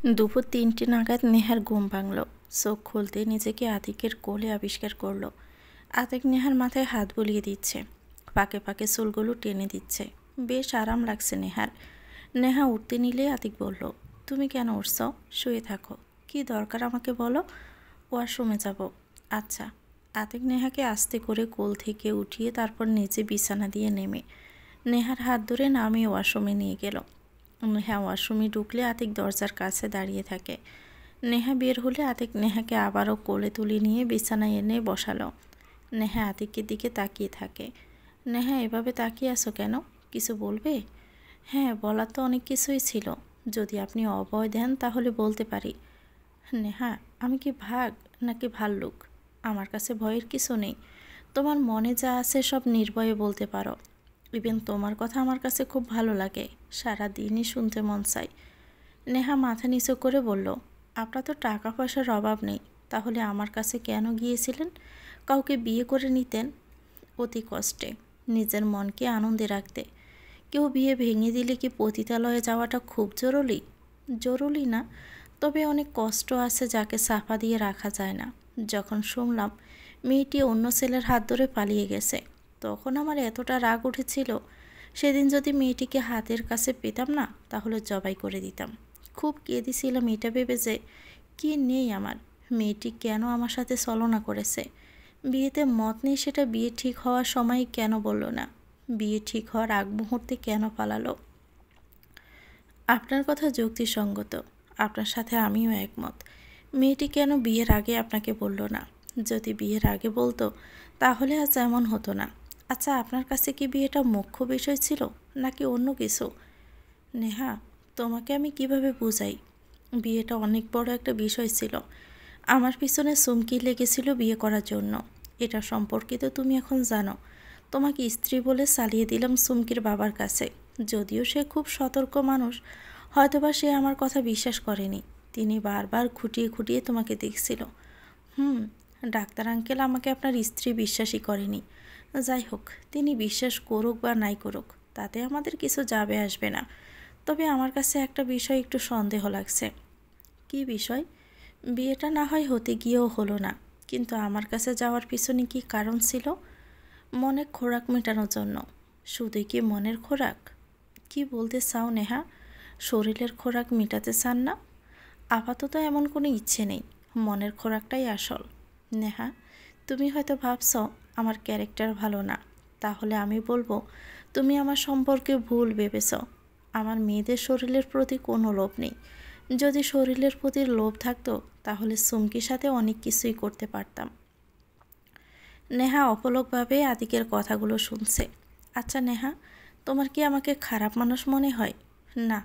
দুপুর ৩টে নাগাদ নেহার ঘুম ভাঙল। চোখ খুলতে নিজেকে আতিকের কোলে আবিষ্কার করলো। আতিক নেহার মাথায় হাত বুলিয়ে দিচ্ছে, পাকে পাকে চুলগুলো টেনে দিচ্ছে। বেশ আরাম লাগছে নেহার। নেহা উঠতে নিলে আতিক বলল, তুমি কেন উঠছ? শুয়ে থাকো। কি দরকার আমাকে বলো। ওয়াশরুমে যাব। আচ্ছা। আতিক নেহাকে আস্তে করে কোল থেকে উঠিয়ে তারপর নিচে বিছানা দিয়ে নেমে নেহার হাত ধরে নামিয়ে ওয়াশরুমে নিয়ে গেল। নেহা ওয়াশরুমে ঢুকলে আতিক দরজার কাছে দাঁড়িয়ে থাকে। নেহা বের হলে আতিক নেহাকে আবারও কোলে তুলে নিয়ে বিছানায় এনে বসালো। নেহা আতিকের দিকে তাকিয়ে থাকে। নেহা এভাবে তাকিয়ে আছো কেন? কিছু বলবে? হ্যাঁ, বলার তো অনেক কিছুই ছিল। যদি আপনি অভয় দেন তাহলে বলতে পারি। নেহা, আমি কি ভাগ নাকি ভাল্লুক? আমার কাছে ভয়ের কিছু নেই। তোমার মনে যা আছে সব নির্ভয়ে বলতে পারো। ইভেন তোমার কথা আমার কাছে খুব ভালো লাগে, সারা দিনই শুনতে মন চাই। নেহা মাথা নিচু করে বলল, আপনার তো টাকা পয়সার অভাব নেই, তাহলে আমার কাছে কেন গিয়েছিলেন? কাউকে বিয়ে করে নিতেন অতি কষ্টে, নিজের মনকে আনন্দে রাখতে। কেউ বিয়ে ভেঙে দিলে কি পতিতালয়ে যাওয়াটা খুব জরুরি? জরুরি না, তবে অনেক কষ্ট আছে যাকে চাপা দিয়ে রাখা যায় না। যখন শুনলাম মেয়েটি অন্য ছেলের হাত ধরে পালিয়ে গেছে, তখন আমার এতটা রাগ উঠেছিল। সেদিন যদি মেয়েটিকে হাতের কাছে পেতাম না, তাহলে জবাই করে দিতাম। খুব কেঁদেছিলাম এটা ভেবে যে কি নেই আমার, মেয়েটি কেন আমার সাথে ছলনা করেছে। বিয়েতে মত নেই সেটা বিয়ে ঠিক হওয়ার সময় কেন বলল না? বিয়ে ঠিক হওয়ার আগ মুহূর্তে কেন পালালো? আপনার কথা যুক্তিসঙ্গত, আপনার সাথে আমিও একমত। মেয়েটি কেন বিয়ের আগে আপনাকে বলল না? যদি বিয়ের আগে বলতো তাহলে আজ এমন হতো না। আচ্ছা, আপনার কাছে কি বিয়েটা মুখ্য বিষয় ছিল নাকি অন্য কিছু? নেহা, তোমাকে আমি কিভাবে বুঝাই? বিয়েটা অনেক বড় একটা বিষয় ছিল। আমার পিছনে চুমকি লেগেছিল বিয়ে করার জন্য। এটা সম্পর্কে তো তুমি এখন জানো। তোমাকে স্ত্রী বলে চালিয়ে দিলাম চুমকির বাবার কাছে। যদিও সে খুব সতর্ক মানুষ, হয়তোবা সে আমার কথা বিশ্বাস করেনি। তিনি বারবার খুঁটিয়ে খুঁটিয়ে তোমাকে দেখছিল। ডাক্তার আঙ্কেল আমাকে আপনার স্ত্রী বিশ্বাসই করেনি। যাই হোক, তিনি বিশ্বাস করুক বা নাই করুক, তাতে আমাদের কিছু যাবে আসবে না। তবে আমার কাছে একটা বিষয় একটু সন্দেহ লাগছে। কি বিষয়? বিয়েটা না হয় হতে গিয়েও হলো না, কিন্তু আমার কাছে যাওয়ার পিছনে কি কারণ ছিল? মনের খোরাক মেটানোর জন্য। শুধুই কি মনের খোরাক? কি বলতে চাও নেহা? শরীরের খোরাক মেটাতে চান না? আপাতত এমন কোনো ইচ্ছে নেই, মনের খোরাকটাই আসল। নেহা, তুমি হয়তো ভাবছ আমার ক্যারেক্টার ভালো না, তাহলে আমি বলবো তুমি আমার সম্পর্কে ভুল ভেবেছ। আমার মেয়েদের শরীরের প্রতি কোনো লোভ নেই। যদি শরীরের প্রতি লোভ থাকতো তাহলে চুমকির সাথে অনেক কিছুই করতে পারতাম। নেহা অপলকভাবে আতিকের কথাগুলো শুনছে। আচ্ছা নেহা, তোমার কি আমাকে খারাপ মানুষ মনে হয়? না,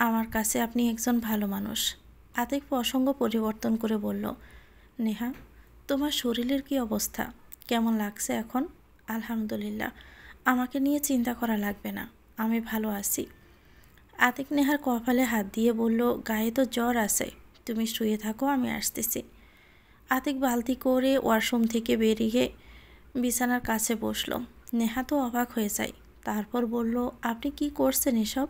আমার কাছে আপনি একজন ভালো মানুষ। আতিক প্রসঙ্গ পরিবর্তন করে বলল, নেহা, তোমার শরীরের কি অবস্থা? কেমন লাগছে এখন? আলহামদুলিল্লাহ, আমাকে নিয়ে চিন্তা করা লাগবে না, আমি ভালো আছি। আতিক নেহার কপালে হাত দিয়ে বলল, গায়ে তো জ্বর আছে, তুমি শুয়ে থাকো, আমি আসতেছি। আতিক বালতি করে ওয়াশরুম থেকে বেরিয়ে বিছানার কাছে বসলো। নেহা তো অবাক হয়ে যায়, তারপর বলল, আপনি কি করছেন এসব?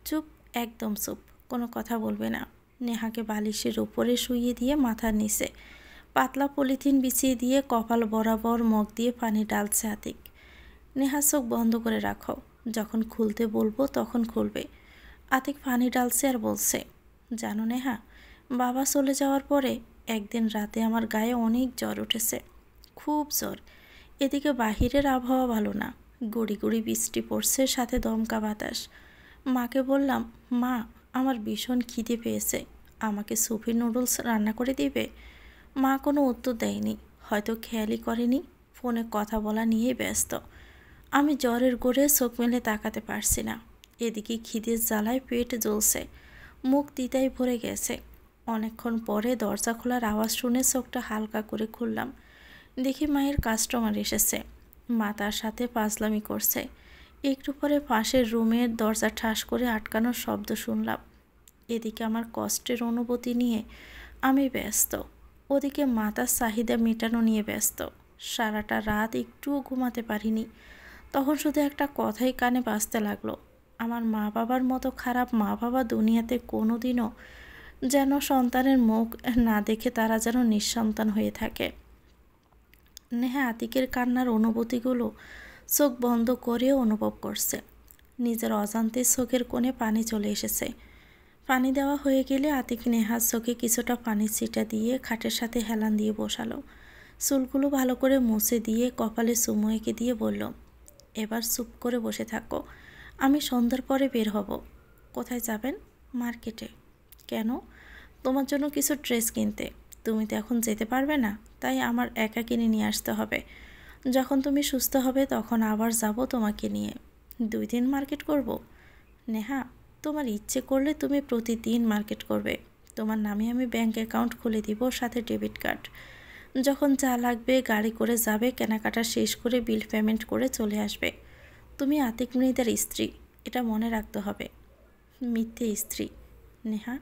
চুপ, একদম চুপ, কোনো কথা বলবে না। নেহাকে বালিশের উপরে শুইয়ে দিয়ে মাথার নিচে পাতলা পলিথিন বিছিয়ে দিয়ে কপাল বরাবর মগ দিয়ে পানি ডালছে আতিক। নেহা চোখ বন্ধ করে রাখো, যখন খুলতে বলবো তখন খুলবে। আতিক পানি ডালছে আর বলছে, জানো নেহা, বাবা চলে যাওয়ার পরে একদিন রাতে আমার গায়ে অনেক জ্বর উঠেছে, খুব জ্বর। এদিকে বাহিরের আবহাওয়া ভালো না, গুড়ি গুড়ি বৃষ্টি পড়ছে, সাথে দমকা বাতাস। মাকে বললাম, মা, আমার ভীষণ খিদে পেয়েছে, আমাকে সুপি নুডলস রান্না করে দিবে? মা কোনো উত্তর দেয়নি, হয়তো খেয়ালই করেনি, ফোনে কথা বলা নিয়েই ব্যস্ত। আমি জ্বরের গোড়ে চোখ মেলে তাকাতে পারছি না। এদিকে খিদের জ্বালায় পেট জ্বলছে, মুখ তিতায় ভরে গেছে। অনেকক্ষণ পরে দরজা খোলার আওয়াজ শুনে চোখটা হালকা করে খুললাম। দেখি মায়ের কাস্টমার এসেছে। মা তার সাথে ফাজলামি করছে। একটু পরে পাশের রুমের দরজা ঠাস করে আটকানোর শব্দ শুনলাম। এদিকে আমার কষ্টের অনুভূতি নিয়ে আমি ব্যস্ত, ওদিকে মাতার চাহিদা মেটানো নিয়ে ব্যস্ত। সারাটা রাত একটুও ঘুমাতে পারিনি। তখন শুধু একটা কথাই কানে বাজতে লাগলো, আমার মা বাবার মতো খারাপ মা বাবা দুনিয়াতে কোনো দিনও যেন সন্তানের মুখ না দেখে তারা যেন নিঃসন্তান হয়ে থাকে। নেহা আতিকের কান্নার অনুভূতিগুলো চোখ বন্ধ করেও অনুভব করছে। নিজের অজান্তে চোখের কোণে পানি চলে এসেছে। পানি দেওয়া হয়ে গেলে আতিক নেহার চোখে কিছুটা পানির ছিটা দিয়ে খাটের সাথে হেলান দিয়ে বসালো। চুলগুলো ভালো করে মুছে দিয়ে কপালে চুমু এঁকে দিয়ে বলল, এবার চুপ করে বসে থাকো, আমি সন্ধ্যার পরে বের হব। কোথায় যাবেন? মার্কেটে। কেন? তোমার জন্য কিছু ড্রেস কিনতে। তুমি তো এখন যেতে পারবে না, তাই আমার একা কিনে নিয়ে আসতে হবে। যখন তুমি সুস্থ হবে তখন আবার যাব তোমাকে নিয়ে। 2 দিন মার্কেট করব? নেহা, তোমার ইচ্ছে করলে তুমি প্রতিদিন মার্কেট করবে। তোমার নামে আমি ব্যাংক অ্যাকাউন্ট খুলে দিব, সাথে ডেবিট কার্ড। যখন যা লাগবে গাড়ি করে যাবে, কেনাকাটা শেষ করে বিল পেমেন্ট করে চলে আসবে। তুমি আতিক মৃধার স্ত্রী, এটা মনে রাখতে হবে। মিথ্যে স্ত্রী? নেহা,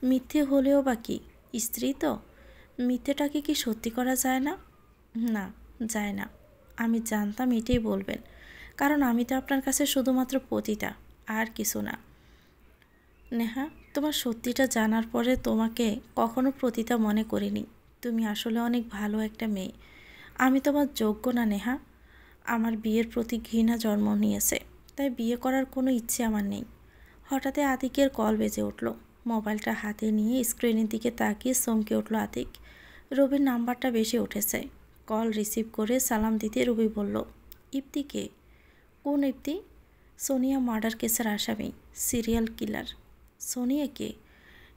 মিথ্যে হলেও বা কি, স্ত্রী তো। মিথ্যেটাকে কি সত্যি করা যায় না? না, যায় না। আমি জানতাম এটাই বলবেন, কারণ আমি তো আপনার কাছে শুধুমাত্র পতিতা, আর কিছু না। নেহা, তোমার সত্যিটা জানার পরে তোমাকে কখনো পতিতা মনে করিনি। তুমি আসলে অনেক ভালো একটা মেয়ে। আমি তোমার যোগ্য না নেহা। আমার বিয়ের প্রতি ঘৃণা জন্ম নিয়েছে, তাই বিয়ে করার কোনো ইচ্ছে আমার নেই। হঠাৎ আতিকের কল বেজে উঠল। মোবাইলটা হাতে নিয়ে স্ক্রিনের দিকে তাকিয়ে চমকে উঠল আতিক। রবির নাম্বারটা বেশি উঠেছে। কল রিসিভ করে সালাম দিতে রবি বলল, ইপ্তি কে? কোন ইপ্তি? সোনিয়া মার্ডার কেসের আসামি, সিরিয়াল কিলার। সোনিয়া কে?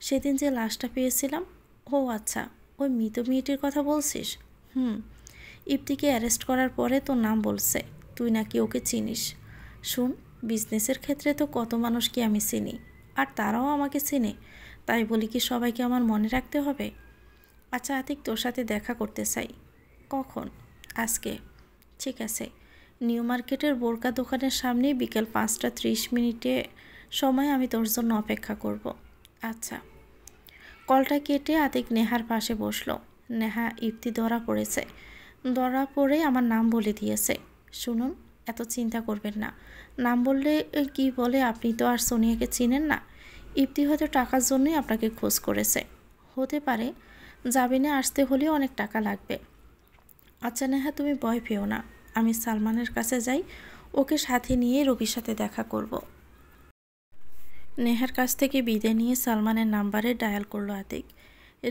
সেদিন যে লাশটা পেয়েছিলাম। ও আচ্ছা, ওই মৃত মেয়েটির কথা বলছিস? হুম। ইপ্তিকে অ্যারেস্ট করার পরে তোর নাম বলছে, তুই নাকি ওকে চিনিস। শুন, বিজনেসের ক্ষেত্রে তো কত মানুষকে আমি চিনি, আর তারাও আমাকে চেনে, তাই বলি কি সবাইকে আমার মনে রাখতে হবে? আচ্ছা আতিক, তোর সাথে দেখা করতে চাই। কখন? আজকে। ঠিক আছে, নিউ মার্কেটের বোরকা দোকানের সামনে বিকেল 5টা 30 মিনিটে সময় আমি তোর জন্য অপেক্ষা করব। আচ্ছা। কলটা কেটে আতিক নেহার পাশে বসলো। নেহা ইপ্তি ধরা পড়েছে, ধরা পড়ে আমার নাম বলে দিয়েছে। শুনুন, এত চিন্তা করবেন না। নাম বললে কি বলে, আপনি তো আর সোনিয়াকে চিনেন না। ইপ্তি হয়তো টাকার জন্যই আপনাকে খোঁজ করেছে। হতে পারে, জামিনে আসতে হলেও অনেক টাকা লাগবে। আচ্ছা নেহা, তুমি ভয় পেও না। আমি সালমানের কাছে যাই, ওকে সাথে নিয়ে রবির সাথে দেখা করব। নেহার কাছ থেকে বিদায় নিয়ে সালমানের নাম্বারে ডায়াল করলো আতিক।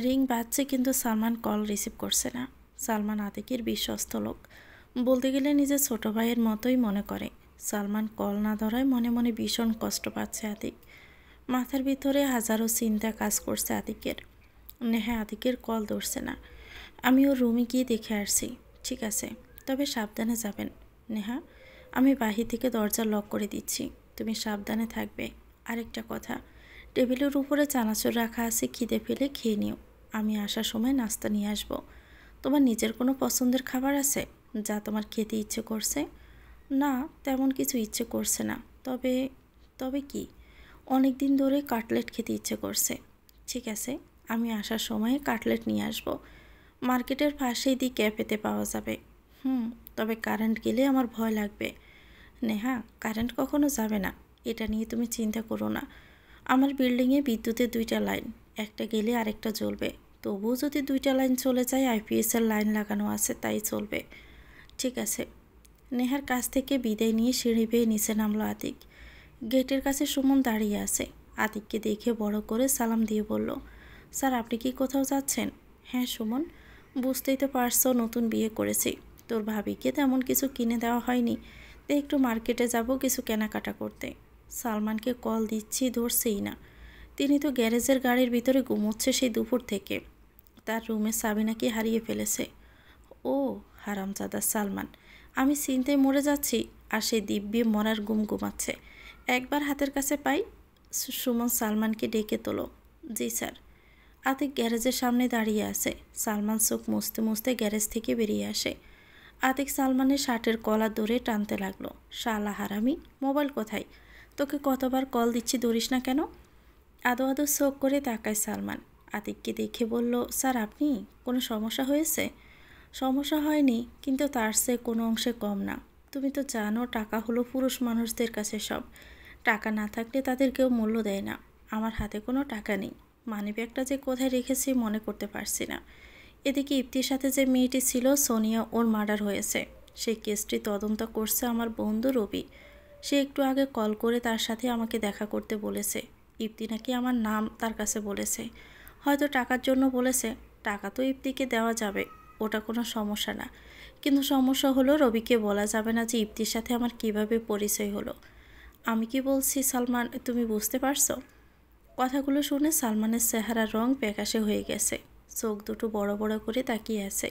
রিং বাজছে কিন্তু সালমান কল রিসিভ করছে না। সালমান আতিকের বিশ্বস্ত লোক, বলতে গেলে নিজের ছোট ভাইয়ের মতোই মনে করে। সালমান কল না ধরায় মনে মনে ভীষণ কষ্ট পাচ্ছে আতিক। মাথার ভিতরে হাজারো চিন্তা কাজ করছে আতিকের। নেহা আতিকের কল ধরছে না। আমি ওর রুমে গিয়ে দেখে আসছি। ঠিক আছে, তবে সাবধানে যাবেন। নেহা, আমি বাহির থেকে দরজা লক করে দিচ্ছি, তুমি সাবধানে থাকবে। আরেকটা কথা, টেবিলের উপরে চানাচুর রাখা আছে, খিদে পেলে খেয়ে নিও। আমি আসার সময় নাস্তা নিয়ে আসবো। তোমার নিজের কোনো পছন্দের খাবার আছে যা তোমার খেতে ইচ্ছে করছে? না, তেমন কিছু ইচ্ছে করছে না। তবে তবে কি? অনেক দিন ধরে কাটলেট খেতে ইচ্ছে করছে। ঠিক আছে, আমি আসার সময় কাটলেট নিয়ে আসবো। মার্কেটের পাশেই দি ক্যাফেতে পাওয়া যাবে। হুম, তবে কারেন্ট গেলে আমার ভয় লাগবে। নেহা, কারেন্ট কখনো যাবে না, এটা নিয়ে তুমি চিন্তা করো না। আমার বিল্ডিংয়ে বিদ্যুতের 2টা লাইন, একটা গেলে আরেকটা জ্বলবে। তবুও যদি 2টা লাইন চলে যায়, আইপিএসের লাইন লাগানো আছে, তাই চলবে। ঠিক আছে। নেহার কাছ থেকে বিদায় নিয়ে সিঁড়ি বেয়ে নিচে নামলো আতিক। গেটের কাছে সুমন দাঁড়িয়ে আছে। আতিককে দেখে বড় করে সালাম দিয়ে বলল, স্যার আপনি কি কোথাও যাচ্ছেন? হ্যাঁ সুমন, বুঝতেই তো পারছো নতুন বিয়ে করেছি, তোর ভাবিকে তেমন কিছু কিনে দেওয়া হয়নি, তাই একটু মার্কেটে যাব কিছু কেনাকাটা করতে। সালমানকে কল দিচ্ছি, ধরছেই না। তিনি তো গ্যারেজের গাড়ির ভিতরে ঘুমোচ্ছে সেই দুপুর থেকে। তার রুমে সাবিনাকে হারিয়ে ফেলেছে। ও হারামজাদা সালমান, আমি চিন্তায় মরে যাচ্ছি, আর সেই দিব্যি মরার ঘুম ঘুমাচ্ছে। একবার হাতের কাছে পাই। সুমন সালমানকে ডেকে তোলো। জি স্যার। আতিক গ্যারেজের সামনে দাঁড়িয়ে আছে। সালমান চোখ মুছতে মুছতে গ্যারেজ থেকে বেরিয়ে আসে। আতিক সালমানের শার্টের কলার ধরে টানতে লাগলো। শালা হারামি, মোবাইল কোথায়? তোকে কতবার কল দিচ্ছি, ধরিস না কেন? আদো আদো চোখ করে তাকায় সালমান। আতিককে দেখে বলল, স্যার আপনি, কোনো সমস্যা হয়েছে? সমস্যা হয়নি, কিন্তু তার চেয়ে কোনো অংশে কম না। তুমি তো জানো টাকা হলো পুরুষ মানুষদের কাছে সব। টাকা না থাকলে তাদের কেউ মূল্য দেয় না। আমার হাতে কোনো টাকা নেই, মানিব্যাগটা যে কোথায় রেখেছি মনে করতে পারছি না। এদিকে ইপ্তির সাথে যে মেয়েটি ছিল সোনিয়া, ওর মার্ডার হয়েছে। সেই কেসটি তদন্ত করছে আমার বন্ধু রবি। সে একটু আগে কল করে তার সাথে আমাকে দেখা করতে বলেছে। ইপ্তি নাকি আমার নাম তার কাছে বলেছে, হয়তো টাকার জন্য বলেছে। টাকা তো ইপ্তিকে দেওয়া যাবে, ওটা কোনো সমস্যা না। কিন্তু সমস্যা হলো রবিকে বলা যাবে না যে ইপ্তির সাথে আমার কিভাবে পরিচয় হলো। আমি কি বলছি সালমান, তুমি বুঝতে পারছো? কথাগুলো শুনে সালমানের চেহারার রং ফ্যাকাশে হয়ে গেছে। চোখ দুটো বড় বড় করে তাকিয়ে আছে।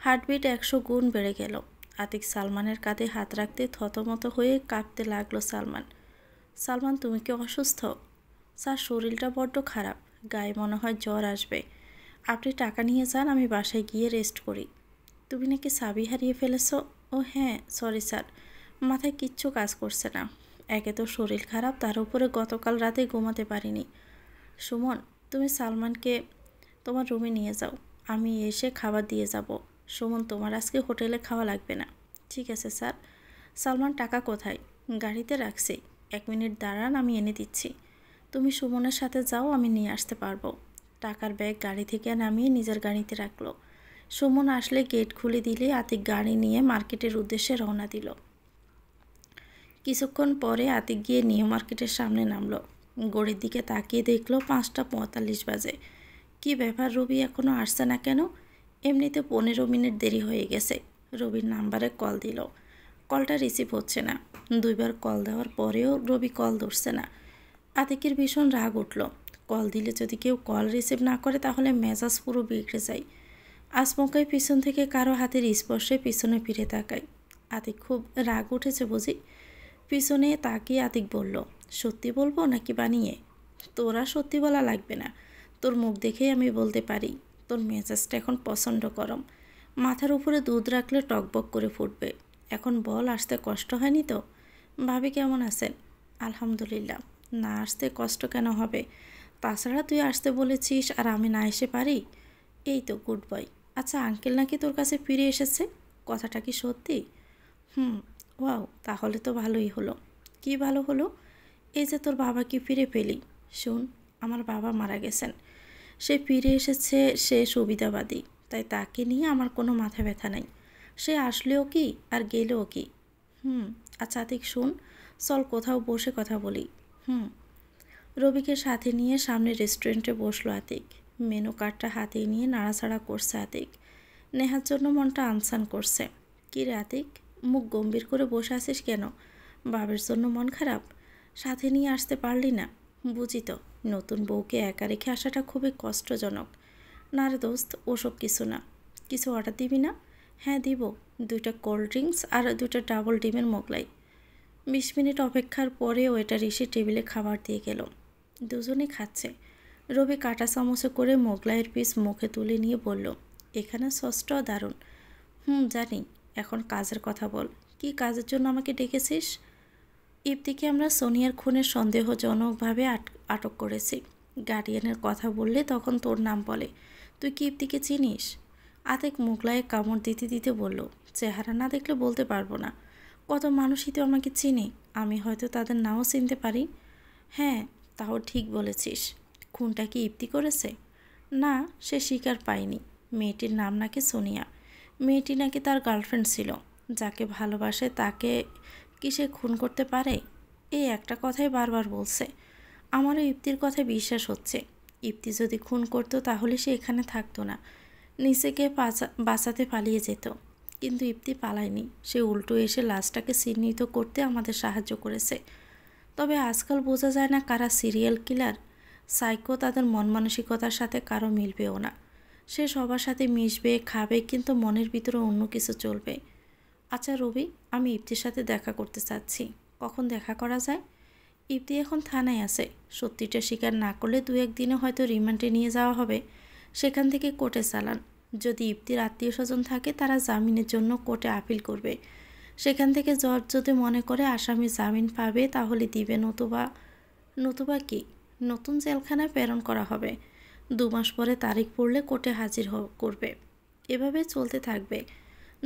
হার্টবিট 100 গুণ বেড়ে গেল। আতিক সালমানের কাঁধে হাত রাখতে থতমত হয়ে কাঁপতে লাগলো সালমান। সালমান, তুমি কি অসুস্থ? স্যার, শরীরটা বড্ড খারাপ, গায়ে মনে হয় জ্বর আসবে। আপনি টাকা নিয়ে যান, আমি বাসায় গিয়ে রেস্ট করি। তুমি নাকি চাবি হারিয়ে ফেলেছো? ও হ্যাঁ, সরি স্যার, মাথায় কিচ্ছু কাজ করছে না। একে তো শরীর খারাপ, তার উপরে গতকাল রাতে ঘুমাতে পারিনি। সুমন, তুমি সালমানকে তোমার রুমে নিয়ে যাও, আমি এসে খাবার দিয়ে যাব। সুমন, তোমার আজকে হোটেলে খাওয়া লাগবে না। ঠিক আছে স্যার। সালমান, টাকা কোথায়? গাড়িতে রাখছি, 1 মিনিট দাঁড়ান, আমি এনে দিচ্ছি। তুমি সুমনের সাথে যাও, আমি নিয়ে আসতে পারবো। টাকার ব্যাগ গাড়ি থেকে নামিয়ে নিজের গাড়িতে রাখলো। সুমন আসলে গেট খুলে দিলে আতিক গাড়ি নিয়ে মার্কেটের উদ্দেশ্যে রওনা দিল। কিছুক্ষণ পরে আতিক গিয়ে নিউ মার্কেটের সামনে নামলো। ঘড়ির দিকে তাকিয়ে দেখলো 5টা 45 বাজে। কি ব্যাপার, রবি এখনও আসছে না কেন? এমনিতে 15 মিনিট দেরি হয়ে গেছে। রবির নাম্বারে কল দিল, কলটা রিসিভ হচ্ছে না। 2বার কল দেওয়ার পরেও রবি কল ধরছে না। আতিকের ভীষণ রাগ উঠল। কল দিলে যদি কেউ কল রিসিভ না করে তাহলে মেজাজ পুরো বিগড়ে যায়। আচমকাই পিছন থেকে কারো হাতের স্পর্শে পিছনে ফিরে তাকায়। আতিক খুব রাগ উঠেছে বুঝি। পিছনে তাকিয়ে আতিক বলল, সত্যি বলবো নাকি বানিয়ে? তোরা সত্যি বলা লাগবে না, তোর মুখ দেখেই আমি বলতে পারি তোর মেজাজটা এখন প্রচণ্ড গরম। মাথার উপরে দুধ রাখলে টকবক করে ফুটবে। এখন বল, আসতে কষ্ট হয়নি তো? ভাবি কেমন আছেন? আলহামদুলিল্লাহ। না আসতে কষ্ট কেন হবে? তাছাড়া তুই আসতে বলেছিস আর আমি না এসে পারি? এই তো গুড বয়। আচ্ছা, আঙ্কেল নাকি তোর কাছে ফিরে এসেছে, কথাটা কি সত্যি? ওয়াও, তাহলে তো ভালোই হলো। কি ভালো হলো? এই যে তোর বাবাকে ফিরে পেলি। শোন, আমার বাবা মারা গেছেন, সে ফিরে এসেছে, সে সুবিধাবাদী, তাই তাকে নিয়ে আমার কোনো মাথা ব্যথা নাই। সে আসলেও কি আর গেলেও কি। আচ্ছা আতিক শোন, চল কোথাও বসে কথা বলি। রবিকে সাথে নিয়ে সামনে রেস্টুরেন্টে বসলো আতিক। মেনু কার্ডটা হাতে নিয়ে নাড়াচাড়া করছে আতিক। নেহার জন্য মনটা আনসান করছে। কী রে আতিক, মুখ গম্ভীর করে বসে আছিস কেন? বাবার জন্য মন খারাপ? সাথে নিয়ে আসতে পারলি না? বুঝি তো, নতুন বউকে একা রেখে আসাটা খুবই কষ্টজনক। না রে দোস্ত, ওসব কিছু না। কিছু অর্ডার দিবি না? হ্যাঁ দিব, 2টা কোল্ড ড্রিঙ্কস আর 2টা ডাবল ডিমের মোগলাই। 20 মিনিট অপেক্ষার পরে ওয়েটার এসে টেবিলে খাবার দিয়ে গেল। দুজনে খাচ্ছে। রবি কাঁটা চামচে করে মোগলাইয়ের পিস মুখে তুলে নিয়ে বলল, এখানে সসটাও দারুণ। জানি। এখন কাজের কথা বল, কি কাজের জন্য আমাকে ডেকেছিস? ইপ্তিকে আমরা সোনিয়ার খুনের সন্দেহজনকভাবে আটক করেছি। গার্ডিয়ানের কথা বললে তখন তোর নাম বলে। তুই কি ইপ্তিকে চিনিস? আতিক মোগলাইয়ে কামড় দিতে দিতে বলল, চেহারা না দেখলে বলতে পারবো না। কত মানুষই তো আমাকে চিনে, আমি হয়তো তাদের নাও চিনতে পারি। হ্যাঁ, তাও ঠিক বলেছিস। খুনটা কি ইপ্তি করেছে? না, সে স্বীকার পায়নি। মেয়েটির নাম নাকি সোনিয়া। মেয়েটি নাকি তার গার্লফ্রেন্ড ছিল। যাকে ভালোবাসে তাকে কি সে খুন করতে পারে? এই একটা কথাই বারবার বলছে। আমারও ইপ্তির কথায় বিশ্বাস হচ্ছে। ইপ্তি যদি খুন করতো তাহলে সে এখানে থাকতো না, নিজেকে বাঁচাতে পালিয়ে যেত। কিন্তু ইপ্তি পালায়নি, সে উল্টো এসে লাশটাকে চিহ্নিত করতে আমাদের সাহায্য করেছে। তবে আজকাল বোঝা যায় না কারা সিরিয়াল কিলার, সাইকো, তাদের মন মানসিকতার সাথে কারো মিলবেও না। সে সবার সাথে মিশবে, খাবে, কিন্তু মনের ভিতরে অন্য কিছু চলবে। আচ্ছা রবি, আমি ইপ্তির সাথে দেখা করতে চাচ্ছি, কখন দেখা করা যায়? ইপ্তি এখন থানায় আছে, সত্যিটা স্বীকার না করলে 2-1 দিনে হয়তো রিমান্ডে নিয়ে যাওয়া হবে, সেখান থেকে কোর্টে চালান। যদি ইপ্তির আত্মীয় স্বজন থাকে তারা জামিনের জন্য কোর্টে আপিল করবে। সেখান থেকে জজ যদি মনে করে আসামি জামিন পাবে তাহলে দিবে, নতুবা কি নতুন জেলখানায় প্রেরণ করা হবে। 2 মাস পরে তারিখ পড়লে কোর্টে হাজির করবে। এভাবে চলতে থাকবে।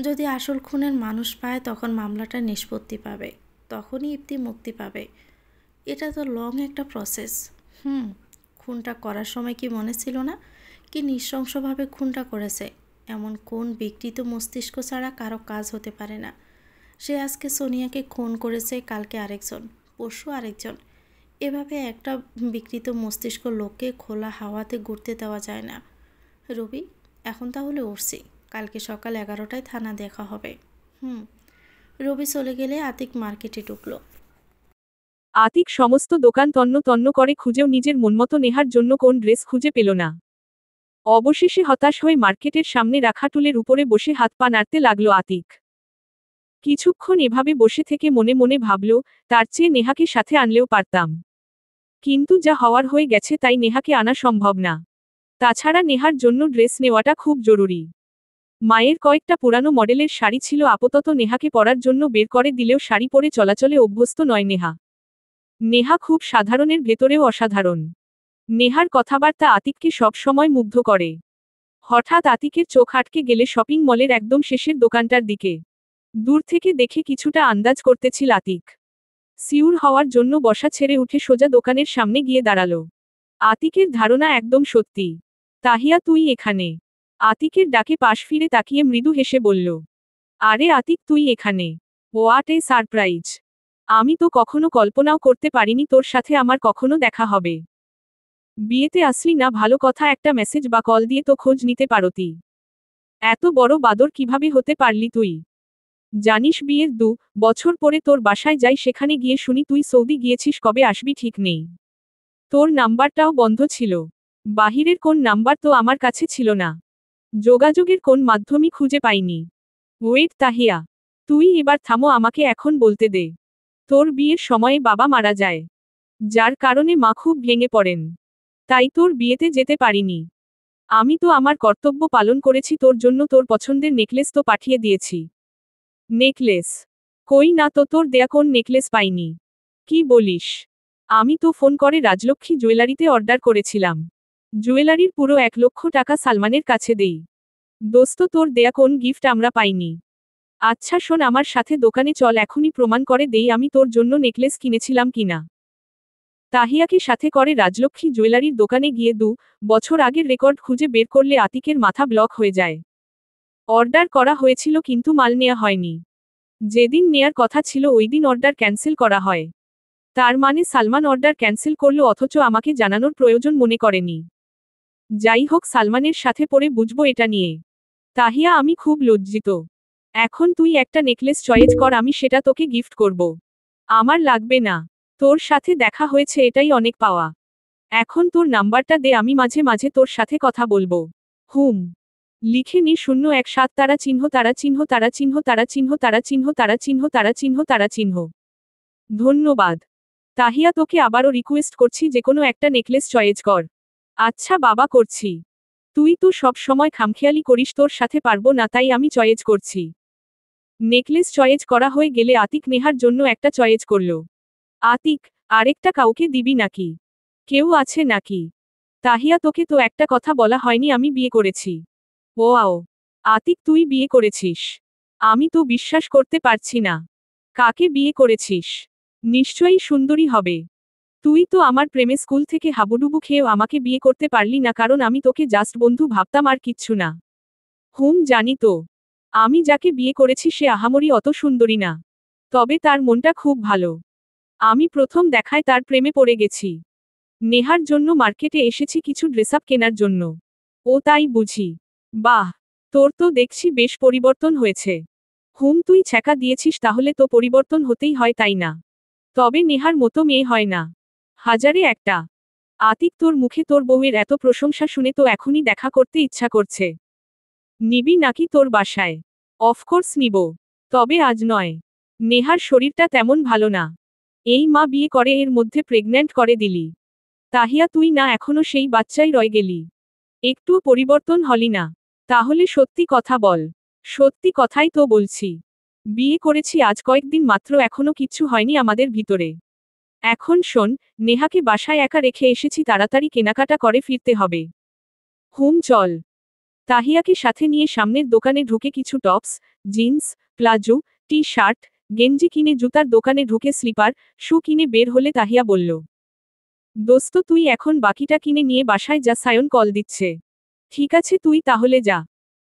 যদি আসল খুনের মানুষ পায় তখন মামলাটা নিষ্পত্তি পাবে, তখনই ইপ্তি মুক্তি পাবে। এটা তো লং একটা প্রসেস। খুনটা করার সময় কি মনে ছিল না কি নৃশংসভাবে খুনটা করেছে? এমন কোন বিকৃত মস্তিষ্ক ছাড়া কারো কাজ হতে পারে না। সে আজকে সোনিয়াকে খুন করেছে, কালকে আরেকজন, পরশু আরেকজন। এভাবে একটা বিকৃত মস্তিষ্ক লোককে খোলা হাওয়াতে ঘুরতে দেওয়া যায় না। রবি, এখন তাহলে উঠছি, কালকে সকাল 11টায় থানা দেখা হবে। রবি চলে গেলে আতিক মার্কেটে ঢুকলো। আতিক সমস্ত দোকান তন্ন তন্ন করে খুঁজেও নিজের মনমতো নেহার জন্য কোন ড্রেস খুঁজে পেল না। অবশেষে হতাশ হয়ে মার্কেটের সামনে রাখা টুলের উপরে বসে হাত পা নাড়তে লাগলো আতিক। কিছুক্ষণ এভাবে বসে থেকে মনে মনে ভাবল, তার চেয়ে নেহাকে সাথে আনলেও পারতাম। কিন্তু যা হওয়ার হয়ে গেছে তাই নেহাকে আনা সম্ভব না। তাছাড়া নেহার জন্য ড্রেস নেওয়াটা খুব জরুরি। মায়ের কয়েকটা পুরানো মডেলের শাড়ি ছিল আপাতত নেহাকে পরার জন্য বের করে দিলেও শাড়ি পরে চলাচলে অভ্যস্ত নয় নেহা। নেহা খুব সাধারণের ভেতরেও অসাধারণ। নেহার কথাবার্তা আতিককে সব সময় মুগ্ধ করে। হঠাৎ আতিকের চোখ আটকে গেলে শপিং মলের একদম শেষের দোকানটার দিকে। দূর থেকে দেখে কিছুটা আন্দাজ করতেছিল আতিক। সিউর হওয়ার জন্য বসা ছেড়ে উঠে সোজা দোকানের সামনে গিয়ে দাঁড়ালো। আতিকের ধারণা একদম সত্যি। তাহিয়া, তুই এখানে? আতিকের ডাকে পাশ ফিরে তাকিয়ে মৃদু হেসে বলল, আরে আতিক, তুই এখানে? What a surprise! আমি তো কখনো কল্পনাও করতে পারিনি তোর সাথে আমার কখনো দেখা হবে। বিয়েতে আসলি না ভালো কথা, একটা মেসেজ বা কল দিয়ে তো খোঁজ নিতে পারতি। এত বড় বাদর কিভাবে হতে পারলি তুই? জানিস বিয়ের 2 বছর পরে তোর বাসায় যাই, সেখানে গিয়ে শুনি তুই সৌদি গিয়েছিস, কবে আসবি ঠিক নেই। তোর নাম্বারটাও বন্ধ ছিল। বাহিরের কোন নাম্বার তো আমার কাছে ছিল না। যোগাযোগের কোন মাধ্যমই খুঁজে পাইনি। ওয়েট তাহিয়া, তুই এবার থামো, আমাকে এখন বলতে দে। তোর বিয়ের সময়ে বাবা মারা যায়, যার কারণে মা খুব ভেঙে পড়েন। তাই তোর বিয়েতে যেতে পারিনি। আমি তো আমার কর্তব্য পালন করেছি, তোর জন্য তোর পছন্দের নেকলেস তো পাঠিয়ে দিয়েছি। নেকলেস? কই না তো, তোর দেয়া কোন নেকলেস পাইনি। কি বলিস? আমি তো ফোন করে রাজলক্ষ্মী জুয়েলারিতে অর্ডার করেছিলাম। জুয়েলারির পুরো 1 লক্ষ টাকা সালমানের কাছে দেই। দোস্ত, তোর দেয়া কোন গিফট আমরা পাইনি। আচ্ছা শোন, আমার সাথে দোকানে চল, এখনই প্রমাণ করে দেই আমি তোর জন্য নেকলেস কিনেছিলাম কিনা। তাহিয়াকে সাথে করে রাজলক্ষ্মী জুয়েলারির দোকানে গিয়ে 2 বছর আগের রেকর্ড খুঁজে বের করলে আতিকের মাথা ব্লক হয়ে যায়। অর্ডার করা হয়েছিল কিন্তু মাল নেওয়া হয়নি। যেদিন নেয়ার কথা ছিল ওই দিন অর্ডার ক্যান্সেল করা হয়। তার মানে সালমান অর্ডার ক্যান্সেল করলো অথচ আমাকে জানানোর প্রয়োজন মনে করেনি। যাই হোক, সালমানের সাথে পরে বুঝবো এটা নিয়ে। তাহিয়া, আমি খুব লজ্জিত। এখন তুই একটা নেকলেস চয়েস কর, আমি সেটা তোকে গিফট করব। আমার লাগবে না। তোর সাথে দেখা হয়েছে, এটাই অনেক পাওয়া। এখন তোর নাম্বারটা দে, আমি মাঝে মাঝে তোর সাথে কথা বলবো। লিখে নি 017 তারা চিহ্ন তারা চিহ্ন তারা চিহ্ন তারা চিহ্ন তারা চিহ্ন তারা চিহ্ন তারা চিহ্ন তারা চিহ্ন। ধন্যবাদ। তাহিয়া, তোকে আবারও রিকোয়েস্ট করছি যে কোনো একটা নেকলেস চয়েস কর। আচ্ছা বাবা, করছি। তুই তো সব সময় খামখেয়ালি করিস, তোর সাথে পারবো না তাই আমি চয়েস করছি। নেকলেস চয়েস করা হয়ে গেলে আতিক নেহার জন্য একটা চয়েস করল। আতিক, আরেকটা কাউকে দিবি নাকি? কেউ আছে নাকি? তাহিয়া, তোকে তো একটা কথা বলা হয়নি, আমি বিয়ে করেছি। ওয়াও! আতিক, তুই বিয়ে করেছিস? আমি তো বিশ্বাস করতে পারছি না। কাকে বিয়ে করেছিস? নিশ্চয়ই সুন্দরী হবে। তুই তো আমার প্রেমে স্কুল থেকে হাবুডুবু খেয়েও আমাকে বিয়ে করতে পারলি না, কারণ আমি তোকে জাস্ট বন্ধু ভাবতাম আর কিচ্ছু না। জানি তো। আমি যাকে বিয়ে করেছি সে আহামরি অত সুন্দরী না। তবে তার মনটা খুব ভালো। আমি প্রথম দেখায় তার প্রেমে পড়ে গেছি। নেহার জন্য মার্কেটে এসেছি কিছু ড্রেসআপ কেনার জন্য। ও তাই বুঝি? বাহ! তোর তো দেখছি বেশ পরিবর্তন হয়েছে। তুই ছ্যাঁকা দিয়েছিস, তাহলে তো পরিবর্তন হতেই হয় তাই না? তবে নেহার মতো মেয়ে হয় না। হাজারে একটা। আতিক, তোর মুখে তোর বউয়ের এত প্রশংসা শুনে তো এখনই দেখা করতে ইচ্ছা করছে। নিবি নাকি তোর বাসায়? অফকোর্স নিব। তবে আজ নয়। নেহার শরীরটা তেমন ভালো না। এই মা বিয়ে করে এর মধ্যে প্রেগন্যান্ট করে দিলি। তাহিয়া, তুই না এখনো সেই বাচ্চাই রয়ে গেলি। একটুও পরিবর্তন হলি না। তাহলে সত্যি কথা বল। সত্যি কথাই তো বলছি। বিয়ে করেছি আজ কয়েকদিন মাত্র, এখনো কিচ্ছু হয়নি আমাদের ভিতরে। এখন শোন, নেহাকে বাসায় একা রেখে এসেছি, তাড়াতাড়ি কেনাকাটা করে ফিরতে হবে। চল। তাহিয়াকে সাথে নিয়ে সামনের দোকানে ঢুকে কিছু tops, jeans, palazzo, T shirt, গেঞ্জি কিনে জুতার দোকানে ঢুকে স্লিপার, শু কিনে বের হলে তাহিয়া বলল, দোস্ত তুই এখন বাকিটা কিনে নিয়ে বাসায় যা, সায়ন কল দিচ্ছে। ঠিক আছে তুই তাহলে যা।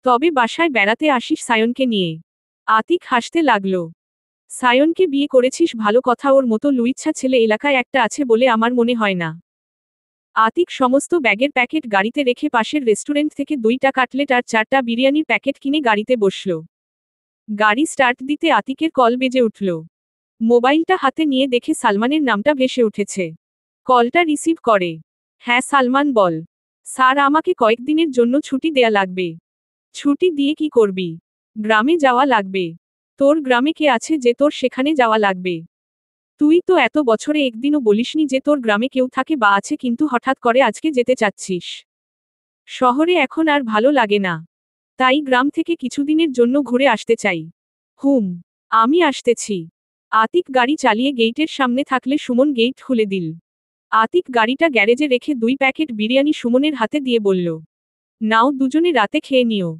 তবে বাসায় বেড়াতে আসিস সায়নকে নিয়ে। আতিক হাসতে লাগলো। সায়নকে বিয়ে করেছিস ভালো কথা, ওর মতো লুইচ্ছা ছেলে এলাকায় একটা আছে বলে আমার মনে হয় না। আতিক সমস্ত ব্যাগের প্যাকেট গাড়িতে রেখে পাশের রেস্টুরেন্ট থেকে 2টা কাটলেট আর 4টা বিরিয়ানির প্যাকেট কিনে গাড়িতে বসল। গাড়ি স্টার্ট দিতে আতিকের কল বেজে উঠল। মোবাইলটা হাতে নিয়ে দেখে সালমানের নামটা ভেসে উঠেছে। কলটা রিসিভ করে। হ্যাঁ সালমান বল। স্যার আমাকে কয়েকদিনের জন্য ছুটি দেয়া লাগবে। ছুটি দিয়ে কি করবি? গ্রামে যাওয়া লাগবে। তোর গ্রামে কে আছে যে তোর সেখানে যাওয়া লাগবে? তুই তো এত বছরে একদিনও বলিসনি যে তোর গ্রামে কেউ থাকে বা আছে, কিন্তু হঠাৎ করে আজকে যেতে চাচ্ছিস। শহরে এখন আর ভালো লাগে না, তাই গ্রাম থেকে কিছুদিনের জন্য ঘুরে আসতে চাই। আমি আসতেছি। আতিক গাড়ি চালিয়ে গেইটের সামনে থাকলে সুমন গেইট খুলে দিল। আতিক গাড়িটা গ্যারেজে রেখে 2 প্যাকেট বিরিয়ানি সুমনের হাতে দিয়ে বলল, নাও দুজনে রাতে খেয়ে নিও।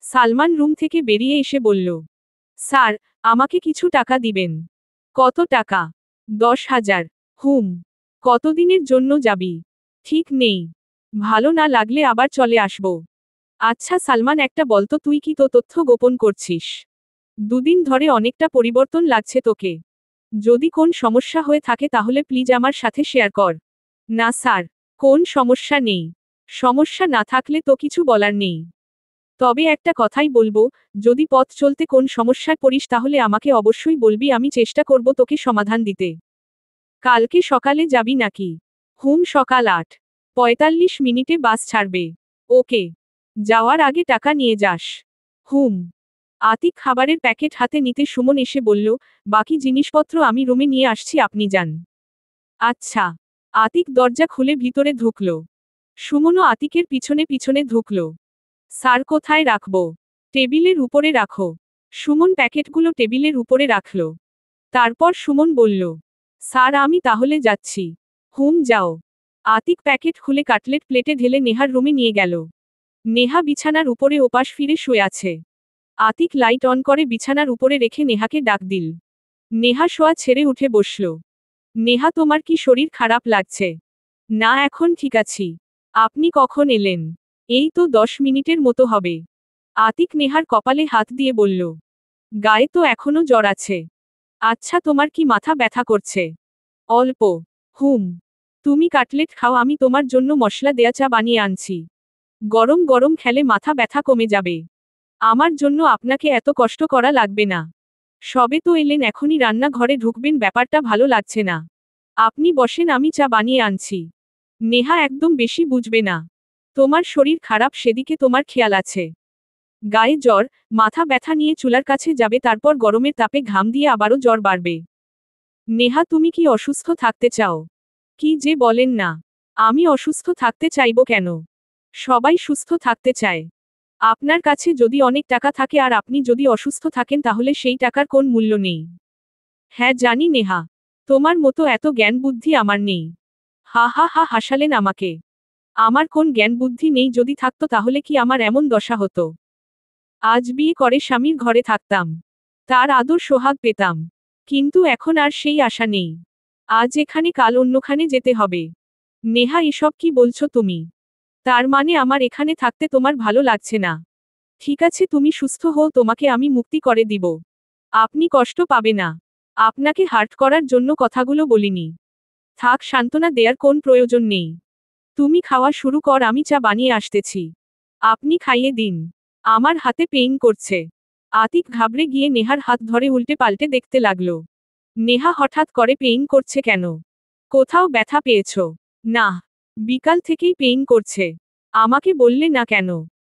সালমান রুম থেকে বেরিয়ে এসে বলল, স্যার আমাকে কিছু টাকা দিবেন। কত টাকা? 10,000। কতদিনের জন্য যাবি? ঠিক নেই, ভালো না লাগলে আবার চলে আসব। আচ্ছা সালমান একটা বলতো, তুই কি তো তথ্য গোপন করছিস? দুদিন ধরে অনেকটা পরিবর্তন লাগছে তোকে। যদি কোন সমস্যা হয়ে থাকে তাহলে প্লিজ আমার সাথে শেয়ার কর। না স্যার, কোন সমস্যা নেই। সমস্যা না থাকলে তো কিছু বলার নেই। তবে একটা কথাই বলবো, যদি পথ চলতে কোন সমস্যায় পড়িস তাহলে আমাকে অবশ্যই বলবি, আমি চেষ্টা করব তোকে সমাধান দিতে। কালকে সকালে যাবি নাকি? সকাল 8:45 বাস ছাড়বে। ওকে। যাওয়ার আগে টাকা নিয়ে যাস। আতিক খাবারের প্যাকেট হাতে নিতে সুমন এসে বলল, বাকি জিনিসপত্র আমি রুমে নিয়ে আসছি, আপনি যান। আচ্ছা। আতিক দরজা খুলে ভিতরে ঢুকল। সুমনও আতিকের পিছনে পিছনে ঢুকল। স্যার কোথায় রাখব? টেবিলের উপরে রাখো। সুমন প্যাকেটগুলো টেবিলের উপরে রাখল। তারপর সুমন বলল, স্যার আমি তাহলে যাচ্ছি। যাও। আতিক প্যাকেট খুলে কাটলেট প্লেটে ঢেলে নেহার রুমে নিয়ে গেল। নেহা বিছানার উপরে ওপাশ ফিরে শুয়ে আছে। আতিক লাইট অন করে বিছানার উপরে রেখে নেহাকে ডাক দিল। নেহা শোয়া ছেড়ে উঠে বসল। নেহা তোমার কি শরীর খারাপ লাগছে? না এখন ঠিক আছি। আপনি কখন এলেন? এই তো 10 মিনিটের মতো হবে। আতিক নেহার কপালে হাত দিয়ে বলল, গায়ে তো এখনো জ্বর আছে। আচ্ছা তোমার কি মাথা ব্যথা করছে? অল্প। তুমি কাটলেট খাও, আমি তোমার জন্য মশলা দেয়া চা বানিয়ে আনছি। গরম গরম খেলে মাথা ব্যথা কমে যাবে। আমার জন্য আপনাকে এত কষ্ট করা লাগবে না। সবে তো এলেন, এখনই রান্নাঘরে ঢুকবেন, ব্যাপারটা ভালো লাগছে না। আপনি বসেন, আমি চা বানিয়ে আনছি। নেহা একদম বেশি বুঝবে না। তোমার শরীর খারাপ সেদিকে তোমার খেয়াল আছে। গায়ে জ্বর, মাথা ব্যথা নিয়ে চুলার কাছে যাবে, তারপর গরমের তাপে ঘাম দিয়ে আবারও জ্বর বাড়বে। নেহা তুমি কি অসুস্থ থাকতে চাও? কি যে বলেন না। আমি অসুস্থ থাকতে চাইব কেন? সবাই সুস্থ থাকতে চায়। আপনার কাছে যদি অনেক টাকা থাকে আর আপনি যদি অসুস্থ থাকেন তাহলে সেই টাকার কোন মূল্য নেই। হ্যাঁ জানি নেহা, তোমার মতো এত জ্ঞান বুদ্ধি আমার নেই। হা হা হা হাসালেন আমাকে। আমার কোন জ্ঞান বুদ্ধি নেই? যদি থাকতো তাহলে কি আমার এমন দশা হতো? আজ বিয়ে করে স্বামীর ঘরে থাকতাম, তার আদর সোহাগ পেতাম। কিন্তু এখন আর সেই আশা নেই। আজ এখানে কাল অন্যখানে যেতে হবে। নেহা এসব কি বলছো তুমি? তার মানে আমার এখানে থাকতে তোমার ভালো লাগছে না? ঠিক আছে তুমি সুস্থ হও, তোমাকে আমি মুক্তি করে দিব। আপনি কষ্ট পাবে না। আপনাকে হার্ট করার জন্য কথাগুলো বলিনি। থাক, সান্ত্বনা দেয়ার কোন প্রয়োজন নেই। তুমি খাওয়া শুরু কর, আমি চা বানিয়ে আসতেছি। আপনি খাইয়ে দিন। আমার হাতে পেইন করছে। আতিক ঘাবড়ে গিয়ে নেহার হাত ধরে উল্টে পাল্টে দেখতে লাগল। নেহা হঠাৎ করে পেইন করছে কেন? কোথাও ব্যথা পেয়েছ? না, বিকাল থেকেই পেইন করছে। আমাকে বললে না কেন?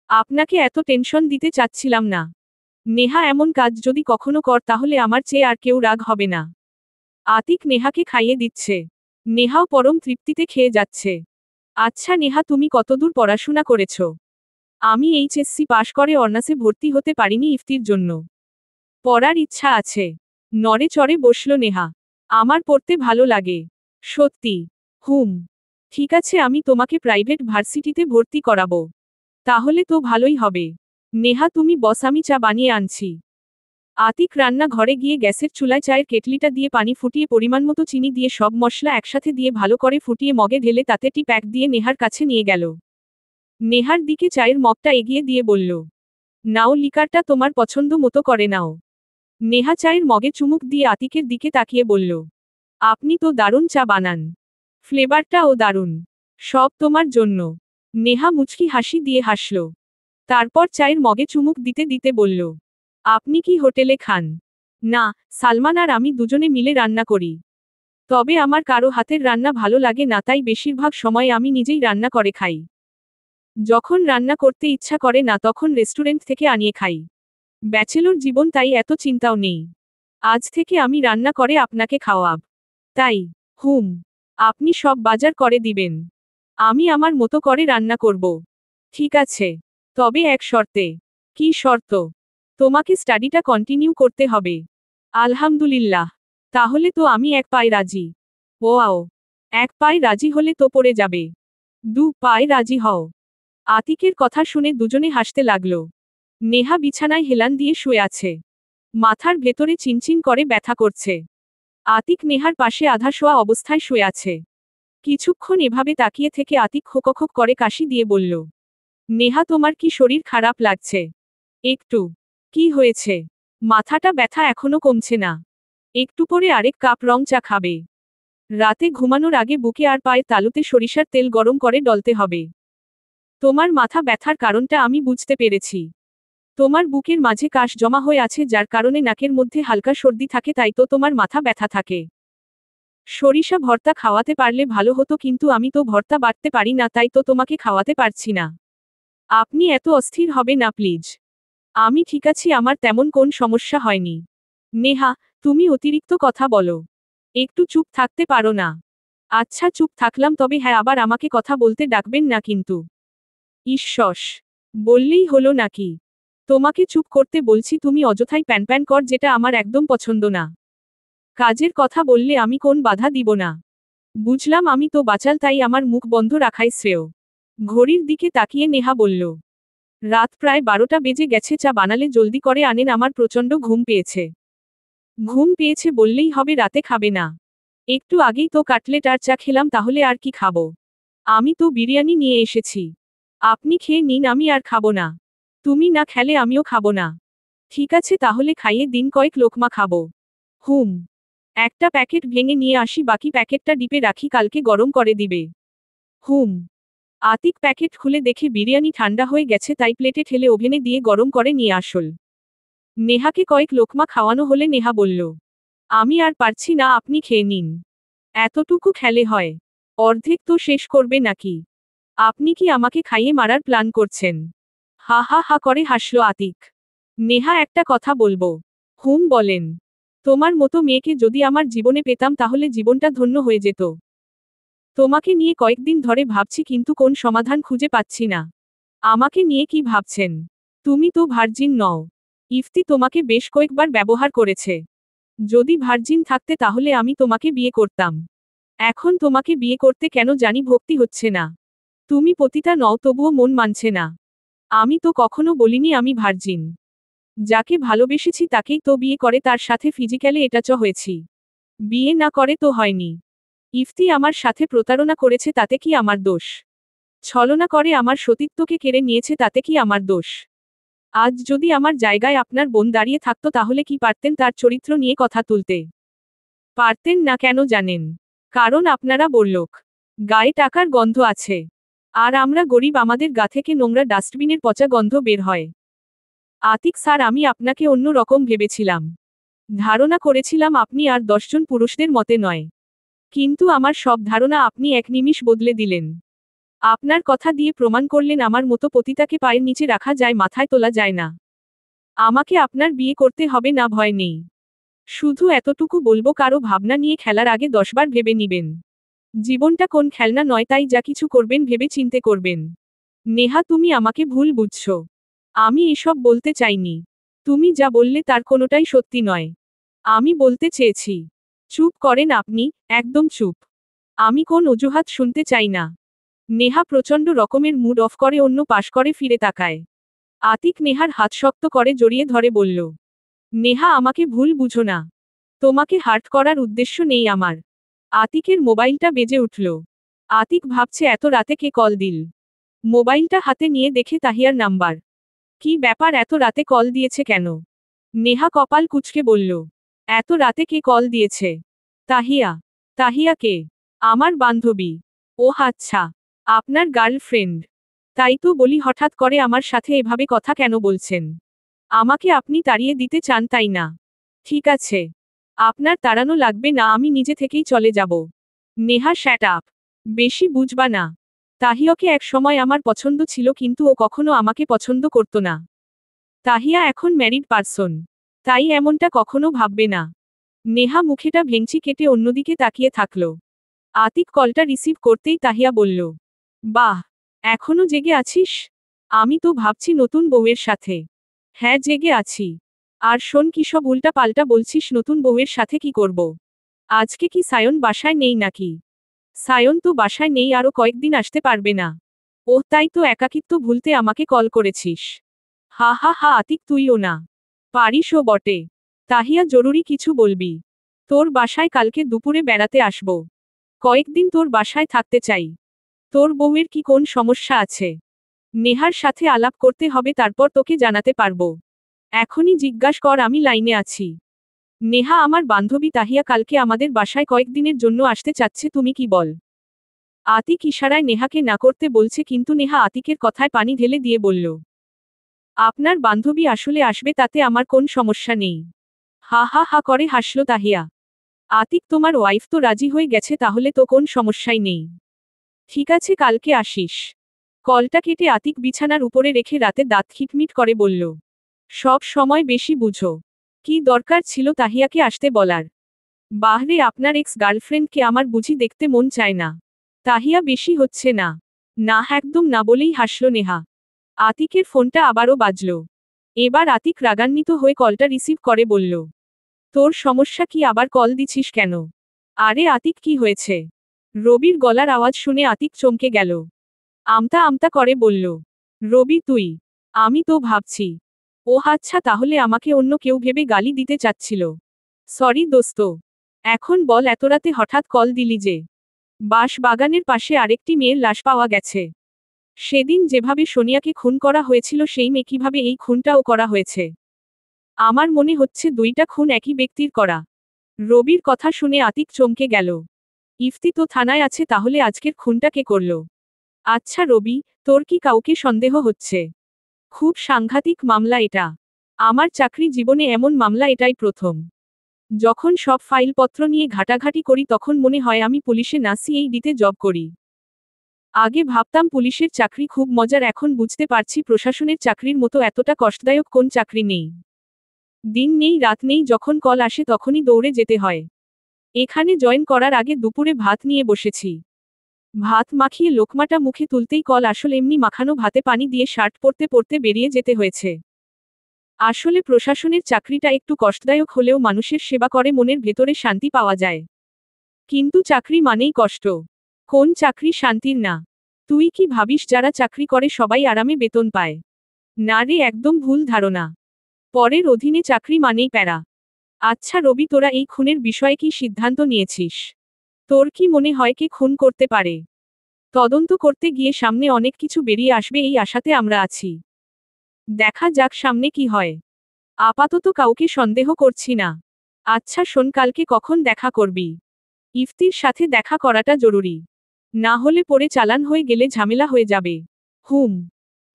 আপনাকে এত টেনশন দিতে চাচ্ছিলাম না। নেহা এমন কাজ যদি কখনো কর তাহলে আমার চেয়ে আর কেউ রাগ হবে না। আতিক নেহাকে খাইয়ে দিচ্ছে। নেহাও পরম তৃপ্তিতে খেয়ে যাচ্ছে। আচ্ছা নেহা তুমি কতদূর পড়াশোনা করেছ? আমি এইচএসসি পাশ করে অনার্সে ভর্তি হতে পারিনি ইফতির জন্য। পড়ার ইচ্ছা আছে। নড়ে চড়ে বসল নেহা। আমার পড়তে ভালো লাগে। সত্যি? ঠিক আছে, আমি তোমাকে প্রাইভেট ভার্সিটিতে ভর্তি করাবো। তাহলে তো ভালোই হবে। নেহা তুমি বস, আমি চা বানিয়ে আনছি। আতিক রান্না ঘরে গিয়ে গ্যাসের চুলায় চায়ের কেটলিটা দিয়ে পানি ফুটিয়ে পরিমাণমতো চিনি দিয়ে সব মশলা একসাথে দিয়ে ভালো করে ফুটিয়ে মগে ঢেলে তাতে টি প্যাক দিয়ে নেহার কাছে নিয়ে গেল। নেহার দিকে চায়ের মগটা এগিয়ে দিয়ে বলল, নাও লিকারটা তোমার পছন্দ মতো করে নাও। নেহা চায়ের মগে চুমুক দিয়ে আতিকের দিকে তাকিয়ে বলল, আপনি তো দারুণ চা বানান। ফ্লেভারটাও দারুণ। সব তোমার জন্য। নেহা মুচকি হাসি দিয়ে হাসল। তারপর চায়ের মগে চুমুক দিতে দিতে বলল, আপনি কি হোটেলে খান? না, সালমান আর আমি দুজনে মিলে রান্না করি। তবে আমার কারো হাতের রান্না ভালো লাগে না, তাই বেশিরভাগ সময় আমি নিজেই রান্না করে খাই। যখন রান্না করতে ইচ্ছা করে না তখন রেস্টুরেন্ট থেকে আনিয়ে খাই। ব্যাচেলর জীবন, তাই এত চিন্তাও নেই। আজ থেকে আমি রান্না করে আপনাকে খাওয়াব। তাই আপনি সব বাজার করে দিবেন। আমি আমার মতো করে রান্না করব। ঠিক আছে, তবে এক শর্তে। কি শর্ত? তোমাকে স্টাডিটা কন্টিনিউ করতে হবে। আলহামদুলিল্লাহ, তাহলে তো আমি এক পায়ে রাজি। ওয়াও, এক পায়ে রাজি হলে তো পড়ে যাবে। দু পায়ে রাজি হও। আতিকের কথা শুনে দুজনে হাসতে লাগল। নেহা বিছানায় হেলান দিয়ে শুয়ে আছে। মাথার ভেতরে চিনচিন করে ব্যথা করছে। আতিক নেহার পাশে আধা শোয়া অবস্থায় শুয়ে আছে। কিছুক্ষণ এভাবে তাকিয়ে থেকে আতিক খোকখোক করে কাশি দিয়ে বলল, নেহা তোমার কি শরীর খারাপ লাগছে? একটু। কি হয়েছে? মাথাটা ব্যথা এখনো কমছে না। একটু পরে আরেক কাপ রং চা খাবে। রাতে ঘুমানোর আগে বুকে আর পায়ের তালুতে সরিষার তেল গরম করে ডলতে হবে। তোমার মাথা ব্যথার কারণটা আমি বুঝতে পেরেছি। তোমার বুকের মাঝে কাশ জমা হয়ে আছে, যার কারণে নাকের মধ্যে হালকা সর্দি থাকে, তাই তো তোমার মাথা ব্যথা থাকে। সরিষা ভর্তা খাওয়াতে পারলে ভালো হতো, কিন্তু আমি তো ভর্তা বাটতে পারি না, তাই তো তোমাকে খাওয়াতে পারছি না। আপনি এত অস্থির হবে না প্লিজ। আমি ঠিক আছি, আমার তেমন কোন সমস্যা হয়নি। নেহা, তুমি অতিরিক্ত কথা বলো। একটু চুপ থাকতে পারো না? আচ্ছা চুপ থাকলাম, তবে হ্যাঁ, আবার আমাকে কথা বলতে ডাকবেন না কিন্তু। ঈশ্বস, বললেই হলো নাকি? তোমাকে চুপ করতে বলছি, তুমি অযথাই প্যান কর, যেটা আমার একদম পছন্দ না। কাজের কথা বললে আমি কোন বাধা দিব না। বুঝলাম, আমি তো বাচাল, তাই আমার মুখ বন্ধ রাখাই শ্রেয়। ঘড়ির দিকে তাকিয়ে নেহা বলল, রাত প্রায় 12টা বেজে গেছে, চা বানালে জলদি করে আনেন, আমার প্রচণ্ড ঘুম পেয়েছে। ঘুম পেয়েছে বললেই হবে, রাতে খাবে না? একটু আগেই তো কাটলেট আর চা খেলাম, তাহলে আর কি খাবো? আমি তো বিরিয়ানি নিয়ে এসেছি। আপনি খেয়ে নিন, আমি আর খাবো না। তুমি না খেলে আমিও খাবো না। ঠিক আছে, তাহলে খাইয়ে দিন, কয়েক লোকমা খাবো। হুম একটা প্যাকেট ভেঙে নিয়ে আসি, বাকি প্যাকেটটা ডিপে রাখি, কালকে গরম করে দিবে। হুম আতিক প্যাকেট খুলে দেখে বিরিয়ানি ঠান্ডা হয়ে গেছে, তাই প্লেটে ঠেলে ওভেনে দিয়ে গরম করে নিয়ে আসল। নেহাকে কয়েক লোকমা খাওয়ানো হলে নেহা বলল, আমি আর পারছি না, আপনি খেয়ে নিন। এতটুকু খেলে হয়? অর্ধেক তো শেষ করবে নাকি? আপনি কি আমাকে খাইয়ে মারার প্ল্যান করছেন? হা হা হা করে হাসল আতিক। নেহা, একটা কথা বলবো? বলেন। তোমার মতো মেয়েকে যদি আমার জীবনে পেতাম তাহলে জীবনটা ধন্য হয়ে যেত। তোমাকে নিয়ে কয়েকদিন ধরে ভাবছি, কিন্তু কোন সমাধান খুঁজে পাচ্ছি না। আমাকে নিয়ে কি ভাবছেন? তুমি তো ভার্জিন নও। ইফতি তোমাকে বেশ কয়েকবার ব্যবহার করেছে। যদি ভার্জিন থাকতে তাহলে আমি তোমাকে বিয়ে করতাম। এখন তোমাকে বিয়ে করতে কেন জানি ভক্তি হচ্ছে না। তুমি পতিতা নও, তবুও মন মানছে না। আমি তো কখনো বলিনি আমি ভার্জিন। যাকে ভালোবেসেছি তাকেই তো বিয়ে করে, তার সাথে ফিজিক্যালি এটাচ হয়েছি। বিয়ে না করে তো হয়নি। ইফতি আমার সাথে প্রতারণা করেছে, তাতে কি আমার দোষ? ছলনা করে আমার সতীত্বকে কেড়ে নিয়েছে, তাতে কি আমার দোষ? আজ যদি আমার জায়গায় আপনার বোন দাঁড়িয়ে থাকতো, তাহলে কি পারতেন তার চরিত্র নিয়ে কথা তুলতে? পারতেন না, কেন জানেন? কারণ আপনারা বড়লোক। গায়ে টাকার গন্ধ আছে। আর আমরা গরিব, আমাদের গা থেকে নোংরা ডাস্টবিনের পচা গন্ধ বের হয়। আতিক স্যার, আমি আপনাকে অন্য রকম ভেবেছিলাম। ধারণা করেছিলাম আপনি আর 10জন পুরুষদের মতে নয়। কিন্তু আমার সব ধারণা আপনি এক নিমিষ বদলে দিলেন। আপনার কথা দিয়ে প্রমাণ করলেন আমার মতো পতিতাকে পায়ের নিচে রাখা যায়, মাথায় তোলা যায় না। আমাকে আপনার বিয়ে করতে হবে না, ভয় নেই। শুধু এতটুকু বলবো, কারো ভাবনা নিয়ে খেলার আগে 10বার ভেবে নিবেন। জীবনটা কোন খেলনা নয়, তাই যা কিছু করবেন ভেবে চিন্তে করবেন। নেহা, তুমি আমাকে ভুল বুঝছো। আমি এসব বলতে চাইনি। তুমি যা বললে তার কোনোটাই সত্যি নয়। আমি বলতে চেয়েছি। চুপ করেন আপনি, একদম চুপ। আমি কোন অজুহাত শুনতে চাই না। নেহা প্রচণ্ড রকমের মুড অফ করে অন্য পাশ করে ফিরে তাকায়। আতিক নেহার হাত শক্ত করে জড়িয়ে ধরে বলল, নেহা আমাকে ভুল বুঝো না। তোমাকে হার্ট করার উদ্দেশ্য নেই আমার। আতিকের মোবাইলটা বেজে উঠল। আতিক ভাবছে এত রাতে কে কল দিল। মোবাইলটা হাতে নিয়ে দেখে তাহিয়ার নাম্বার। কি ব্যাপার, এত রাতে কল দিয়েছে কেন? নেহা কপাল কুঁচকে বলল, এত রাতে কে কল দিয়েছে? তাহিয়া। তাহিয়া কে? আমার বান্ধবী। ও আচ্ছা, আপনার গার্লফ্রেন্ড। তাই তো বলি হঠাৎ করে আমার সাথে এভাবে কথা কেন বলছেন? আমাকে আপনি তাড়িয়ে দিতে চান তাই না? ঠিক আছে, আপনার তাড়ানো লাগবে না, আমি নিজে থেকেই চলে যাব। Neha shut up. বেশি বুঝবা না। তাহিয়াকে এক সময় আমার পছন্দ ছিল, কিন্তু ও কখনো আমাকে পছন্দ করত না। তাহিয়া এখন ম্যারিড পারসন। তাই এমনটা কখনো ভাববে না। নেহা মুখেটা ভেঙচি কেটে অন্যদিকে তাকিয়ে থাকল। আতিক কলটা রিসিভ করতেই তাহিয়া বলল, বাহ, এখনো জেগে আছিস? আমি তো ভাবছি নতুন বউয়ের সাথে। হ্যাঁ, জেগে আছি। আর শোন, কি সব উল্টা পাল্টা বলছিস? নতুন বউয়ের সাথে কি করব? আজকে কি সায়ন বাসায় নেই নাকি? সায়ন তো বাসায় নেই, আরো কয়েকদিন আসতে পারবে না। ওহ, তাই তো একাকিত্ব ভুলতে আমাকে কল করেছিস। হা হা হা, আতিক তুইও না পারিসও বটে। তাহিয়া, জরুরি কিছু বলবি? তোর বাসায় কালকে দুপুরে বেড়াতে আসব। কয়েকদিন তোর বাসায় থাকতে চাই। তোর বউয়ের কি কোন সমস্যা আছে? নেহার সাথে আলাপ করতে হবে, তারপর তোকে জানাতে পারবো। এখনই জিজ্ঞাস কর, আমি লাইনে আছি। নেহা আমার বান্ধবী তাহিয়া কালকে আমাদের বাসায় কয়েকদিনের জন্য আসতে চাচ্ছে, তুমি কি বল? আতিক ইশারায় নেহাকে না করতে বলছে, কিন্তু নেহা আতিকের কথায় পানি ঢেলে দিয়ে বলল, আপনার বান্ধবী আসলে আসবে, তাতে আমার কোন সমস্যা নেই। হা হা হা করে হাসল তাহিয়া। আতিক, তোমার ওয়াইফ তো রাজি হয়ে গেছে, তাহলে তো কোন সমস্যাই নেই। ঠিক আছে, কালকে আসিস। কলটা কেটে আতিক বিছানার উপরে রেখে রাতে দাঁত খিটমিট করে বলল, সব সময় বেশি বুঝো। কি দরকার ছিল তাহিয়াকে আসতে বলার? বাহরে, আপনার এক্স গার্লফ্রেন্ডকে আমার বুঝি দেখতে মন চায় না? তাহিয়া, বেশি হচ্ছে না? না, একদম না বলেই হাসল নেহা। আতিকের ফোনটা আবারও বাজল। এবার আতিক রাগান্বিত হয়ে কলটা রিসিভ করে বলল, তোর সমস্যা কি? আবার কল দিছিস কেন? আরে আতিক, কি হয়েছে? রবির গলার আওয়াজ শুনে আতিক চমকে গেল। আমতা আমতা করে বলল, রবি তুই? আমি তো ভাবছি। ও আচ্ছা, তাহলে আমাকে অন্য কেউ ভেবে গালি দিতে চাচ্ছিল। সরি দোস্ত। এখন বল, এত রাতে হঠাৎ কল দিলি যে? বাঁশ বাগানের পাশে আরেকটি মেয়ের লাশ পাওয়া গেছে। সেদিন যেভাবে সোনিয়াকে খুন করা হয়েছিল, সেই মেয়ে কিভাবে এই খুনটাও করা হয়েছে? আমার মনে হচ্ছে দুইটা খুন একই ব্যক্তির করা। রবির কথা শুনে আতিক চমকে গেল। ইফতি তো থানায় আছে, তাহলে আজকের খুনটা কে করল? আচ্ছা রবি, তোর কি কাউকে সন্দেহ হচ্ছে? খুব সাংঘাতিক মামলা এটা। আমার চাকরি জীবনে এমন মামলা এটাই প্রথম। যখন সব ফাইলপত্র নিয়ে ঘাটাঘাটি করি, তখন মনে হয় আমি পুলিশে না, সিআইডিতে জব করি। আগে ভাবতাম পুলিশের চাকরি খুব মজার, এখন বুঝতে পারছি প্রশাসনের চাকরির মতো এতটা কষ্টদায়ক কোন চাকরি নেই। দিন নেই রাত নেই, যখন কল আসে তখনই দৌড়ে যেতে হয়। এখানে জয়েন করার আগে দুপুরে ভাত নিয়ে বসেছি। ভাত মাখিয়ে লোকমাটা মুখে তুলতেই কল আসল। এমনি মাখানো ভাতে পানি দিয়ে শার্ট পরতে পরতে বেরিয়ে যেতে হয়েছে। আসলে প্রশাসনের চাকরিটা একটু কষ্টদায়ক হলেও মানুষের সেবা করে মনের ভেতরে শান্তি পাওয়া যায়। কিন্তু চাকরি মানেই কষ্ট। কোন চাকরি শান্তির না? তুই কি ভাবিস যারা চাকরি করে সবাই আরামে বেতন পায়? না রে, একদম ভুল ধারণা। পরের অধীনে চাকরি মানেই প্যারা। আচ্ছা রবি, তোরা এই খুনের বিষয়ে কি সিদ্ধান্ত নিয়েছিস? তোর কি মনে হয় কে খুন করতে পারে? তদন্ত করতে গিয়ে সামনে অনেক কিছু বেরিয়ে আসবে, এই আশাতে আমরা আছি। দেখা যাক সামনে কি হয়। আপাতত কাউকে সন্দেহ করছি না। আচ্ছা শোন, কালকে কখন দেখা করবি? ইফতির সাথে দেখা করাটা জরুরি। না হলে পরে চালান হয়ে গেলে ঝামেলা হয়ে যাবে। হুম।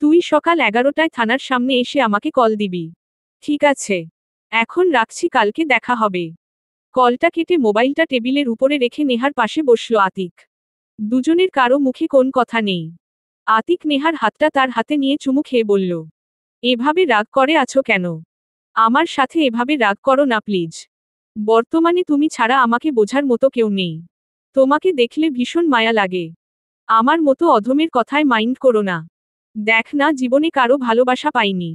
তুই সকাল 11টায় থানার সামনে এসে আমাকে কল দিবি। ঠিক আছে। এখন রাখছি, কালকে দেখা হবে। কলটা কেটে মোবাইলটা টেবিলের উপরে রেখে নেহার পাশে বসল আতিক। দুজনের কারো মুখে কোন কথা নেই। আতিক নেহার হাতটা তার হাতে নিয়ে চুমু খেয়ে বলল, এভাবে রাগ করে আছো কেন? আমার সাথে এভাবে রাগ করো না প্লিজ। বর্তমানে তুমি ছাড়া আমাকে বোঝার মতো কেউ নেই। তোমাকে দেখলে ভীষণ মায়া লাগে। আমার মতো অধমের কথায় মাইন্ড করো না। দেখ না, জীবনে কারো ভালোবাসা পাইনি।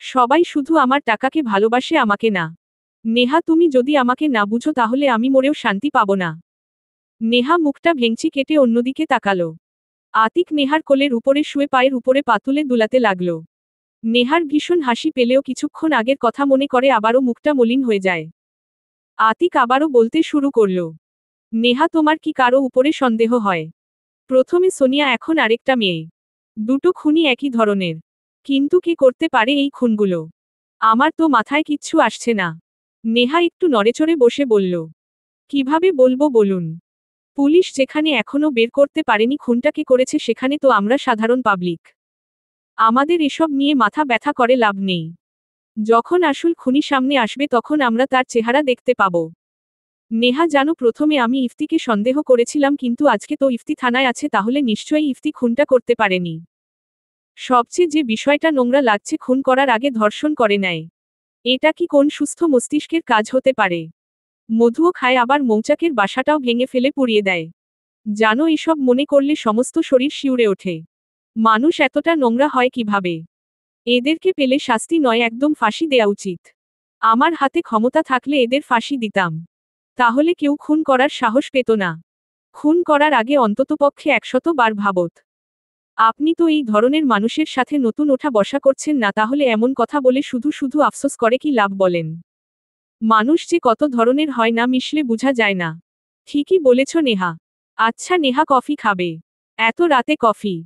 সবাই শুধু আমার টাকাকে ভালোবাসে, আমাকে না। নেহা, তুমি যদি আমাকে না বুঝো তাহলে আমি মরেও শান্তি পাবো না। নেহা মুখটা ভেঙচি কেটে অন্যদিকে তাকালো। আতিক নেহার কোলের উপরে শুয়ে পায়ের উপরে পা তুলে দুলাতে লাগল। নেহার ভীষণ হাসি পেলেও কিছুক্ষণ আগের কথা মনে করে আবারও মুখটা মলিন হয়ে যায়। আতিক আবারও বলতে শুরু করল, নেহা তোমার কি কারো উপরে সন্দেহ হয়? প্রথমে সোনিয়া, এখন আরেকটা মেয়ে। দুটো খুনই একই ধরনের। কিন্তু কে করতে পারে এই খুনগুলো? আমার তো মাথায় কিচ্ছু আসছে না। নেহা একটু নড়েচড়ে বসে বলল, কিভাবে বলবো বলুন? পুলিশ যেখানে এখনো বের করতে পারেনি খুনটা কে করেছে, সেখানে তো আমরা সাধারণ পাবলিক। আমাদের এসব নিয়ে মাথা ব্যথা করে লাভ নেই। যখন আসল খুনি সামনে আসবে তখন আমরা তার চেহারা দেখতে পাব। নেহা, জানো, প্রথমে আমি ইফতিকে সন্দেহ করেছিলাম, কিন্তু আজকে তো ইফতি থানায় আছে, তাহলে নিশ্চয়ই ইফতি খুনটা করতে পারেনি। সবচেয়ে যে বিষয়টা নোংরা লাগছে, খুন করার আগে ধর্ষণ করে নেয়। এটা কি কোন সুস্থ মস্তিষ্কের কাজ হতে পারে? মধুও খায়, আবার মৌচাকের বাসাটাও ভেঙে ফেলে পুড়িয়ে দেয়। জানো, এসব মনে করলে সমস্ত শরীর শিউরে ওঠে। মানুষ এতটা নোংরা হয় কিভাবে? এদেরকে পেলে শাস্তি নয়, একদম ফাঁসি দেয়া উচিত। আমার হাতে ক্ষমতা থাকলে এদের ফাঁসি দিতাম। তাহলে কেউ খুন করার সাহস পেত না। খুন করার আগে অন্ততপক্ষে 100 বার ভাবত। আপনি তো এই ধরনের মানুষের সাথে নতুন ওঠা বসা করছেন না, তাহলে এমন কথা বলে শুধু শুধু আফসোস করে কি লাভ বলেন? মানুষ যে কত ধরনের হয়, না মিশলে বোঝা যায় না। ঠিকই বলেছ নেহা। আচ্ছা নেহা, কফি খাবে? এত রাতে কফি?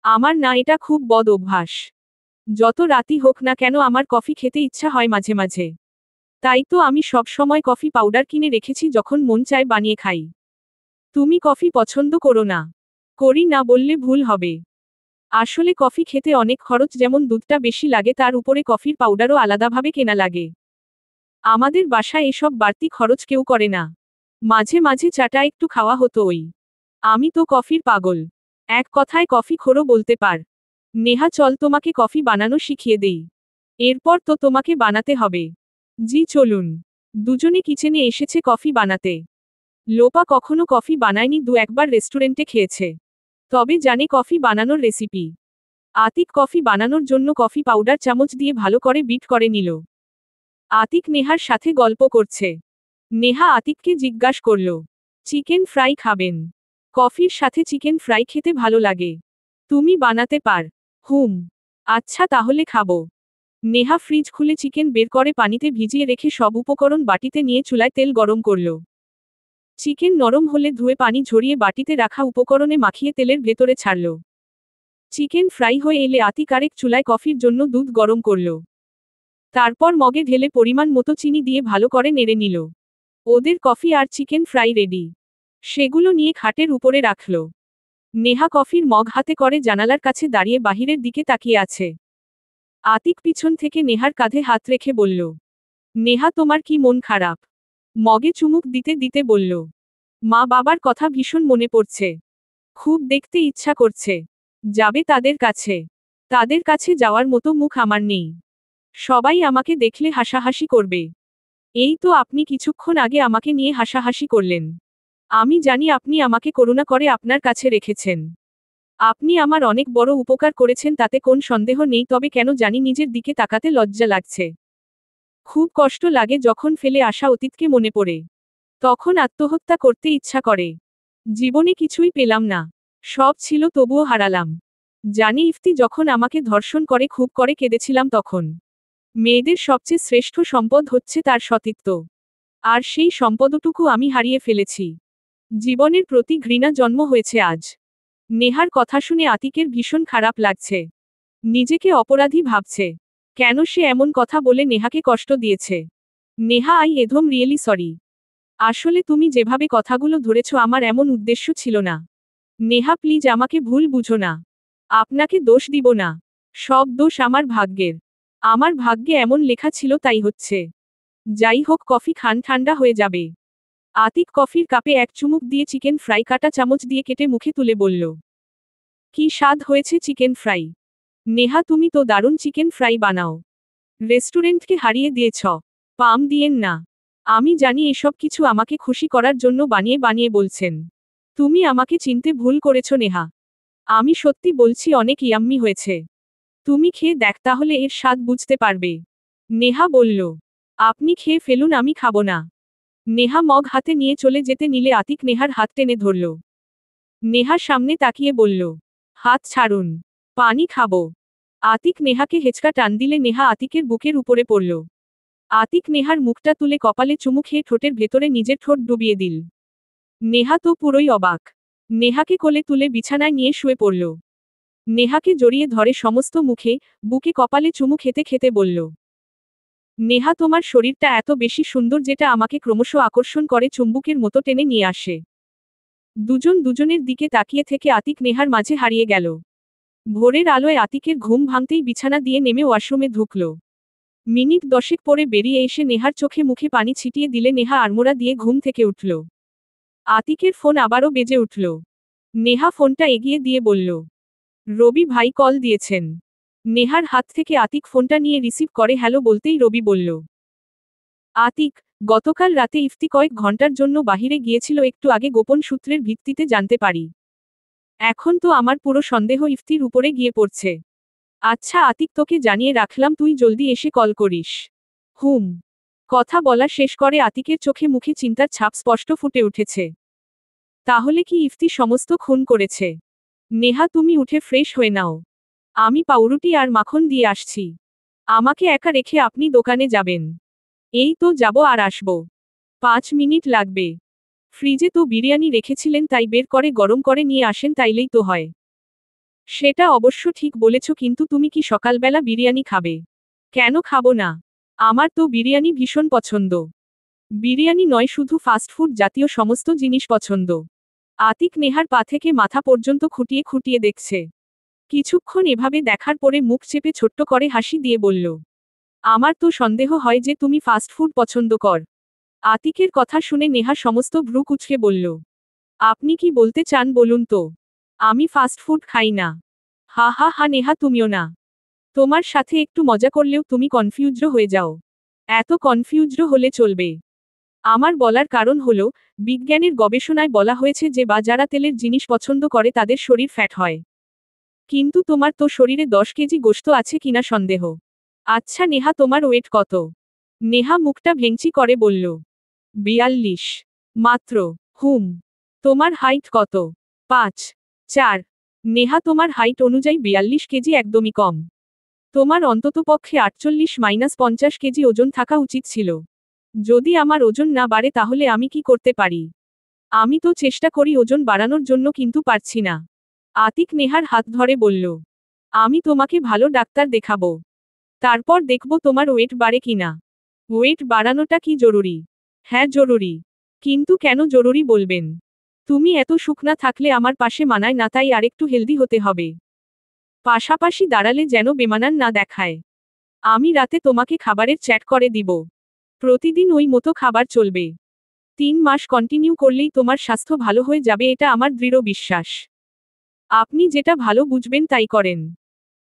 আমার না, এটা খুব বদ অভ্যাস। যত রাতই হোক না কেন আমার কফি খেতে ইচ্ছা হয় মাঝে মাঝে। তাই তো আমি সব সময় কফি পাউডার কিনে রেখেছি, যখন মন চায় বানিয়ে খাই। তুমি কফি পছন্দ করো না? করি না বললে ভুল হবে। আসলে কফি খেতে অনেক খরচ, যেমন দুধটা বেশি লাগে, তার উপরে কফির পাউডারও আলাদাভাবে কেনা লাগে। আমাদের বাসায় এসব বাড়তি খরচ কেউ করে না। মাঝে মাঝে চাটা একটু খাওয়া হতো ওই। আমি তো কফির পাগল। এক কথায় কফি খোরও বলতে পার। নেহা, চল তোমাকে কফি বানানো শিখিয়ে দেই। এরপর তো তোমাকে বানাতে হবে। জি চলুন। দুজনে কিচেনে এসেছে কফি বানাতে। লোপা কখনো কফি বানায়নি, দু একবার রেস্টুরেন্টে খেয়েছে। তবে জানে কফি বানানোর রেসিপি। আতিক কফি বানানোর জন্য কফি পাউডার চামচ দিয়ে ভালো করে বিট করে নিল। আতিক নেহার সাথে গল্প করছে। নেহা আতিককে জিজ্ঞাসা করল, চিকেন ফ্রাই খাবেন? কফির সাথে চিকেন ফ্রাই খেতে ভালো লাগে। তুমি বানাতে পার? হুম। আচ্ছা তাহলে খাবো। নেহা ফ্রিজ খুলে চিকেন বের করে পানিতে ভিজিয়ে রেখে সব উপকরণ বাটিতে নিয়ে চুলায় তেল গরম করল। চিকেন নরম হলে ধুয়ে পানি ঝরিয়ে বাটিতে রাখা উপকরণে মাখিয়ে তেলের ভেতরে ছাড়ল। চিকেন ফ্রাই হয়ে এলে আতিক আরেক চুলায় কফির জন্য দুধ গরম করল। তারপর মগে ঢেলে পরিমাণ মতো চিনি দিয়ে ভালো করে নেড়ে নিল। ওদের কফি আর চিকেন ফ্রাই রেডি। সেগুলো নিয়ে খাটের উপরে রাখল। নেহা কফির মগ হাতে করে জানালার কাছে দাঁড়িয়ে বাহিরের দিকে তাকিয়ে আছে। আতিক পিছন থেকে নেহার কাঁধে হাত রেখে বলল, নেহা তোমার কি মন খারাপ? মগে চুমুক দিতে দিতে বলল, মা বাবার কথা ভীষণ মনে পড়ছে। খুব দেখতে ইচ্ছা করছে। যাবে তাদের কাছে? তাদের কাছে যাওয়ার মতো মুখ আমার নেই। সবাই আমাকে দেখলে হাসাহাসি করবে। এই তো আপনি কিছুক্ষণ আগে আমাকে নিয়ে হাসাহাসি করলেন। আমি জানি আপনি আমাকে করুণা করে আপনার কাছে রেখেছেন। আপনি আমার অনেক বড় উপকার করেছেন, তাতে কোন সন্দেহ নেই, তবে কেন জানি নিজের দিকে তাকাতে লজ্জা লাগছে। খুব কষ্ট লাগে যখন ফেলে আসা অতীতকে মনে পড়ে। তখন আত্মহত্যা করতে ইচ্ছা করে। জীবনে কিছুই পেলাম না। সব ছিল তবুও হারালাম। জানি ইফতি যখন আমাকে ধর্ষণ করে খুব করে কেঁদেছিলাম তখন। মেয়েদের সবচেয়ে শ্রেষ্ঠ সম্পদ হচ্ছে তার সতীত্ব। আর সেই সম্পদটুকু আমি হারিয়ে ফেলেছি। জীবনের প্রতি ঘৃণা জন্ম হয়েছে আজ। নেহার কথা শুনে আতিকের ভীষণ খারাপ লাগছে। নিজেকে অপরাধী ভাবছে। কেন সে এমন কথা বলে নেহাকে কষ্ট দিয়েছে? Neha, I am really sorry. আসলে তুমি যেভাবে কথাগুলো ধরেছ, আমার এমন উদ্দেশ্য ছিল না। নেহা প্লিজ আমাকে ভুল বুঝো না। আপনাকে দোষ দিব না। সব দোষ আমার ভাগ্যের। আমার ভাগ্যে এমন লেখা ছিল তাই হচ্ছে। যাই হোক, কফি খান, ঠান্ডা হয়ে যাবে। আতিক কফির কাপে এক চুমুক দিয়ে চিকেন ফ্রাই কাটা চামচ দিয়ে কেটে মুখে তুলে বলল, কি স্বাদ হয়েছে চিকেন ফ্রাই। নেহা, তুমি তো দারুণ চিকেন ফ্রাই বানাও। রেস্টুরেন্টকে হারিয়ে দিয়েছ। পাম দিয়েন না। আমি জানি এসব কিছু আমাকে খুশি করার জন্য বানিয়ে বানিয়ে বলছেন। তুমি আমাকে চিনতে ভুল করেছ নেহা। আমি সত্যি বলছি, অনেক ইয়াম্মি হয়েছে। তুমি খেয়ে দেখ, তাহলে এর স্বাদ বুঝতে পারবে। নেহা বলল, আপনি খেয়ে ফেলুন, আমি খাবো না। নেহা মগ হাতে নিয়ে চলে যেতে নিলে আতিক নেহার হাত টেনে ধরল। নেহা সামনে তাকিয়ে বলল, হাত ছাড়ুন। পানি খাবো। আতিক নেহাকে হেঁচকা টান দিলে নেহা আতিকের বুকের উপরে পড়ল। আতিক নেহার মুখটা তুলে কপালে চুমু খেয়ে ঠোঁটের ভেতরে নিজের ঠোঁট ডুবিয়ে দিল। নেহা তো পুরোই অবাক। নেহাকে কোলে তুলে বিছানায় নিয়ে শুয়ে পড়ল। নেহাকে জড়িয়ে ধরে সমস্ত মুখে, বুকে কপালে চুমু খেতে খেতে বলল, নেহা তোমার শরীরটা এত বেশি সুন্দর যেটা আমাকে ক্রমশ আকর্ষণ করে, চুম্বুকের মতো টেনে নিয়ে আসে। দুজন দুজনের দিকে তাকিয়ে থেকে আতিক নেহার মাঝে হারিয়ে গেল। ভোরের আলোয় আতিকের ঘুম ভাঙতেই বিছানা দিয়ে নেমে ওয়াশরুমে ঢুকল। মিনিট 10 পরে বেরিয়ে এসে নেহার চোখে মুখে পানি ছিটিয়ে দিলে নেহা আড়মোড়া দিয়ে ঘুম থেকে উঠল। আতিকের ফোন আবারও বেজে উঠল। নেহা ফোনটা এগিয়ে দিয়ে বলল, রবি ভাই কল দিয়েছেন। নেহার হাত থেকে আতিক ফোনটা নিয়ে রিসিভ করে হ্যালো বলতেই রবি বলল, আতিক, গতকাল রাতে ইফতি কয়েক ঘন্টার জন্য বাহিরে গিয়েছিল, একটু আগে গোপন সূত্রের ভিত্তিতে জানতে পারি। এখন তো আমার পুরো সন্দেহ ইফতির উপরে গিয়ে পড়ছে। আচ্ছা আতিক, তোকে জানিয়ে রাখলাম, তুই জলদি এসে কল করিস। হুম। কথা বলা শেষ করে আতিকের চোখে মুখে চিন্তার ছাপ স্পষ্ট ফুটে উঠেছে। তাহলে কি ইফতি সমস্ত খুন করেছে? নেহা, তুমি উঠে ফ্রেশ হয়ে নাও। আমি পাউরুটি আর মাখন দিয়ে আসছি। আমাকে একা রেখে আপনি দোকানে যাবেন? এই তো যাব আর আসব। 5 মিনিট লাগবে। ফ্রিজে তো বিরিয়ানি রেখেছিলেন, তাই বের করে গরম করে নিয়ে আসেন, তাইলেই তো হয়। সেটা অবশ্য ঠিক বলেছ, কিন্তু তুমি কি সকালবেলা বিরিয়ানি খাবে? কেন খাবো না? আমার তো বিরিয়ানি ভীষণ পছন্দ। বিরিয়ানি নয়, শুধু ফাস্টফুড জাতীয় সমস্ত জিনিস পছন্দ। আতিক নেহার পা থেকে মাথা পর্যন্ত খুঁটিয়ে খুঁটিয়ে দেখছে। কিছুক্ষণ এভাবে দেখার পরে মুখ চেপে ছোট্ট করে হাসি দিয়ে বলল, আমার তো সন্দেহ হয় যে তুমি ফাস্টফুড পছন্দ কর। আতিকের কথা শুনে নেহা সমস্ত ভ্রু কুঁচকে বলল, আপনি কি বলতে চান বলুন তো? আমি ফাস্টফুড খাই না। হা হা হা, নেহা তুমিও না। তোমার সাথে একটু মজা করলেও তুমি কনফিউজড হয়ে যাও। এত কনফিউজড হলে চলবে? আমার বলার কারণ হলো, বিজ্ঞানের গবেষণায় বলা হয়েছে যে যারা তেলের জিনিস পছন্দ করে তাদের শরীর ফ্যাট হয়। কিন্তু তোমার তো শরীরে 10 কেজি গোশত আছে কিনা সন্দেহ। আচ্ছা নেহা, তোমার ওয়েট কত? নেহা মুখটা ভেঙচি করে বলল, 42। মাত্র? হুম। তোমার হাইট কত? 5'4"। নেহা, তোমার হাইট অনুযায়ী 42 কেজি একদমই কম। তোমার অন্ততপক্ষে 48-50 কেজি ওজন থাকা উচিত ছিল। যদি আমার ওজন না বাড়ে তাহলে আমি কি করতে পারি? আমি তো চেষ্টা করি ওজন বাড়ানোর জন্য, কিন্তু পারছি না। আতিক নেহার হাত ধরে বলল, আমি তোমাকে ভালো ডাক্তার দেখাবো। তারপর দেখব তোমার ওয়েট বাড়ে কিনা। ওয়েট বাড়ানোটা কি জরুরি? হ্যাঁ জরুরি। কিন্তু কেন জরুরি বলবেন? তুমি এত শুকনা থাকলে আমার পাশে মানায় না, তাই আরেকটু হেলদি হতে হবে। পাশাপাশি দাঁড়ালে যেন বেমানান না দেখায়। আমি রাতে তোমাকে খাবারের চ্যাট করে দিব। প্রতিদিন ওই মতো খাবার চলবে। 3 মাস কন্টিনিউ করলেই তোমার স্বাস্থ্য ভালো হয়ে যাবে, এটা আমার দৃঢ় বিশ্বাস। আপনি যেটা ভালো বুঝবেন তাই করেন।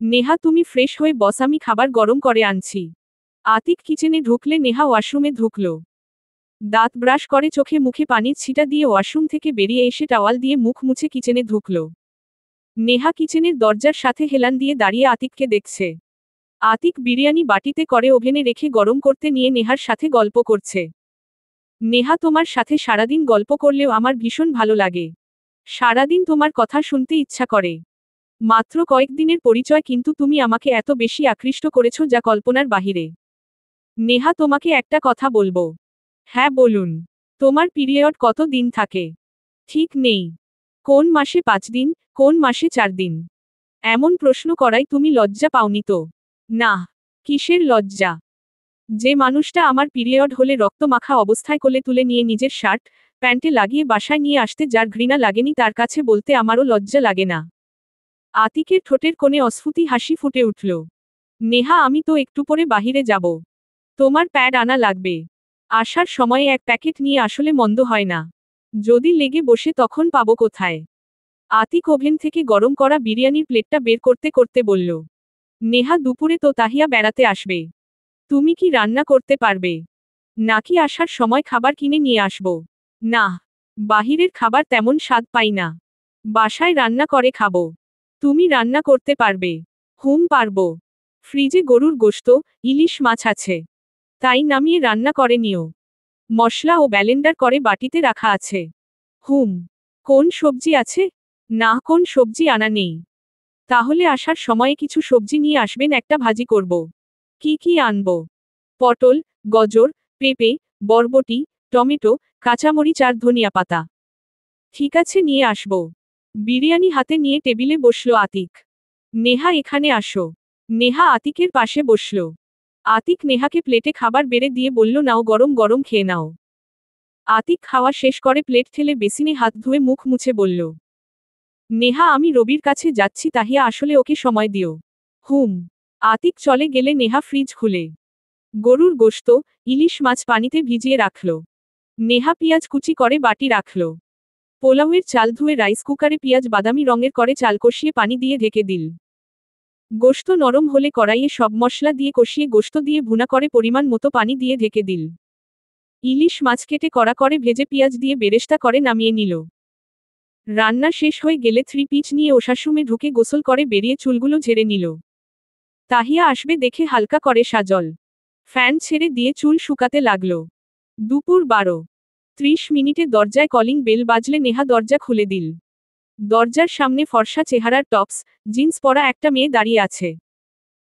নেহা, তুমি ফ্রেশ হয়ে বস, আমি খাবার গরম করে আনছি। আতিক কিচেনে ঢুকলে নেহা ওয়াশরুমে ঢুকল। দাঁত ব্রাশ করে চোখে মুখে পানির ছিটা দিয়ে ওয়াশরুম থেকে বেরিয়ে এসে টাওয়াল দিয়ে মুখ মুছে কিচেনে ঢুকল। নেহা কিচেনের দরজার সাথে হেলান দিয়ে দাঁড়িয়ে আতিককে দেখছে। আতিক বিরিয়ানি বাটিতে করে ওভেনে রেখে গরম করতে নিয়ে নেহার সাথে গল্প করছে। নেহা, তোমার সাথে সারাদিন গল্প করলেও আমার ভীষণ ভালো লাগে। সারাদিন তোমার কথা শুনতে ইচ্ছা করে। মাত্র কয়েকদিনের পরিচয়, কিন্তু তুমি আমাকে এত বেশি আকৃষ্ট করেছ যা কল্পনার বাহিরে। নেহা, তোমাকে একটা কথা বলবো। হ্যাঁ বলুন। তোমার পিরিয়ড কত দিন থাকে? ঠিক নেই। কোন মাসে 5 দিন, কোন মাসে 4 দিন? এমন প্রশ্ন করায় তুমি লজ্জা পাওনি তো? না। কিসের লজ্জা? যে মানুষটা আমার পিরিয়ড হলে রক্ত মাখা অবস্থায় কোলে তুলে নিয়ে নিজের শার্ট প্যান্টে লাগিয়ে বাসায় নিয়ে আসতে যার ঘৃণা লাগেনি, তার কাছে বলতে আমারও লজ্জা লাগে না। আতিকের ঠোঁটের কোণে অস্ফুটি হাসি ফুটে উঠল। নেহা, আমি তো একটু পরে বাহিরে যাব। তোমার প্যাড আনা লাগবে। আসার সময় 1 প্যাকেট নিয়ে আসলে মন্দ হয় না। যদি লেগে বসে তখন পাবো কোথায়? আতিক ওভেন থেকে গরম করা বিরিয়ানির প্লেটটা বের করতে করতে বলল, নেহা, দুপুরে তো তাহিয়া বেড়াতে আসবে। তুমি কি রান্না করতে পারবে? নাকি আসার সময় খাবার কিনে নিয়ে আসব? না। বাহিরের খাবার তেমন স্বাদ পাই না। বাসায় রান্না করে খাবো। তুমি রান্না করতে পারবে? হুম পারবো। ফ্রিজে গরুর গোশত, ইলিশ মাছ আছে। তাই নামিয়ে রান্না করে নিও। মশলা ও ব্যালেন্ডার করে বাটিতে রাখা আছে। হুম। কোন সবজি আছে? না, কোন সবজি আনা নেই। তাহলে আসার সময়ে কিছু সবজি নিয়ে আসবেন, একটা ভাজি করব। কি কি আনবো? পটল, গাজর, পেঁপে, বরবটি, টমেটো, কাঁচামরিচ আর ধনিয়া পাতা। ঠিক আছে, নিয়ে আসবো। বিরিয়ানি হাতে নিয়ে টেবিলে বসল আতিক। নেহা, এখানে আসো। নেহা আতিকের পাশে বসল। আতিক নেহাকে প্লেটে খাবার বেড়ে দিয়ে বলল, নাও, গরম গরম খেয়ে নাও। আতিক খাওয়া শেষ করে প্লেট ঠেলে বেসিনে হাত ধুয়ে মুখ মুছে বলল, নেহা, আমি রবির কাছে যাচ্ছি, তাহিয়া আসলে ওকে সময় দিও। হুম। আতিক চলে গেলে নেহা ফ্রিজ খুলে গরুর গোশত, ইলিশ মাছ পানিতে ভিজিয়ে রাখল। নেহা পেঁয়াজ কুচি করে বাটি রাখল। পোলাওয়ের চাল ধুয়ে রাইস কুকারে পেঁয়াজ বাদামি রঙের করে চাল কষিয়ে পানি দিয়ে ঢেকে দিল। গোশত নরম হলে কড়াইয়ে সব মশলা দিয়ে কষিয়ে গোশত দিয়ে ভুনা করে পরিমাণ মতো পানি দিয়ে ঢেকে দিল। ইলিশ মাছ কেটে কড়া করে ভেজে পেঁয়াজ দিয়ে বেরেস্তা করে নামিয়ে নিল। রান্না শেষ হয়ে গেলে 3 পিচ নিয়ে ওশাশুমে ঢুকে গোসল করে বেরিয়ে চুলগুলো ঝেড়ে নিল। তাহিয়া আসবে দেখে হালকা করে সাজল। ফ্যান ছেড়ে দিয়ে চুল শুকাতে লাগল। দুপুর 12:30 মিনিটে দরজায় কলিং বেল বাজলে নেহা দরজা খুলে দিল। দরজার সামনে ফর্সা চেহারার টপস, জিন্স পরা একটা মেয়ে দাঁড়িয়ে আছে।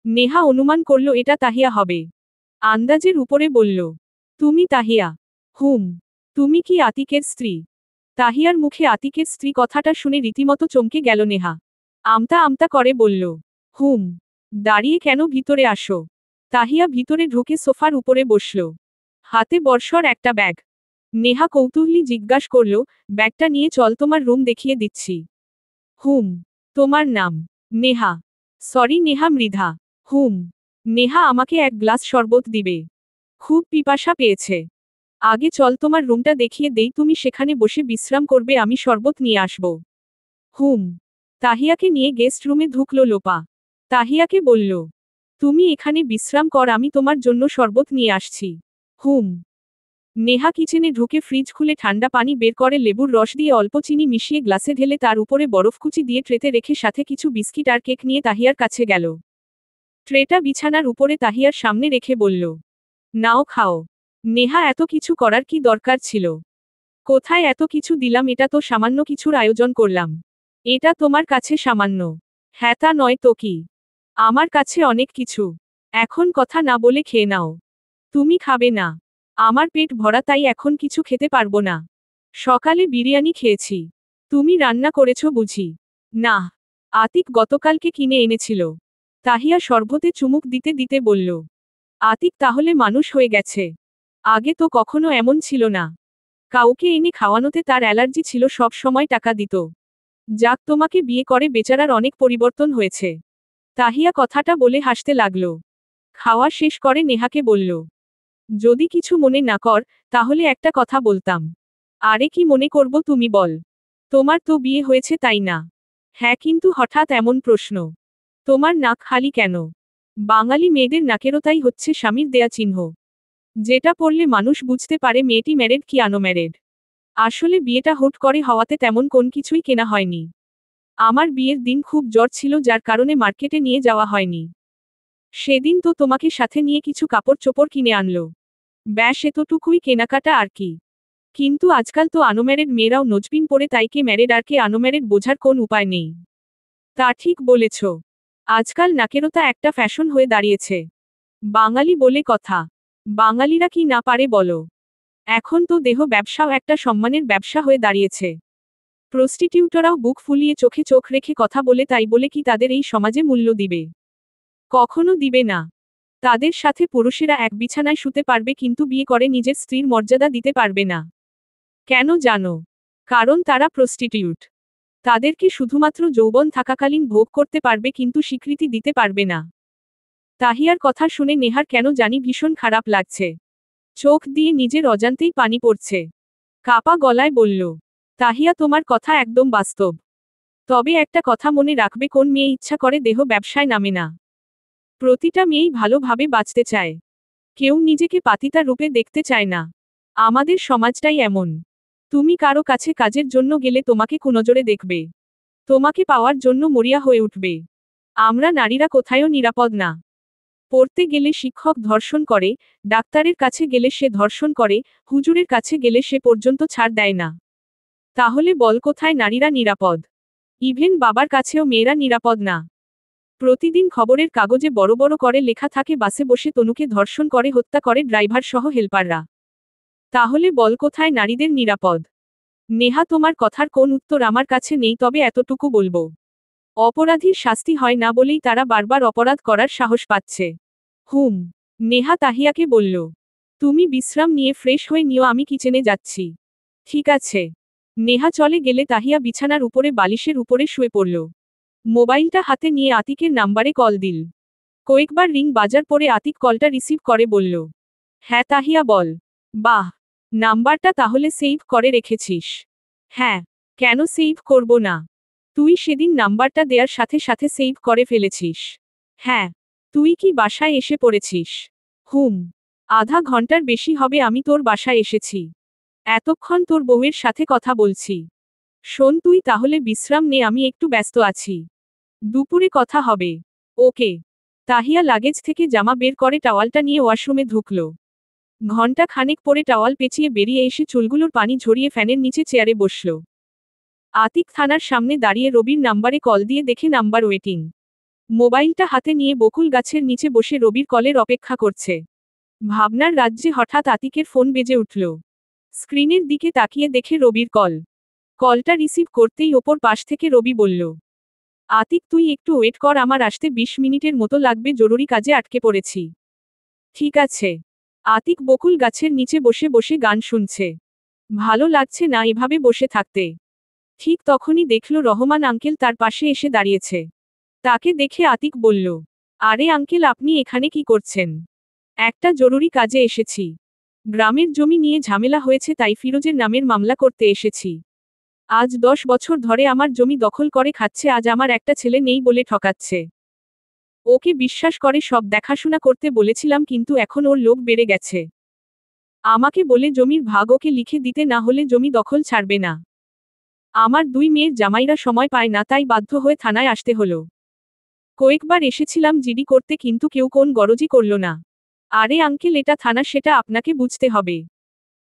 নেহা অনুমান করল এটা তাহিয়া হবে। আন্দাজের উপরে বলল, তুমি তাহিয়া? হুম। তুমি কি আতিকের স্ত্রী? তাহিয়ার মুখে আতিকের স্ত্রী কথাটা শুনে রীতিমতো চমকে গেল নেহা। আমতা আমতা করে বলল, হুম। দাঁড়িয়ে কেন, ভিতরে আসো। তাহিয়া ভিতরে ঢুকে সোফার উপরে বসল। হাতে বর্ষর একটা ব্যাগ। নেহা কৌতূহলী জিজ্ঞাস করল, ব্যাগটা নিয়ে চল, তোমার রুম দেখিয়ে দিচ্ছি। হুম। তোমার নাম? নেহা। সরি নেহা, মৃধা। হুম। নেহা, আমাকে এক গ্লাস শরবত দিবে? খুব পিপাসা পেয়েছে। আগে চল তোমার রুমটা দেখিয়ে দেই, তুমি সেখানে বসে বিশ্রাম করবে, আমি শরবত নিয়ে আসব। হুম। তাহিয়াকে নিয়ে গেস্ট রুমে ঢুকল লোপা। তাহিয়াকে বলল, তুমি এখানে বিশ্রাম কর, আমি তোমার জন্য শরবত নিয়ে আসছি। হুম। নেহা কিচেনে ঢুকে ফ্রিজ খুলে ঠান্ডা পানি বের করে লেবুর রস দিয়ে অল্প চিনি মিশিয়ে গ্লাসে ঢেলে তার উপরে বরফকুচি দিয়ে ট্রেতে রেখে সাথে কিছু বিস্কিট আর কেক নিয়ে তাহিয়ার কাছে গেল। ট্রেটা বিছানার উপরে তাহিয়ার সামনে রেখে বলল, নাও, খাও। নেহা, এত কিছু করার কি দরকার ছিল? কোথায় এত কিছু দিলাম, এটা তো সামান্য কিছুর আয়োজন করলাম। এটা তোমার কাছে সামান্য? হ্যাঁ, তা নয় তো কি। আমার কাছে অনেক কিছু। এখন কথা না বলে খেয়ে নাও। তুমি খাবে না? আমার পেট ভরা, তাই এখন কিছু খেতে পারবো না। সকালে বিরিয়ানি খেয়েছি। তুমি রান্না করেছো বুঝি? না। আতিক গতকালকে কিনে এনেছিল। তাহিয়া শরবতে চুমুক দিতে দিতে বলল, আতিক তাহলে মানুষ হয়ে গেছে। আগে তো কখনো এমন ছিল না। কাউকে এনে খাওয়ানোতে তার অ্যালার্জি ছিল, সব সময় টাকা দিত। যাক, তোমাকে বিয়ে করে বেচারার অনেক পরিবর্তন হয়েছে। তাহিয়া কথাটা বলে হাসতে লাগল। খাওয়া শেষ করে নেহাকে বলল, যদি কিছু মনে না কর, তাহলে একটা কথা বলতাম। আরে কি মনে করব, তুমি বল। তোমার তো বিয়ে হয়েছে তাই না? হ্যাঁ, কিন্তু হঠাৎ এমন প্রশ্ন? তোমার নাক খালি কেন? বাঙালি মেয়েদের নাকেরও তাই হচ্ছে স্বামীর দেয়া চিহ্ন, যেটা পড়লে মানুষ বুঝতে পারে মেয়েটি ম্যারেড কি আনম্যারেড। আসলে বিয়েটা হুট করে হওয়াতে তেমন কোন কিছুই কেনা হয়নি। আমার বিয়ের দিন খুব জ্বর ছিল, যার কারণে মার্কেটে নিয়ে যাওয়া হয়নি। সেদিন তো তোমাকে সাথে নিয়ে কিছু কাপড় চোপড় কিনে আনলো। ব্যাস এতটুকুই কেনাকাটা আর কি। কিন্তু আজকাল তো আনম্যারেড মেয়েরাও নজবিন পরে, তাই কে ম্যারেড আর কে আনম্যারেড বোঝার কোন উপায় নেই। তা ঠিক বলেছ। আজকাল নাকেরতা একটা ফ্যাশন হয়ে দাঁড়িয়েছে। বাঙালি বলে কথা। বাঙালিরা কি না পারে বলো? এখন তো দেহ ব্যবসাও একটা সম্মানের ব্যবসা হয়ে দাঁড়িয়েছে। প্রস্টিটিউটরাও বুক ফুলিয়ে চোখে চোখ রেখে কথা বলে, তাই বলে কি তাদের এই সমাজে মূল্য দিবে? কখনো দিবে না। তাদের সাথে পুরুষেরা এক বিছানায় শুতে পারবে, কিন্তু বিয়ে করে নিজের স্ত্রীর মর্যাদা দিতে পারবে না। কেন জানো? কারণ তারা প্রস্টিটিউট। তাদেরকে শুধুমাত্র যৌবন থাকাকালীন ভোগ করতে পারবে, কিন্তু স্বীকৃতি দিতে পারবে না। তাহিয়ার কথা শুনে নেহার কেন জানি ভীষণ খারাপ লাগছে। চোখ দিয়ে নিজের অজান্তেই পানি পড়ছে। কাপা গলায় বলল, তাহিয়া, তোমার কথা একদম বাস্তব। তবে একটা কথা মনে রাখবে, কোন মেয়ে ইচ্ছা করে দেহ ব্যবসায় নামে না। প্রতিটা মেয়েই ভালোভাবে বাঁচতে চায়। কেউ নিজেকে পাতিতা রূপে দেখতে চায় না। আমাদের সমাজটাই এমন। তুমি কারো কাছে কাজের জন্য গেলে তোমাকে কুনজরে দেখবে। তোমাকে পাওয়ার জন্য মরিয়া হয়ে উঠবে। আমরা নারীরা কোথায়ও নিরাপদ না। পড়তে গেলে শিক্ষক ধর্ষণ করে, ডাক্তারের কাছে গেলে সে ধর্ষণ করে, হুজুরের কাছে গেলে সে পর্যন্ত ছাড় দেয় না। তাহলে বল, কোথায় নারীরা নিরাপদ? ইভেন বাবার কাছেও মেয়েরা নিরাপদ না। প্রতিদিন খবরের কাগজে বড় বড় করে লেখা থাকে বাসে বসে তনুকে ধর্ষণ করে হত্যা করে ড্রাইভার সহ হেলপাররা। তাহলে বল কোথায় নারীদের নিরাপদ? নেহা, তোমার কথার কোন উত্তর আমার কাছে নেই, তবে এতটুকু বলবো, অপরাধীর শাস্তি হয় না বলেই তারা বারবার অপরাধ করার সাহস পাচ্ছে। নেহা তাহিয়াকে বলল, তুমি বিশ্রাম নিয়ে ফ্রেশ হয়ে নিও, আমি কিচেনে যাচ্ছি। ঠিক আছে। নেহা চলে গেলে তাহিয়া বিছানার উপরে বালিশের উপরে শুয়ে পড়ল। মোবাইলটা হাতে নিয়ে আতিকের নাম্বারে কল দিল। কয়েকবার রিং বাজার পরে আতিক কলটা রিসিভ করে বলল, হ্যাঁ তাহিয়া বল। বাহ, নাম্বারটা তাহলে সেভ করে রেখেছিস? হ্যাঁ, কেন সেভ করব না? তুই সেদিন নাম্বারটা দেওয়ার সাথে সাথে সেভ করে ফেলেছিস। হ্যাঁ। তুই কি বাসায় এসে পড়েছিস? আধা ঘন্টার বেশি হবে আমি তোর বাসায় এসেছি। এতক্ষণ তোর বউয়ের সাথে কথা বলছি। শোন, তুই তাহলে বিশ্রাম নে, আমি একটু ব্যস্ত আছি। দুপুরে কথা হবে। ওকে। তাহিয়া লাগেজ থেকে জামা বের করে টাওয়ালটা নিয়ে ওয়াশরুমে ঢুকল। ঘন্টা খানেক পরে টাওয়াল পেঁচিয়ে বেরিয়ে এসে চুলগুলোর পানি ঝরিয়ে ফ্যানের নিচে চেয়ারে বসল। আতিক থানার সামনে দাঁড়িয়ে রবির নাম্বারে কল দিয়ে দেখে নাম্বার ওয়েটিং। মোবাইলটা হাতে নিয়ে বকুল গাছের নিচে বসে রবির কলের অপেক্ষা করছে। ভাবনার রাজ্যে হঠাৎ আতিকের ফোন বেজে উঠল। স্ক্রিনের দিকে তাকিয়ে দেখে রবির কল। কলটা রিসিভ করতেই ওপর পাশ থেকে রবি বলল, আতিক তুই একটু ওয়েট কর, আমার আসতে 20 মিনিটের মতো লাগবে, জরুরি কাজে আটকে পড়েছি। ঠিক আছে। আতিক বকুল গাছের নিচে বসে বসে গান শুনছে। ভালো লাগছে না এভাবে বসে থাকতে। ঠিক তখনই দেখল রহমান আঙ্কেল তার পাশে এসে দাঁড়িয়েছে। তাকে দেখে আতিক বলল, আরে আঙ্কেল, আপনি এখানে কি করছেন? একটা জরুরি কাজে এসেছি। গ্রামের জমি নিয়ে ঝামেলা হয়েছে, তাই ফিরোজের নামের মামলা করতে এসেছি। আজ 10 বছর ধরে আমার জমি দখল করে খাচ্ছে, আজ আমার একটা ছেলে নেই বলে ঠকাচ্ছে। ওকে বিশ্বাস করে সব দেখাশোনা করতে বলেছিলাম, কিন্তু এখন ওর লোভ বেড়ে গেছে। আমাকে বলে জমির ভাগ ওকে লিখে দিতে, না হলে জমি দখল ছাড়বে না। আমার 2 মেয়ের জামাইরা সময় পায় না, তাই বাধ্য হয়ে থানায় আসতে হলো। কয়েকবার এসেছিলাম জিডি করতে, কিন্তু কেউ কোন গরজই করল না। আরে আঙ্কেল, এটা থানা, সেটা আপনাকে বুঝতে হবে।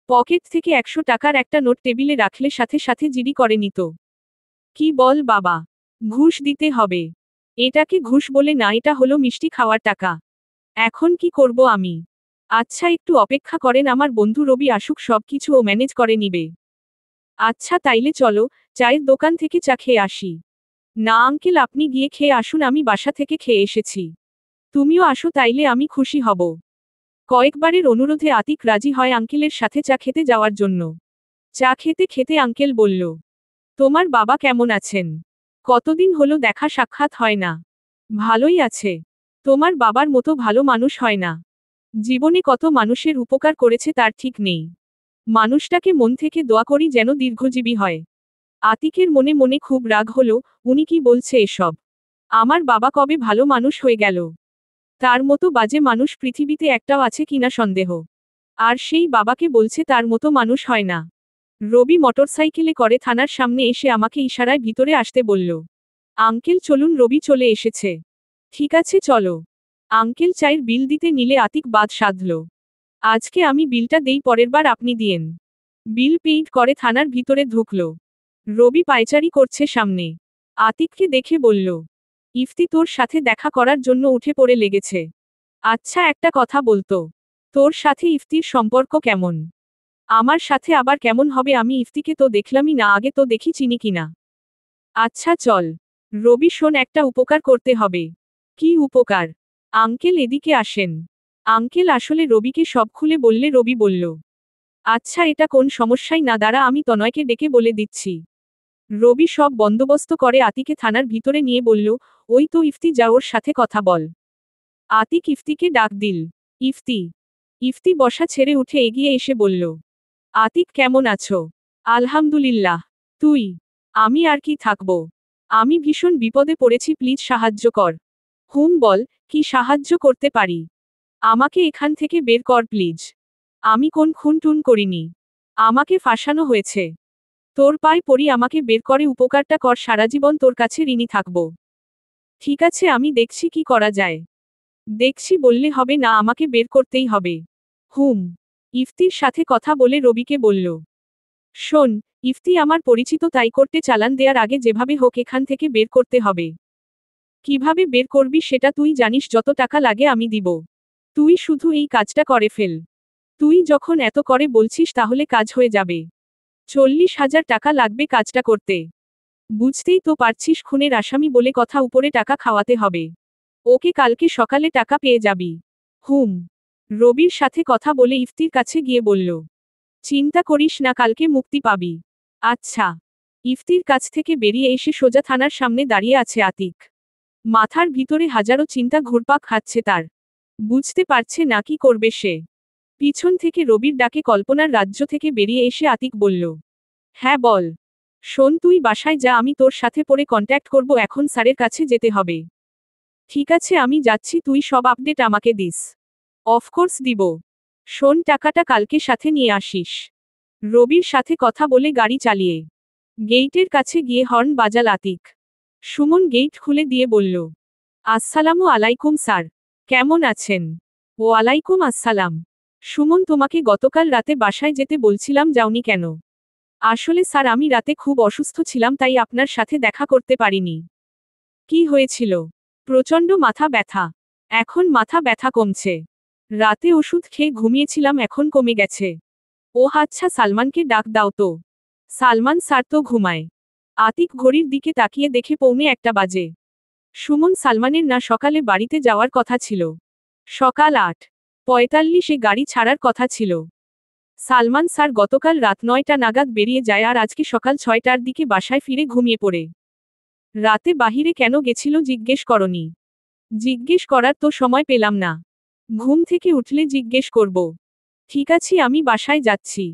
পকেট থেকে 100 টাকার একটা নোট টেবিলে রাখলে সাথে সাথে জিডি করে নিত। কি বল বাবা, ঘুষ দিতে হবে? এটাকে ঘুষ বলে না, এটা হলো মিষ্টি খাওয়ার টাকা। এখন কি করব আমি? আচ্ছা একটু অপেক্ষা করেন, আমার বন্ধু রবি আসুক, সব কিছু ও ম্যানেজ করে নিবে। আচ্ছা তাইলে চলো, চায়ের দোকান থেকে চা খেয়ে আসি। না আঙ্কেল, আপনি গিয়ে খেয়ে আসুন, আমি বাসা থেকে খেয়ে এসেছি। তুমিও আসো, তাইলে আমি খুশি হব। কয়েকবারের অনুরোধে আতিক রাজি হয় আঙ্কেলের সাথে চা খেতে যাওয়ার জন্য। চা খেতে খেতে আঙ্কেল বলল, তোমার বাবা কেমন আছেন? কতদিন হলো দেখা সাক্ষাৎ হয় না। ভালোই আছে। তোমার বাবার মতো ভালো মানুষ হয় না। জীবনে কত মানুষের উপকার করেছে তার ঠিক নেই। মানুষটাকে মন থেকে দোয়া করি যেন দীর্ঘজীবী হয়। আতিকের মনে মনে খুব রাগ হলো, উনি কি বলছে এসব? আমার বাবা কবে ভালো মানুষ হয়ে গেল? তার মতো বাজে মানুষ পৃথিবীতে একটাও আছে কিনা সন্দেহ। আর সেই বাবাকে বলছে তার মতো মানুষ হয় না। রবি মোটরসাইকেলে করে থানার সামনে এসে আমাকে ইশারায় ভিতরে আসতে বলল। আঙ্কেল চলুন, রবি চলে এসেছে। ঠিক আছে চলো। আঙ্কেল চায়ের বিল দিতে নিলে আতিক বাদ সাধল। আজকে আমি বিলটা দেই, পরের বার আপনি দিয়েন। বিল পেইড করে থানার ভিতরে ঢুকল। রবি পায়চারি করছে সামনে। আতিককে দেখে বলল, ইফতি তোর সাথে দেখা করার জন্য উঠে পড়ে লেগেছে। আচ্ছা একটা কথা বলতো, তোর সাথে ইফতির সম্পর্ক কেমন? আমার সাথে আবার কেমন হবে, আমি ইফতিকে তো দেখলামই না, আগে তো দেখি চিনি কিনা। আচ্ছা চল। রবি শোন, একটা উপকার করতে হবে। কি উপকার? আঙ্কেল এদিকে আসেন। আঙ্কেল আসলে রবিকে সব খুলে বললে রবি বলল, আচ্ছা এটা কোন সমস্যাই না, দাঁড়া আমি তনয়কে ডেকে বলে দিচ্ছি। রবি সব বন্দোবস্ত করে আতিকে থানার ভিতরে নিয়ে বলল, ওই তো ইফতি, যা ওর সাথে কথা বল। আতিক ইফতিকে ডাক দিল। ইফতি। ইফতি বসা ছেড়ে উঠে এগিয়ে এসে বলল, আতিক কেমন আছো? আলহামদুলিল্লাহ। তুই? আমি আর কি থাকবো। আমি ভীষণ বিপদে পড়েছি, প্লিজ সাহায্য কর। বল, কি সাহায্য করতে পারি? আমাকে এখান থেকে বের কর প্লিজ। আমি কোন খুন টুন করিনি। আমাকে ফাঁসানো হয়েছে। তোর পায়ে পড়ি, আমাকে বের করে উপকারটা কর, সারাজীবন তোর কাছে ঋণী থাকব। ঠিক আছে, আমি দেখছি কি করা যায়। দেখছি বললে হবে না, আমাকে বের করতেই হবে। ইফতির সাথে কথা বলে রবিকে বলল, শোন, ইফতি আমার পরিচিত, তাই করতে চালান দেওয়ার আগে যেভাবে হোক এখান থেকে বের করতে হবে। কিভাবে বের করবি সেটা তুই জানিস, যত টাকা লাগে আমি দিব। তুই শুধু এই কাজটা করে ফেল। তুই যখন এত করে বলছিস তাহলে কাজ হয়ে যাবে। 40,000 টাকা লাগবে কাজটা করতে। বুঝতেই তো পারছিস খুনের আসামি বলে কথা, উপরে টাকা খাওয়াতে হবে। ওকে কালকে সকালে টাকা পেয়ে যাবি। হুম। রবির সাথে কথা বলে ইফতির কাছে গিয়ে বলল, চিন্তা করিস না, কালকে মুক্তি পাবি। আচ্ছা। ইফতির কাছ থেকে বেরিয়ে এসে সোজা থানার সামনে দাঁড়িয়ে আছে আতিক। মাথার ভিতরে হাজারো চিন্তা ঘুরপাক খাচ্ছে তার। বুঝতে পারছে না কি করবে সে। পিছন থেকে রবির ডাকে কল্পনার রাজ্য থেকে বেরিয়ে এসে আতিক বলল, হ্যাঁ বল। শোন, তুই বাসায় যা, আমি তোর সাথে পরে কন্ট্যাক্ট করব, এখন স্যারের কাছে যেতে হবে। ঠিক আছে আমি যাচ্ছি, তুই সব আপডেট আমাকে দিস। অফকোর্স দিব। শোন, টাকাটা কালকে সাথে নিয়ে আসিস। রবির সাথে কথা বলে গাড়ি চালিয়ে গেইটের কাছে গিয়ে হর্ন বাজাল আতিক। সুমন গেইট খুলে দিয়ে বলল, আসসালামু আলাইকুম স্যার, কেমন আছেন? ওয়ালাইকুম আসসালাম। সুমন, তোমাকে গতকাল রাতে বাসায় যেতে বলছিলাম, যাওনি কেন? আসলে স্যার আমি রাতে খুব অসুস্থ ছিলাম, তাই আপনার সাথে দেখা করতে পারিনি। কি হয়েছিল? প্রচণ্ড মাথা ব্যথা। এখন মাথা ব্যথা কমছে। রাতে ওষুধ খেয়ে ঘুমিয়েছিলাম, এখন কমে গেছে। ও আচ্ছা, সালমানকে ডাক দাও তো। সালমান স্যার তো ঘুমায়। আতিক ঘড়ির দিকে তাকিয়ে দেখে 1:45 বাজে। সুমন, সালমানের না সকালে বাড়িতে যাওয়ার কথা ছিল। সকাল 8:45 গাড়ি ছাড়ার কথা ছিল। সালমান স্যার গতকাল রাত 9টা নাগাদ বেরিয়ে যায় আর আজকে সকাল 6টার দিকে বাসায় ফিরে ঘুমিয়ে পড়ে। রাতে বাহিরে কেন গেছিল জিজ্ঞেস করনি? জিজ্ঞেস করার তো সময় পেলাম না। ঘুম থেকে উঠলে জিজ্ঞেস করব। ঠিক আছে আমি বাসায় যাচ্ছি।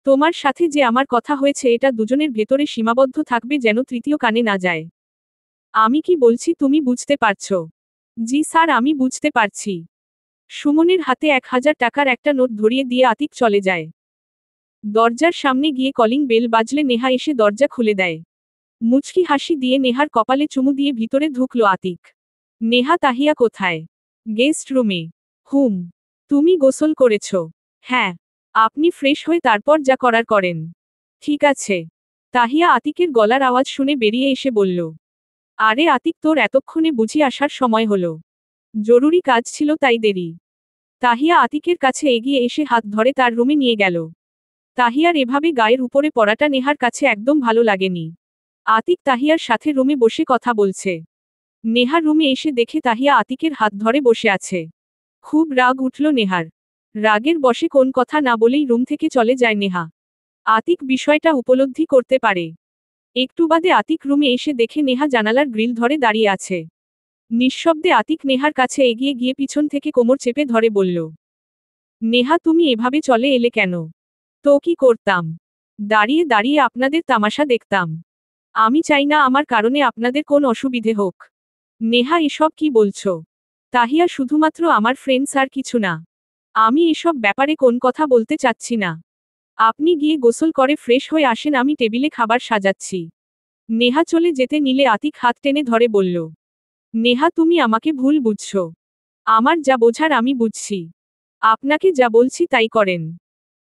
তোমার সাথে যে আমার কথা হয়েছে এটা দুজনের ভেতরে সীমাবদ্ধ থাকবে, যেন তৃতীয় কানে না যায়। আমি কি বলছি তুমি বুঝতে পারছো? জি স্যার, আমি বুঝতে পারছি। সুমনের হাতে 1000 টাকার একটা নোট ধরিয়ে দিয়ে আতিক চলে যায়। দরজার সামনে গিয়ে কলিং বেল বাজলে নেহা এসে দরজা খুলে দেয়। মুচকি হাসি দিয়ে নেহার কপালে চুমু দিয়ে ভিতরে ঢুকলো আতিক। নেহা, তাহিয়া কোথায়? গেস্ট রুমে। হুম। তুমি গোসল করেছ? হ্যাঁ। আপনি ফ্রেশ হয়ে তারপর যা করার করেন। ঠিক আছে। তাহিয়া আতিকের গলার আওয়াজ শুনে বেরিয়ে এসে বলল, আরে আতিক, তোর এতক্ষণে বুঝি আসার সময় হলো? জরুরি কাজ ছিল তাই দেরি। তাহিয়া আতিকের কাছে এগিয়ে এসে হাত ধরে তার রুমে নিয়ে গেল। তাহিয়ার এভাবে গায়ের উপরে পড়াটা নেহার কাছে একদম ভালো লাগেনি। আতিক তাহিয়ার সাথে রুমে বসে কথা বলছে। নেহা রুমে এসে দেখে তাহিয়া আতিকের হাত ধরে বসে আছে। খুব রাগ উঠল নেহার। রাগের বশে কোন কথা না বলেই রুম থেকে চলে যায় নেহা। আতিক বিষয়টা উপলব্ধি করতে পারে। একটু বাদে আতিক রুমে এসে দেখে নেহা জানালার গ্রিল ধরে দাঁড়িয়ে আছে। নিঃশব্দে আতিক নেহার কাছে এগিয়ে গিয়ে পিছন থেকে কোমর চেপে ধরে বলল, নেহা তুমি এভাবে চলে এলে কেন? তো কি করতাম? দাঁড়িয়ে দাঁড়িয়ে আপনাদের তামাশা দেখতাম। আমি চাই না আমার কারণে আপনাদের কোন অসুবিধে হোক। নেহা, এসব কি বলছো? তাহিয়া শুধুমাত্র আমার ফ্রেন্ডস, আর কিছু না। আমি এসব ব্যাপারে কোন কথা বলতে চাচ্ছি না। আপনি গিয়ে গোসল করে ফ্রেশ হয়ে আসেন, আমি টেবিলে খাবার সাজাচ্ছি। নেহা চলে যেতে নিলে আতিক হাত টেনে ধরে বলল, নেহা তুমি আমাকে ভুল বুঝছো। আমার যা বোঝার আমি বুঝছি। আপনাকে যা বলছি তাই করেন।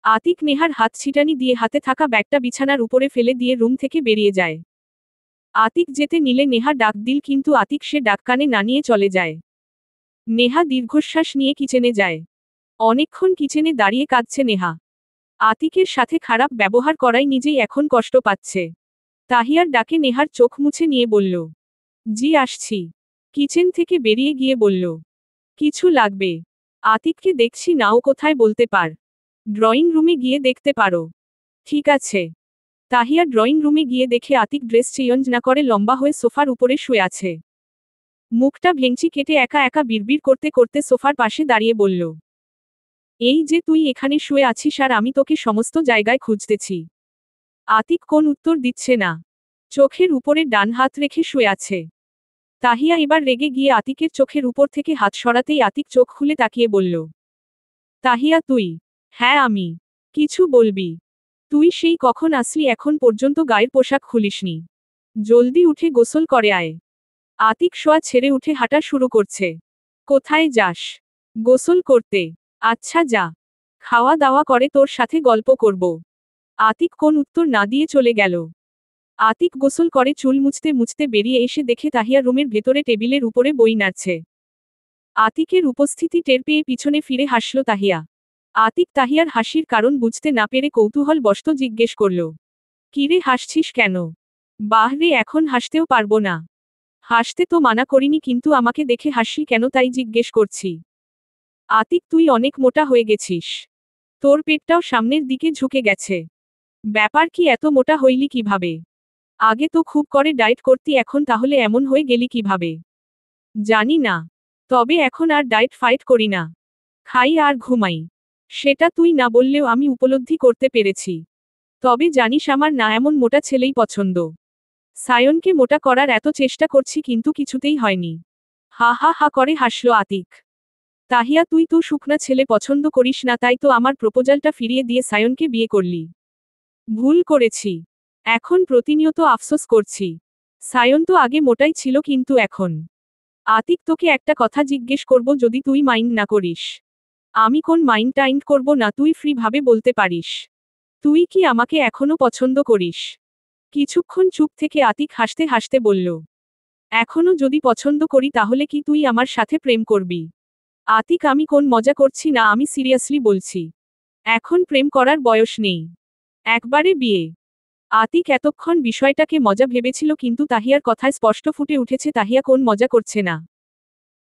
আতিক নেহার হাত ছিটানি দিয়ে হাতে থাকা ব্যাগটা বিছানার উপরে ফেলে দিয়ে রুম থেকে বেরিয়ে যায়। আতিক যেতে নিলে নেহা ডাক দিল, কিন্তু আতিক সে ডাক কানে না নিয়ে চলে যায়। নেহা দীর্ঘশ্বাস নিয়ে কিচেনে যায়। অনেকক্ষণ কিচেনে দাঁড়িয়ে কাঁদছে নেহা। আতিকের সাথে খারাপ ব্যবহার করায় নিজেই এখন কষ্ট পাচ্ছে। তাহিয়ার ডাকে নেহার চোখ মুছে নিয়ে বলল, জি আসছি। কিচেন থেকে বেরিয়ে গিয়ে বলল, কিছু লাগবে? আতিককে দেখছি না, ও কোথায় বলতে পার। ড্রয়িং রুমে গিয়ে দেখতে পারো। ঠিক আছে। তাহিয়া ড্রয়িং রুমে গিয়ে দেখে আতিক ড্রেস চেঞ্জ না করে লম্বা হয়ে সোফার উপরে শুয়ে আছে। মুখটা ভেঙচি কেটে একা একা বিড়বিড় করতে করতে সোফার পাশে দাঁড়িয়ে বলল, এই যে তুই এখানে শুয়ে আছিস আর আমি তোকে সমস্ত জায়গায় খুঁজতেছি। আতিক কোন উত্তর দিচ্ছে না। চোখের উপরে ডান হাত রেখে শুয়ে আছে। তাহিয়া এবার রেগে গিয়ে আতিকের চোখের উপর থেকে হাত সরাতেই আতিক চোখ খুলে তাকিয়ে বলল, তাহিয়া তুই? হ্যাঁ আমি। কিছু বলবি? তুই সেই কখন আসলি, এখন পর্যন্ত গায়ের পোশাক খুলিসনি। জলদি উঠে গোসল করে আয়। আতিক শোয়া ছেড়ে উঠে হাঁটা শুরু করছে। কোথায় যাস? গোসল করতে। আচ্ছা যা। খাওয়া দাওয়া করে তোর সাথে গল্প করব। আতিক কোন উত্তর না দিয়ে চলে গেল। আতিক গোসল করে চুল মুছতে মুছতে বেরিয়ে এসে দেখে তাহিয়া রুমের ভেতরে টেবিলের উপরে বই নাড়ছে। আতিকের উপস্থিতি টের পেয়ে পিছনে ফিরে হাসল তাহিয়া। আতিক তাহিয়ার হাসির কারণ বুঝতে না পেরে কৌতূহলবশত জিজ্ঞেস করল, কিরে হাসছিস কেন? বাহরে, এখন হাসতেও পারবো না। হাসতে তো মানা করিনি, কিন্তু আমাকে দেখে হাসি কেন তাই জিজ্ঞেস করছি। আতিক, তুই অনেক মোটা হয়ে গেছিস। তোর পেটটাও সামনের দিকে ঝুঁকে গেছে। ব্যাপার কি, এত মোটা হইলি কিভাবে? আগে তো খুব করে ডায়েট করতি, এখন তাহলে এমন হয়ে গেলি কিভাবে? জানি না, তবে এখন আর ডায়েট ফাইট করি না। খাই আর ঘুমাই। সেটা তুই না বললেও আমি উপলব্ধি করতে পেরেছি। তবে জানিস, আমার না এমন মোটা ছেলেই পছন্দ। সায়নকে মোটা করার এত চেষ্টা করছি কিন্তু কিছুতেই হয়নি। হা হা হা করে হাসল আতিক। তাহিয়া, তুই তো শুকনা ছেলে পছন্দ করিস না, তাই তো আমার প্রপোজালটা ফিরিয়ে দিয়ে সায়নকে বিয়ে করলি। ভুল করেছি। এখন প্রতিনিয়ত আফসোস করছি। সায়ন তো আগে মোটাই ছিল, কিন্তু এখন। আতিক, তোকে একটা কথা জিজ্ঞেস করব, যদি তুই মাইন্ড না করিস। আমি কোন মাইন্ড টাইন্ড করব না, তুই ফ্রি ভাবে বলতে পারিস। তুই কি আমাকে এখনো পছন্দ করিস? কিছুক্ষণ চুপ থেকে আতিক হাসতে হাসতে বলল, এখনো যদি পছন্দ করি তাহলে কি তুই আমার সাথে প্রেম করবি? আতিক, আমি কোন মজা করছি না, আমি সিরিয়াসলি বলছি। এখন প্রেম করার বয়স নেই। একবারে বিয়ে। আতিক এতক্ষণ বিষয়টাকে মজা ভেবেছিল, কিন্তু তাহিয়ার কথায় স্পষ্ট ফুটে উঠেছে তাহিয়া কোন মজা করছে না।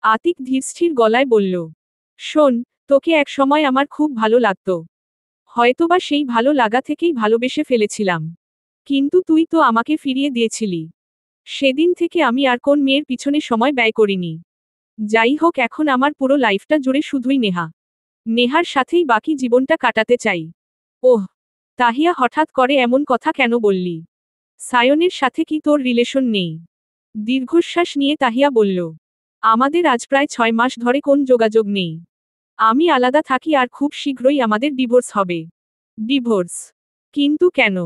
আতিক ধীরস্থির গলায় বলল, শোন, তোকে এক সময় আমার খুব ভালো লাগতো। হয়তোবা সেই ভালো লাগা থেকেই ভালোবেসে ফেলেছিলাম। কিন্তু তুই তো আমাকে ফিরিয়ে দিয়েছিলি। সেদিন থেকে আমি আর কোন মেয়ের পিছনে সময় ব্যয় করিনি। যাই হোক, এখন আমার পুরো লাইফটা জুড়ে শুধুই নেহা। নেহার সাথেই বাকি জীবনটা কাটাতে চাই। ওহ, তাহিয়া, হঠাৎ করে এমন কথা কেন বললি? সায়নের সাথে কি তোর রিলেশন নেই? দীর্ঘশ্বাস নিয়ে তাহিয়া বলল, আমাদের আজ প্রায় 6 মাস ধরে কোন যোগাযোগ নেই। আমি আলাদা থাকি আর খুব শীঘ্রই আমাদের ডিভোর্স হবে। ডিভোর্স? কিন্তু কেন?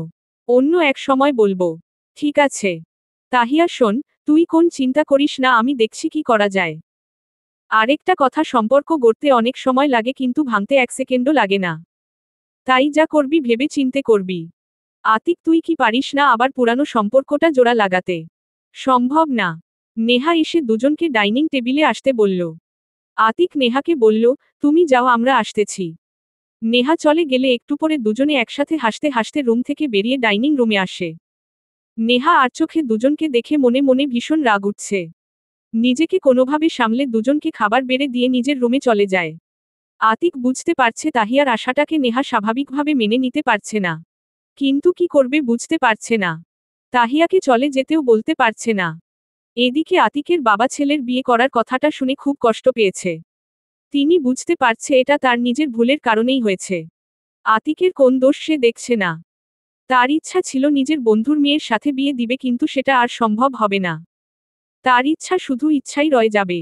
অন্য এক সময় বলবো। ঠিক আছে। তাহিয়া, শোন, তুই কোন চিন্তা করিস না, আমি দেখছি কি করা যায়। আরেকটা কথা, সম্পর্ক গড়তে অনেক সময় লাগে কিন্তু ভাঙতে 1 সেকেন্ডও লাগে না। তাই যা করবি ভেবে চিন্তে করবি। আতিক, তুই কি পারিস না আবার পুরানো সম্পর্কটা জোড়া লাগাতে? সম্ভব না। নেহা এসে দুজনকে ডাইনিং টেবিলে আসতে বলল। আতিক নেহাকে বলল, তুমি যাও, আমরা আসতেছি। নেহা চলে গেলে একটু পরে দুজনে একসাথে হাসতে হাসতে রুম থেকে বেরিয়ে ডাইনিং রুমে আসে। নেহা আর চোখে দুজনকে দেখে মনে মনে ভীষণ রাগ উঠছে। নিজেকে কোনোভাবে সামলে দুজনকে খাবার বেড়ে দিয়ে নিজের রুমে চলে যায়। আতিক বুঝতে পারছে তাহিয়ার আশাটাকে নেহা স্বাভাবিকভাবে মেনে নিতে পারছে না। কিন্তু কি করবে বুঝতে পারছে না। তাহিয়াকে চলে যেতেও বলতে পারছে না। এদিকে আতিকের বাবা ছেলের বিয়ে করার কথাটা শুনে খুব কষ্ট পেয়েছে। তিনি বুঝতে পারছে এটা তার নিজের ভুলের কারণেই হয়েছে। আতিকের কোন দোষ সে দেখছে না। তার ইচ্ছা ছিল নিজের বন্ধুর মেয়ের সাথে বিয়ে দিবে, কিন্তু সেটা আর সম্ভব হবে না। তার ইচ্ছা শুধু ইচ্ছাই রয়ে যাবে।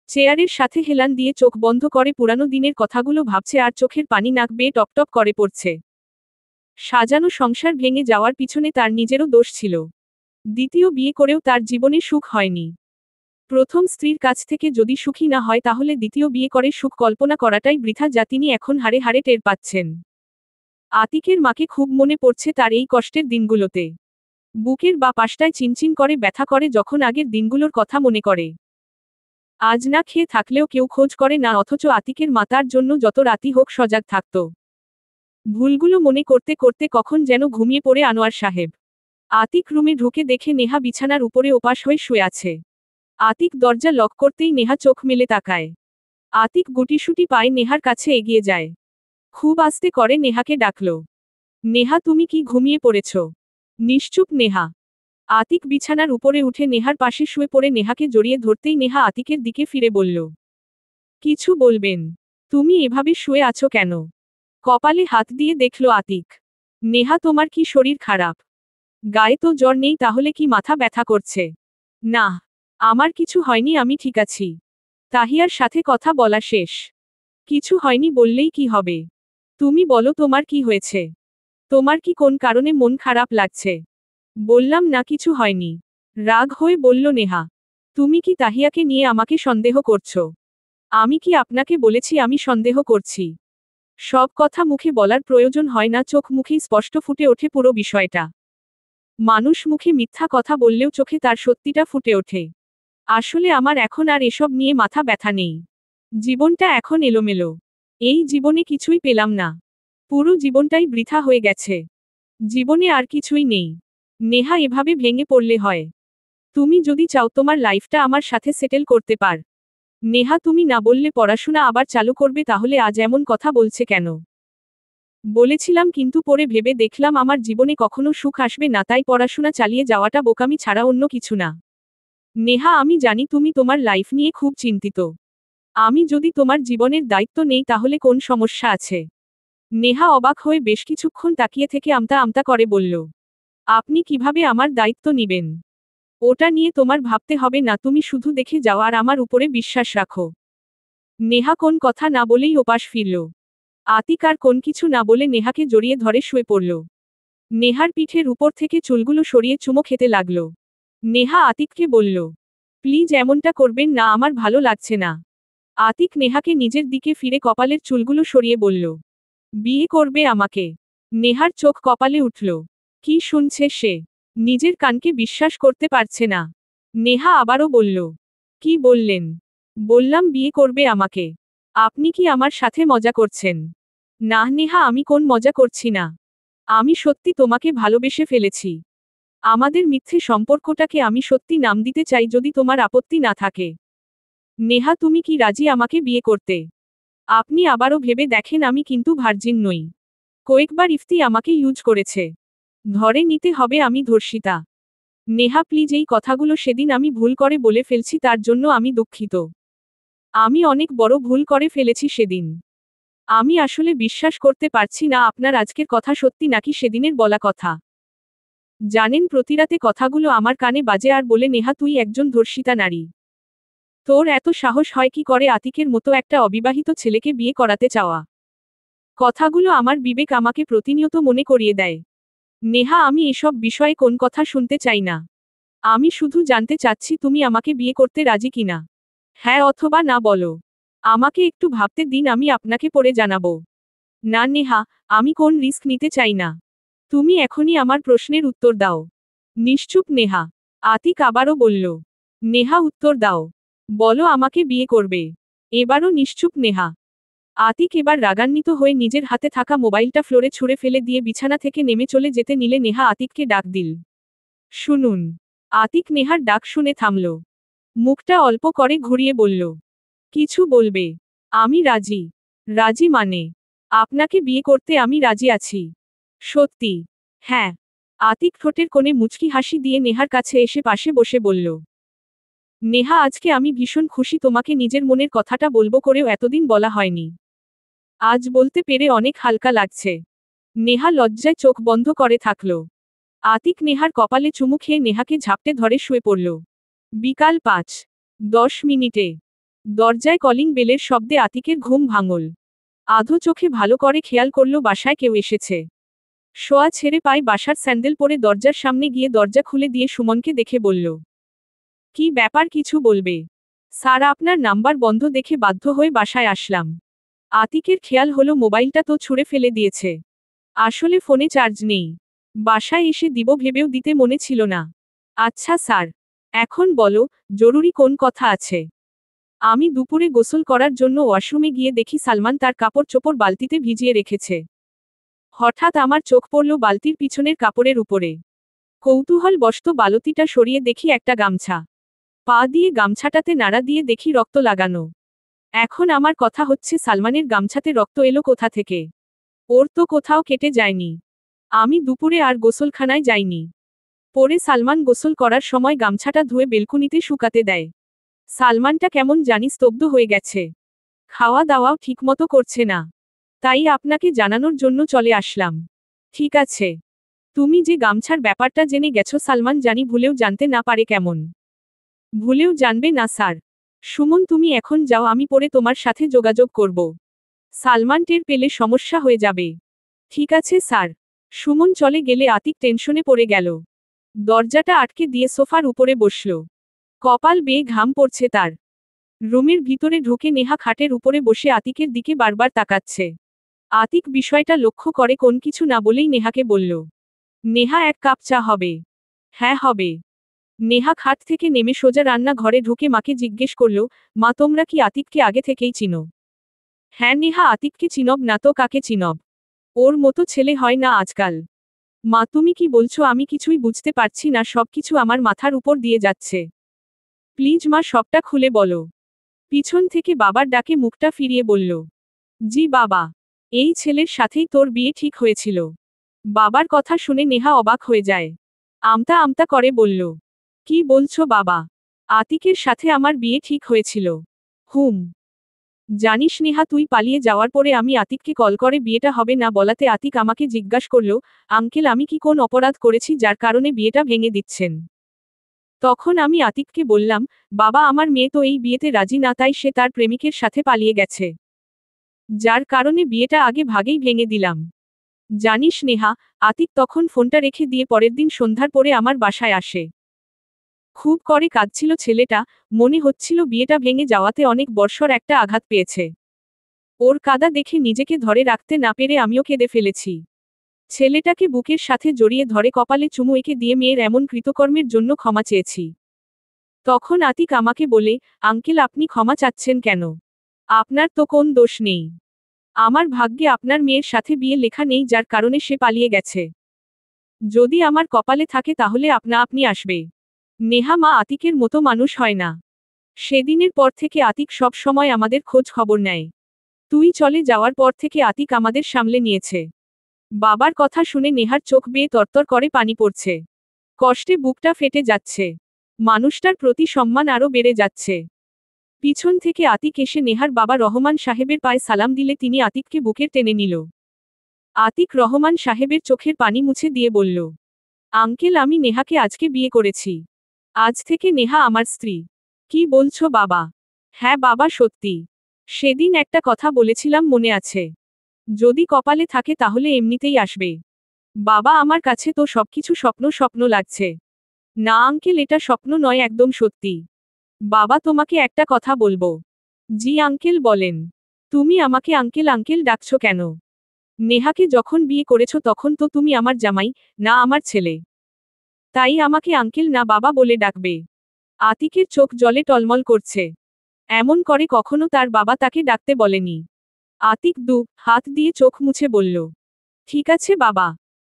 চেয়ারের সাথে হেলান দিয়ে চোখ বন্ধ করে পুরানো দিনের কথাগুলো ভাবছে আর চোখের পানি নাক বেয়ে টপটপ করে পড়ছে। সাজানো সংসার ভেঙে যাওয়ার পিছনে তার নিজেরও দোষ ছিল। দ্বিতীয় বিয়ে করেও তার জীবনে সুখ হয়নি। প্রথম স্ত্রীর কাছ থেকে যদি সুখী না হয় তাহলে দ্বিতীয় বিয়ে করে সুখ কল্পনা করাটাই বৃথা, যা তিনি এখন হাড়ে হাড়ে টের পাচ্ছেন। আতিকের মাকে খুব মনে পড়ছে তার এই কষ্টের দিনগুলোতে। বুকের বা পাশটায় চিনচিন করে ব্যথা করে যখন আগের দিনগুলোর কথা মনে করে। আজ না খেয়ে থাকলেও কেউ খোঁজ করে না, অথচ আতিকের মাতার জন্য যত রাতি হোক সজাগ থাকত। ভুলগুলো মনে করতে করতে কখন যেন ঘুমিয়ে পড়ে আনোয়ার সাহেব। আতিক রুমে ঢুকে দেখে নেহা বিছানার উপরে ওপাশ হয়ে শুয়ে আছে। আতিক দরজা লক করতেই নেহা চোখ মেলে তাকায়। আতিক গুটিসুটি পায়ে নেহার কাছে এগিয়ে যায়। খুব আস্তে করে নেহাকে ডাকল, নেহা, তুমি কি ঘুমিয়ে পড়েছ? নিশ্চুপ নেহা। আতিক বিছানার উপরে উঠে নেহার পাশে শুয়ে পড়ে নেহাকে জড়িয়ে ধরতেই নেহা আতিকের দিকে ফিরে বলল, কিছু বলবেন? তুমি এভাবে শুয়ে আছো কেন? কপালে হাত দিয়ে দেখল আতিক। নেহা, তোমার কি শরীর খারাপ? গায়ে তো জ্বর নেই, তাহলে কি মাথা ব্যথা করছে? না, আমার কিছু হয়নি, আমি ঠিক আছি। তাহিয়ার সাথে কথা বলা শেষ। কিছু হয়নি বললেই কি হবে? তুমি বলো তোমার কি হয়েছে? তোমার কি কোন কারণে মন খারাপ লাগছে? বললাম না কিছু হয়নি। রাগ হয়ে বলল নেহা। তুমি কি তাহিয়াকে নিয়ে আমাকে সন্দেহ করছো? আমি কি আপনাকে বলেছি আমি সন্দেহ করছি? সব কথা মুখে বলার প্রয়োজন হয় না, চোখ মুখেই স্পষ্ট ফুটে ওঠে পুরো বিষয়টা। মানুষ মুখে মিথ্যা কথা বললেও চোখে তার সত্যিটা ফুটে ওঠে। আসলে আমার এখন আর এসব নিয়ে মাথা ব্যথা নেই। জীবনটা এখন এলোমেলো। এই জীবনে কিছুই পেলাম না। পুরো জীবনটাই বৃথা হয়ে গেছে। জীবনে আর কিছুই নেই। নেহা, এভাবে ভেঙে পড়লে হয়? তুমি যদি চাও তোমার লাইফটা আমার সাথে সেটেল করতে পার। নেহা, তুমি না বললে পড়াশোনা আবার চালু করবে, তাহলে আজ এমন কথা বলছে কেন? বলেছিলাম, কিন্তু পরে ভেবে দেখলাম আমার জীবনে কখনো সুখ আসবে না, তাই পড়াশোনা চালিয়ে যাওয়াটা বোকামি ছাড়া অন্য কিছু না। নেহা, আমি জানি তুমি তোমার লাইফ নিয়ে খুব চিন্তিত। আমি যদি তোমার জীবনের দায়িত্ব নেই তাহলে কোন সমস্যা আছে? নেহা অবাক হয়ে বেশ কিছুক্ষণ তাকিয়ে থেকে আমতা আমতা করে বলল, আপনি কিভাবে আমার দায়িত্ব নিবেন? ওটা নিয়ে তোমার ভাবতে হবে না, তুমি শুধু দেখে যাও আর আমার উপরে বিশ্বাস রাখো। নেহা কোন কথা না বলেই ওপাশ ফিরল। আতিক আর কোন কিছু না বলে নেহাকে জড়িয়ে ধরে শুয়ে পড়ল। নেহার পিঠের উপর থেকে চুলগুলো সরিয়ে চুমো খেতে লাগল। নেহা আতিককে বলল, প্লিজ এমনটা করবেন না, আমার ভালো লাগছে না। আতিক নেহাকে নিজের দিকে ফিরে কপালের চুলগুলো সরিয়ে বলল, বিয়ে করবে আমাকে? নেহার চোখ কপালে উঠল। কি শুনছে সে? নিজের কানকে বিশ্বাস করতে পারছে না। নেহা আবারও বলল, কি বললেন? বললাম বিয়ে করবে আমাকে। আপনি কি আমার সাথে মজা করছেন? না নেহা, আমি কোন মজা করছি না। আমি সত্যি তোমাকে ভালোবেসে ফেলেছি। আমাদের মিথ্যে সম্পর্কটাকে আমি সত্যি নাম দিতে চাই, যদি তোমার আপত্তি না থাকে। নেহা, তুমি কি রাজি আমাকে বিয়ে করতে? আপনি আবারও ভেবে দেখেন, আমি কিন্তু ভার্জিন নই। কয়েকবার ইফতি আমাকে ইউজ করেছে। ধরে নিতে হবে আমি ধর্ষিতা। নেহা প্লিজ, এই কথাগুলো সেদিন আমি ভুল করে বলে ফেলছি, তার জন্য আমি দুঃখিত। আমি অনেক বড় ভুল করে ফেলেছি সেদিন। আমি আসলে বিশ্বাস করতে পারছি না আপনার আজকের কথা সত্যি নাকি সেদিনের বলা কথা। জানেন, প্রতিরাতে কথাগুলো আমার কানে বাজে আর বলে, নেহা তুই একজন ধর্ষিতা নারী। তোর এত সাহস হয় কি করে আতিকের মতো একটা অবিবাহিত ছেলেকে বিয়ে করাতে চাওয়া? কথাগুলো আমার বিবেক আমাকে প্রতিনিয়ত মনে করিয়ে দেয়। নেহা, আমি এসব বিষয়ে কোন কথা শুনতে চাই না। আমি শুধু জানতে চাচ্ছি তুমি আমাকে বিয়ে করতে রাজি কিনা। হ্যাঁ অথবা না বলো। আমাকে একটু ভাবতে দিন, আমি আপনাকে পরে জানাবো। না নেহা, আমি কোন রিস্ক নিতে চাই না। তুমি এখনই আমার প্রশ্নের উত্তর দাও। নিশ্চুপ নেহা। আতিক আবারও বলল, নেহা উত্তর দাও। বলো আমাকে বিয়ে করবে। এবারও নিশ্চুপ নেহা। আতিক এবার রাগান্বিত হয়ে নিজের হাতে থাকা মোবাইলটা ফ্লোরে ছুঁড়ে ফেলে দিয়ে বিছানা থেকে নেমে চলে যেতে নিলে নেহা আতিককে ডাক দিল। শুনুন। আতিক নেহার ডাক শুনে থামল। মুখটা অল্প করে ঘুরিয়ে বলল, কিছু বলবে? আমি রাজি। রাজি মানে? আপনাকে বিয়ে করতে আমি রাজি আছি। সত্যি? হ্যাঁ। আতিক ঠোঁটের কোণে মুচকি হাসি দিয়ে নেহার কাছে এসে পাশে বসে বলল, নেহা আজকে আমি ভীষণ খুশি, তোমাকে নিজের মনের কথাটা বলবো করেও এতদিন বলা হয়নি। আজ বলতে পেরে অনেক হালকা লাগছে। নেহা লজ্জায় চোখ বন্ধ করে থাকল। আতিক নেহার কপালে চুমু খেয়ে নেহাকে ঝাপটে ধরে শুয়ে পড়ল। বিকাল 5:10 দরজায় কলিং বেলের শব্দে আতিকের ঘুম ভাঙল। আধো চোখে ভালো করে খেয়াল করল বাসায় কেউ এসেছে। শোয়া ছেড়ে পায়ে বাসার স্যান্ডেল পরে দরজার সামনে গিয়ে দরজা খুলে দিয়ে সুমনকে দেখে বলল, কি ব্যাপার, কিছু বলবে? স্যার, আপনার নাম্বার বন্ধ দেখে বাধ্য হয়ে বাসায় আসলাম। আতিকের খেয়াল হলো মোবাইলটা তো ছুঁড়ে ফেলে দিয়েছে। আসলে ফোনে চার্জ নেই। বাসায় এসে দিব ভেবেও দিতে মনে ছিল না। আচ্ছা স্যার, এখন বলো, জরুরি কোন কথা আছে? আমি দুপুরে গোসল করার জন্য ওয়াশরুমে গিয়ে দেখি সালমান তার কাপড় চোপড় বালতিতে ভিজিয়ে রেখেছে। হঠাৎ আমার চোখ পড়ল বালতির পিছনের কাপড়ের উপরে। কৌতূহলবশত বালতিটা সরিয়ে দেখি একটা গামছা। পা দিয়ে গামছাটাতে নাড়া দিয়ে দেখি রক্ত লাগানো। এখন আমার কথা হচ্ছে, সালমানের গামছাতে রক্ত এলো কোথা থেকে? ওর তো কোথাও কেটে যায়নি। আমি দুপুরে আর গোসলখানায় যাইনি। পরে সালমান গোসল করার সময় গামছাটা ধুয়ে বেলকুনিতে শুকাতে দেয়। সালমানটা কেমন জানি স্তব্ধ হয়ে গেছে। খাওয়া দাওয়াও ঠিকমতো করছে না। তাই আপনাকে জানানোর জন্য চলে আসলাম। ঠিক আছে। তুমি যে গামছার ব্যাপারটা জেনে গেছো, সালমান জানি ভুলেও জানতে না পারে কেমন? ভুলেও জানবে না স্যার। সুমন, তুমি এখন যাও, আমি পরে তোমার সাথে যোগাযোগ করব। সালমান টের পেলে সমস্যা হয়ে যাবে। ঠিক আছে স্যার। সুমন চলে গেলে আতিক টেনশনে পড়ে গেল। দরজাটা আটকে দিয়ে সোফার উপরে বসল। কপাল বেয়ে ঘাম পড়ছে তার। রুমের ভিতরে ঢুকে নেহা খাটের উপরে বসে আতিকের দিকে বারবার তাকাচ্ছে। আতিক বিষয়টা লক্ষ্য করে কোন কিছু না বলেই নেহাকে বলল, নেহা 1 কাপ চা হবে? হ্যাঁ হবে। নেহা খাট থেকে নেমে সোজা রান্না ঘরে ঢুকে মাকে জিজ্ঞেস করল, মা তোমরা কি আতিককে আগে থেকেই চিনো? হ্যাঁ নেহা, আতিককে চিনব না তো কাকে চিনব? ওর মতো ছেলে হয় না আজকাল। মা তুমি কি বলছো? আমি কিছুই বুঝতে পারছি না, সবকিছু আমার মাথার উপর দিয়ে যাচ্ছে। প্লিজ মা সবটা খুলে বলো। পিছন থেকে বাবার ডাকে মুখটা ফিরিয়ে বলল, জি বাবা, এই ছেলের সাথেই তোর বিয়ে ঠিক হয়েছিল। বাবার কথা শুনে নেহা অবাক হয়ে যায়। আমতা আমতা করে বলল, কি বলছো বাবা? আতিকের সাথে আমার বিয়ে ঠিক হয়েছিল? হুম। জানিস নেহা, তুই পালিয়ে যাওয়ার পরে আমি আতিককে কল করে বিয়েটা হবে না বলাতে আতিক আমাকে জিজ্ঞাসা করলো, আঙ্কেল আমি কি কোন অপরাধ করেছি যার কারণে বিয়েটা ভেঙে দিচ্ছেন? তখন আমি আতিককে বললাম, বাবা আমার মেয়ে তো এই বিয়েতে রাজি না, তাই সে তার প্রেমিকের সাথে পালিয়ে গেছে। যার কারণে বিয়েটা আগে ভাগেই ভেঙে দিলাম। জানিস নেহা, আতিক তখন ফোনটা রেখে দিয়ে পরের দিন সন্ধ্যার পরে আমার বাসায় আসে। খুব করে কাঁদছিল ছেলেটা, মনে হচ্ছিল বিয়েটা ভেঙে যাওয়াতে অনেক বর্ষর একটা আঘাত পেয়েছে। ওর কাঁদা দেখে নিজেকে ধরে রাখতে না পেরে আমিও কেঁদে ফেলেছি। ছেলেটাকে বুকের সাথে জড়িয়ে ধরে কপালে চুমু এঁকে দিয়ে মেয়ের এমন কৃতকর্মের জন্য ক্ষমা চেয়েছি। তখন আতিক আমাকে বলে, আঙ্কেল আপনি ক্ষমা চাচ্ছেন কেন? আপনার তো কোন দোষ নেই। আমার ভাগ্যে আপনার মেয়ের সাথে বিয়ে লেখা নেই যার কারণে সে পালিয়ে গেছে। যদি আমার কপালে থাকে তাহলে আপনা আপনি আসবে। নেহা মা আতিকের মতো মানুষ হয় না। সেদিনের পর থেকে আতিক সব সময় আমাদের খোঁজ খবর নেয়। তুই চলে যাওয়ার পর থেকে আতিক আমাদের সামলে নিয়েছে। বাবার কথা শুনে নেহার চোখ বেয়ে তরতর করে পানি পড়ছে। কষ্টে বুকটা ফেটে যাচ্ছে। মানুষটার প্রতি সম্মান আরও বেড়ে যাচ্ছে। পিছন থেকে আতিক এসে নেহার বাবা রহমান সাহেবের পায়ে সালাম দিলে তিনি আতিককে বুকের টেনে নিল। আতিক রহমান সাহেবের চোখের পানি মুছে দিয়ে বলল, আঙ্কেল আমি নেহাকে আজকে বিয়ে করেছি। আজ থেকে নেহা আমার স্ত্রী। কি বলছো বাবা? হ্যাঁ বাবা সত্যি। সেদিন একটা কথা বলেছিলাম মনে আছে? যদি কপালে থাকে তাহলে এমনিতেই আসবে। বাবা আমার কাছে তো সবকিছু স্বপ্ন স্বপ্ন লাগছে। না আঙ্কেল এটা স্বপ্ন নয়, একদম সত্যি। বাবা তোমাকে একটা কথা বলবো। জি আঙ্কেল বলেন। তুমি আমাকে আঙ্কেল আঙ্কেল ডাকছো কেন? নেহাকে যখন বিয়ে করেছো তখন তো তুমি আমার জামাই, না আমার ছেলে। তাই আমাকে আঙ্কেল না বাবা বলে ডাকবে। আতিকের চোখ জলে টলমল করছে। এমন করে কখনো তার বাবা তাকে ডাকতে বলেনি। আতিক হাত দিয়ে চোখ মুছে বলল, ঠিক আছে বাবা।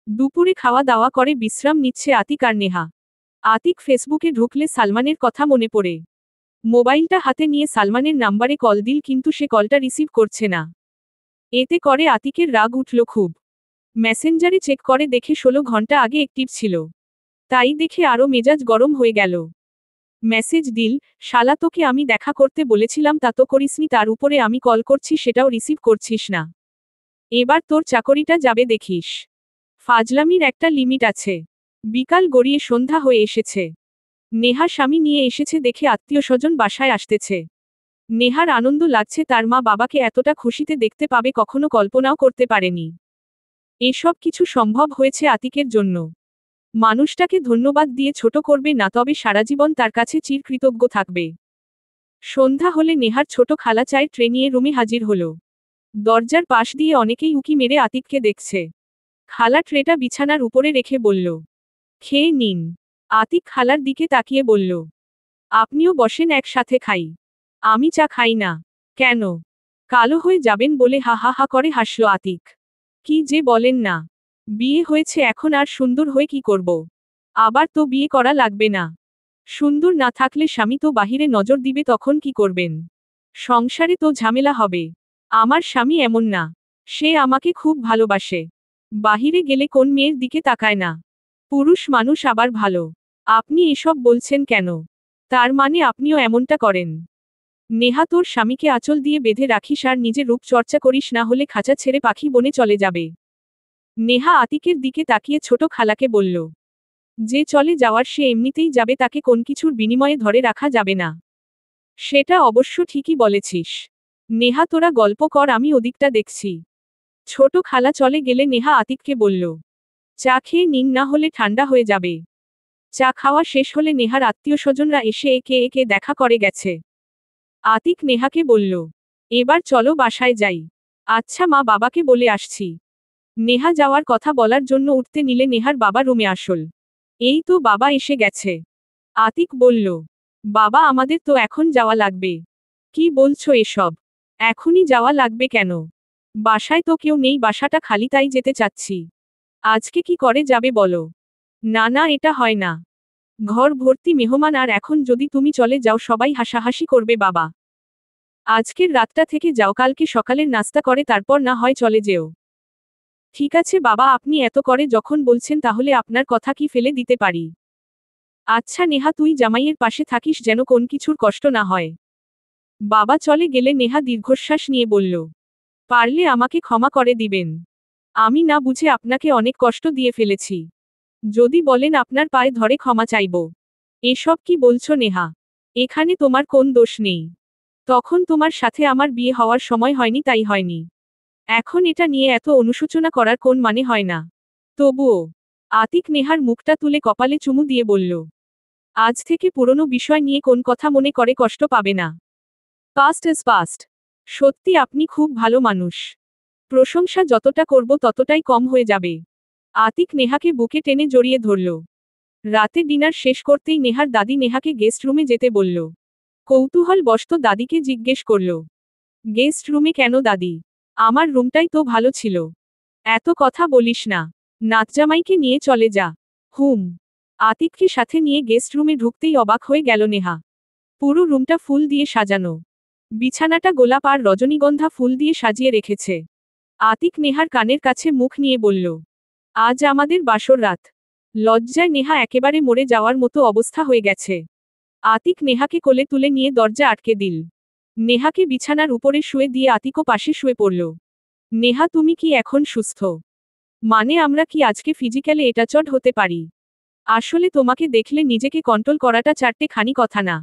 দুপুরে খাওয়া দাওয়া করে বিশ্রাম নিচ্ছে আতিক আর নেহা। আতিক ফেসবুকে ঢুকলে সালমানের কথা মনে পড়ে। মোবাইলটা হাতে নিয়ে সালমানের নাম্বারে কল দিল, কিন্তু সে কলটা রিসিভ করছে না। এতে করে আতিকের রাগ উঠল খুব। মেসেঞ্জারে চেক করে দেখে 16 ঘন্টা আগে অ্যাক্টিভ ছিল। তাই দেখে আরও মেজাজ গরম হয়ে গেল। মেসেজ দিল, শালা তোকে আমি দেখা করতে বলেছিলাম তা তো করিসনি, তার উপরে আমি কল করছি সেটাও রিসিভ করছিস না। এবার তোর চাকরিটা যাবে দেখিস। ফাজলামির একটা লিমিট আছে। বিকাল গড়িয়ে সন্ধ্যা হয়ে এসেছে। নেহা স্বামী নিয়ে এসেছে দেখে আত্মীয়স্বজন বাসায় আসতেছে। নেহার আনন্দ লাগছে, তার মা বাবাকে এতটা খুশিতে দেখতে পাবে কখনো কল্পনাও করতে পারেনি। এসব কিছু সম্ভব হয়েছে আতিকের জন্য। মানুষটাকে ধন্যবাদ দিয়ে ছোট করবে না, তবে সারাজীবন তার কাছে চিরকৃতজ্ঞ থাকবে। সন্ধ্যা হলে নেহার ছোট খালা চায়ের ট্রে নিয়ে রুমে হাজির হলো। দরজার পাশ দিয়ে অনেকেই উকি মেরে আতিককে দেখছে। খালা ট্রেটা বিছানার উপরে রেখে বলল, খেয়ে নিন। আতিক খালার দিকে তাকিয়ে বলল, আপনিও বসেন একসাথে খাই। আমি চা খাই না। কেন? কালো হয়ে যাবেন বলে হা হা হা করে হাসল আতিক। কি যে বলেন না। বিয়ে হয়েছে এখন আর সুন্দর হয়ে কি করব? আবার তো বিয়ে করা লাগবে না। সুন্দর না থাকলে স্বামী তো বাহিরে নজর দিবে, তখন কি করবেন? সংসারে তো ঝামেলা হবে। আমার স্বামী এমন না। সে আমাকে খুব ভালোবাসে। বাহিরে গেলে কোন মেয়ের দিকে তাকায় না। পুরুষ মানুষ আবার ভালো। আপনি এসব বলছেন কেন? তার মানে আপনিও এমনটা করেন? নেহা তোর স্বামীকে আঁচল দিয়ে বেঁধে রাখিস আর নিজে রূপ চর্চা করিস, না হলে খাঁচা ছেড়ে পাখি বনে চলে যাবে। নেহা আতিকের দিকে তাকিয়ে ছোট খালাকে বলল, যে চলে যাওয়ার সে এমনিতেই যাবে, তাকে কোন কিছুর বিনিময়ে ধরে রাখা যাবে না। সেটা অবশ্য ঠিকই বলেছিস। নেহা তোরা গল্প কর, আমি ওদিকটা দেখছি। ছোট খালা চলে গেলে নেহা আতিককে বলল, চা খেয়ে নিন, না হলে ঠান্ডা হয়ে যাবে। চা খাওয়া শেষ হলে নেহার আত্মীয়স্বজনরা এসে একে একে দেখা করে গেছে। আতিক নেহাকে বলল, এবার চলো বাসায় যাই। আচ্ছা মা, বাবাকে বলে আসছি। নেহা যাওয়ার কথা বলার জন্য উঠতে নিলে নেহার বাবা রুমে আসল। এই তো বাবা এসে গেছে। আতিক বলল, বাবা আমাদের তো এখন যাওয়া লাগবে। কি বলছো এসব? এখনই যাওয়া লাগবে কেন? বাসায় তো কেউ নেই, বাসাটা খালি, তাই যেতে চাচ্ছি। আজকে কি করে যাবে বলো? না না, এটা হয় না। ঘর ভর্তি মেহমান, আর এখন যদি তুমি চলে যাও সবাই হাসাহাসি করবে বাবা। আজকের রাতটা থেকে যাও, কালকে সকালের নাস্তা করে তারপর না হয় চলে যেও। ঠিক আছে বাবা, আপনি এত করে যখন বলছেন তাহলে আপনার কথা কি ফেলে দিতে পারি? আচ্ছা নেহা, তুই জামাইয়ের পাশে থাকিস যেন কোন কিছুর কষ্ট না হয়। বাবা চলে গেলে নেহা দীর্ঘশ্বাস নিয়ে বলল, পারলে আমাকে ক্ষমা করে দিবেন। আমি না বুঝে আপনাকে অনেক কষ্ট দিয়ে ফেলেছি। যদি বলেন আপনার পায়ে ধরে ক্ষমা চাইব। এসব কি বলছো নেহা? এখানে তোমার কোন দোষ নেই। তখন তোমার সাথে আমার বিয়ে হওয়ার সময় হয়নি তাই হয়নি। এখন এটা নিয়ে এত অনুশোচনা করার কোন মানে হয় না। তবুও। আতিক নেহার মুখটা তুলে কপালে চুমু দিয়ে বলল, আজ থেকে পুরনো বিষয় নিয়ে কোন কথা মনে করে কষ্ট পাবে না। Past is past. সত্যি আপনি খুব ভালো মানুষ। প্রশংসা যতটা করব ততটাই কম হয়ে যাবে। আতিক নেহাকে বুকে টেনে জড়িয়ে ধরল। রাতে ডিনার শেষ করতেই নেহার দাদি নেহাকে গেস্ট রুমে যেতে বলল। কৌতূহলবশত দাদিকে জিজ্ঞেস করল, গেস্ট রুমে কেন দাদি? আমার রুমটাই তো ভালো ছিল। এত কথা বলিস না। নাতজামাইকে নিয়ে চলে যা। হুম। আতিককে সাথে নিয়ে গেস্ট রুমে ঢুকতেই অবাক হয়ে গেল নেহা। পুরো রুমটা ফুল দিয়ে সাজানো। বিছানাটা গোলাপ আর রজনীগন্ধা ফুল দিয়ে সাজিয়ে রেখেছে। আতিক নেহার কানের কাছে মুখ নিয়ে বলল, আজ আমাদের বাসর রাত। লজ্জায় নেহা একেবারে মরে যাওয়ার মতো অবস্থা হয়ে গেছে। আতিক নেহাকে কোলে তুলে নিয়ে দরজা আটকে দিল। নেহাকে বিছানার উপরে শুয়ে দিয়ে আতিকও পাশে শুয়ে পড়ল। নেহা, তুমি কি এখন সুস্থ? মানে আমরা কি আজকে ফিজিক্যালি এটাচড হতে পারি? আসলে তোমাকে দেখলে নিজেকে কন্ট্রোল করাটা চারটে খানি কথা না।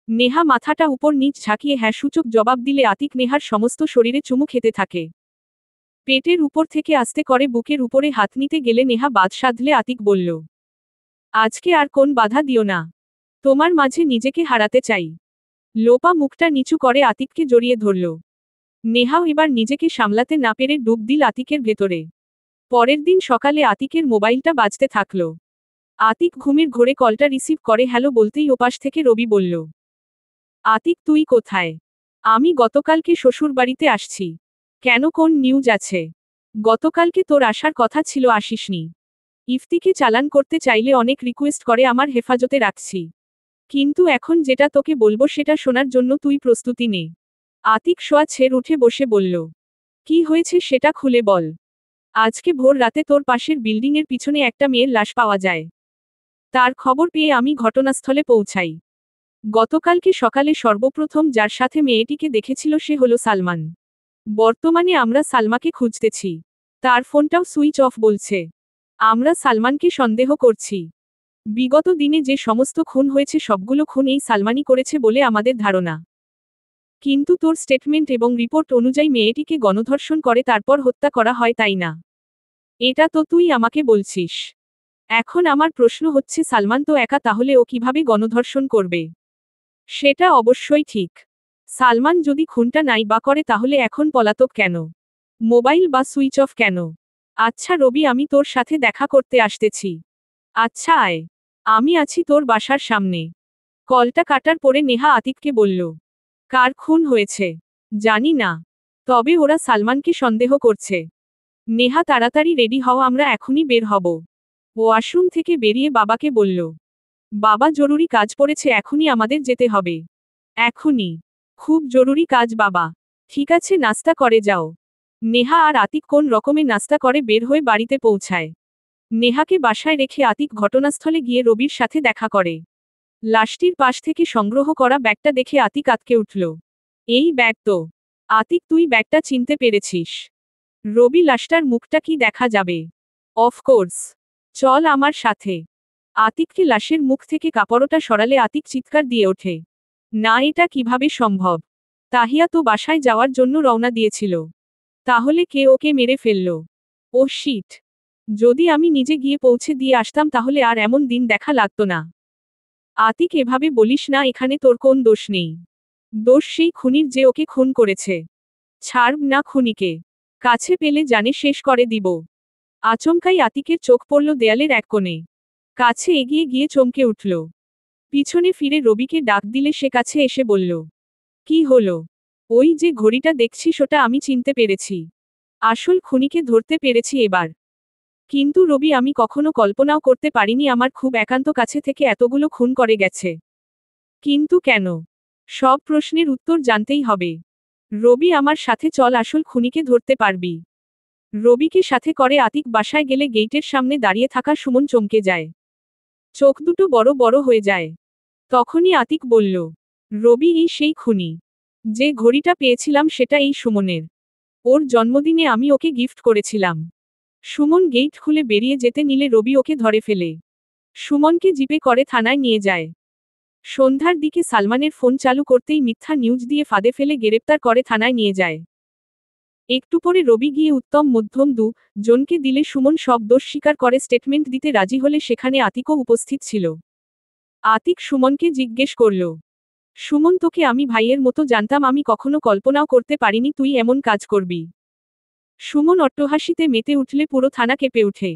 নেহা মাথাটা উপর নিচ ঝাঁকিয়ে হ্যাঁ সূচক জবাব দিলে আতিক নেহার সমস্ত শরীরে চুমু খেতে থাকে। পেটের উপর থেকে আস্তে করে বুকের উপরে হাত নিতে গেলে নেহা বাদ সাধলে আতিক বলল, আজকে আর কোন বাধা দিও না। তোমার মাঝে নিজেকে হারাতে চাই। লোপা মুখটা নিচু করে আতিককে জড়িয়ে ধরল। নেহাও এবার নিজেকে সামলাতে না পেরে ডুব দিল আতিকের ভেতরে। পরের দিন সকালে আতিকের মোবাইলটা বাজতে থাকল। আতিক ঘুমের ঘোরে কলটা রিসিভ করে হ্যালো বলতেই ওপাশ থেকে রবি বলল, আতিক তুই কোথায়? আমি গতকালকে শ্বশুরবাড়িতে আসছি। কেন, কোন নিউজ আছে? গতকালকে তোর আসার কথা ছিল, আসিসনি। ইফতিকে চালান করতে চাইলে অনেক রিকোয়েস্ট করে, আমার হেফাজতে রাখছি। কিন্তু এখন যেটা তোকে বলবো সেটা শোনার জন্য তুই প্রস্তুতি নে। আতিক শোয়া ছেড়ে উঠে বসে বলল, কি হয়েছে সেটা খুলে বল। আজকে ভোর রাতে তোর পাশের বিল্ডিংয়ের পিছনে একটা মেয়ের লাশ পাওয়া যায়। তার খবর পেয়ে আমি ঘটনাস্থলে পৌঁছাই। গতকালকে সকালে সর্বপ্রথম যার সাথে মেয়েটিকে দেখেছিল সে হলো সালমান। বর্তমানে আমরা সালমাকে খুঁজতেছি। তার ফোনটাও সুইচ অফ বলছে। আমরা সালমানকে সন্দেহ করছি। বিগত দিনে যে সমস্ত খুন হয়েছে সবগুলো খুন এই সালমানই করেছে বলে আমাদের ধারণা। কিন্তু তোর স্টেটমেন্ট এবং রিপোর্ট অনুযায়ী মেয়েটিকে গণধর্ষণ করে তারপর হত্যা করা হয়, তাই না? এটা তো তুই আমাকে বলছিস। এখন আমার প্রশ্ন হচ্ছে, সালমান তো একা, তাহলে ও কিভাবে গণধর্ষণ করবে? সেটা অবশ্যই ঠিক। সালমান যদি খুনটা নাই বা করে তাহলে এখন পলাতক কেন? মোবাইল বা সুইচ অফ কেন? আচ্ছা রবি, আমি তোর সাথে দেখা করতে আসতেছি। আচ্ছা আয়। আমি আছি তোর বাসার সামনে। কলটা কাটার পরে নেহা আতিককে বলল, কার খুন হয়েছে? জানি না। তবে ওরা সালমানকে সন্দেহ করছে। নেহা তাড়াতাড়ি রেডি হও, আমরা এখনই বের হব। ওয়াশরুম থেকে বেরিয়ে বাবাকে বলল, বাবা জরুরি কাজ পড়েছে, এখনই আমাদের যেতে হবে। এখনই? খুব জরুরি কাজ বাবা। ঠিক আছে, নাস্তা করে যাও। নেহা আর আতিক কোন রকমে নাস্তা করে বের হয়ে বাড়িতে পৌঁছায়। নেহাকে বাসায় রেখে আতিক ঘটনাস্থলে গিয়ে রবির সাথে দেখা করে। লাশটির পাশ থেকে সংগ্রহ করা ব্যাগটা দেখে আতিক আঁতকে উঠল। এই ব্যাগ তো। আতিক, তুই ব্যাগটা চিনতে পেরেছিস? রবি, লাশটার মুখটা কি দেখা যাবে? অফকোর্স। চল আমার সাথে। আতিককে লাশের মুখ থেকে কাপড়টা সরালে আতিক চিৎকার দিয়ে ওঠে, না, এটা কিভাবে সম্ভব? তাহিয়া তো বাসায় যাওয়ার জন্য রওনা দিয়েছিল। তাহলে কে ওকে মেরে ফেলল? ও শিট। যদি আমি নিজে গিয়ে পৌঁছে দিয়ে আসতাম তাহলে আর এমন দিন দেখা লাগতো না। আতিক, এভাবে বলিস না, এখানে তোর কোন দোষ নেই। দোষ সেই খুনির যে ওকে খুন করেছে। ছাড়ব না খুনিকে। কাছে পেলে জানে শেষ করে দিব। আচমকাই আতিকের চোখ পড়ল দেয়ালের এক কোণে। কাছে এগিয়ে গিয়ে চমকে উঠল। পিছনে ফিরে রবিকে ডাক দিলে সে কাছে এসে বলল, কি হলো? ওই যে ঘড়িটা দেখছিস ওটা আমি চিনতে পেরেছি। আসল খুনিকে ধরতে পেরেছি এবার। কিন্তু রবি, আমি কখনো কল্পনাও করতে পারিনি আমার খুব একান্ত কাছে থেকে এতগুলো খুন করে গেছে। কিন্তু কেন? সব প্রশ্নের উত্তর জানতেই হবে। রবি, আমার সাথে চল, আসল খুনিকে ধরতে পারবি। রবিকে সাথে করে আতিক বাসায় গেলে গেইটের সামনে দাঁড়িয়ে থাকা সুমন চমকে যায়। চোখ দুটো বড় বড় হয়ে যায়। তখনই আতিক বলল, রবি, এই সেই খুনি। যে ঘড়িটা পেয়েছিলাম সেটা এই সুমনের। ওর জন্মদিনে আমি ওকে গিফট করেছিলাম। সুমন গেইট খুলে বেরিয়ে যেতে নিলে রবি ওকে ধরে ফেলে। সুমনকে জিপে করে থানায় নিয়ে যায়। সন্ধ্যার দিকে সালমানের ফোন চালু করতেই মিথ্যা নিউজ দিয়ে ফাঁদে ফেলে গ্রেপ্তার করে থানায় নিয়ে যায়। একটু পরে রবি গিয়ে উত্তম মধ্যম জনকে দিলে সুমন সব দোষ স্বীকার করে স্টেটমেন্ট দিতে রাজি হলে সেখানে আতিকও উপস্থিত ছিল। আতিক সুমনকে জিজ্ঞেস করল, সুমন, তোকে আমি ভাইয়ের মতো জানতাম, আমি কখনো কল্পনাও করতে পারিনি তুই এমন কাজ করবি। সুমন অট্টহাসিতে মেতে উঠলে পুরো থানা কেঁপে ওঠে।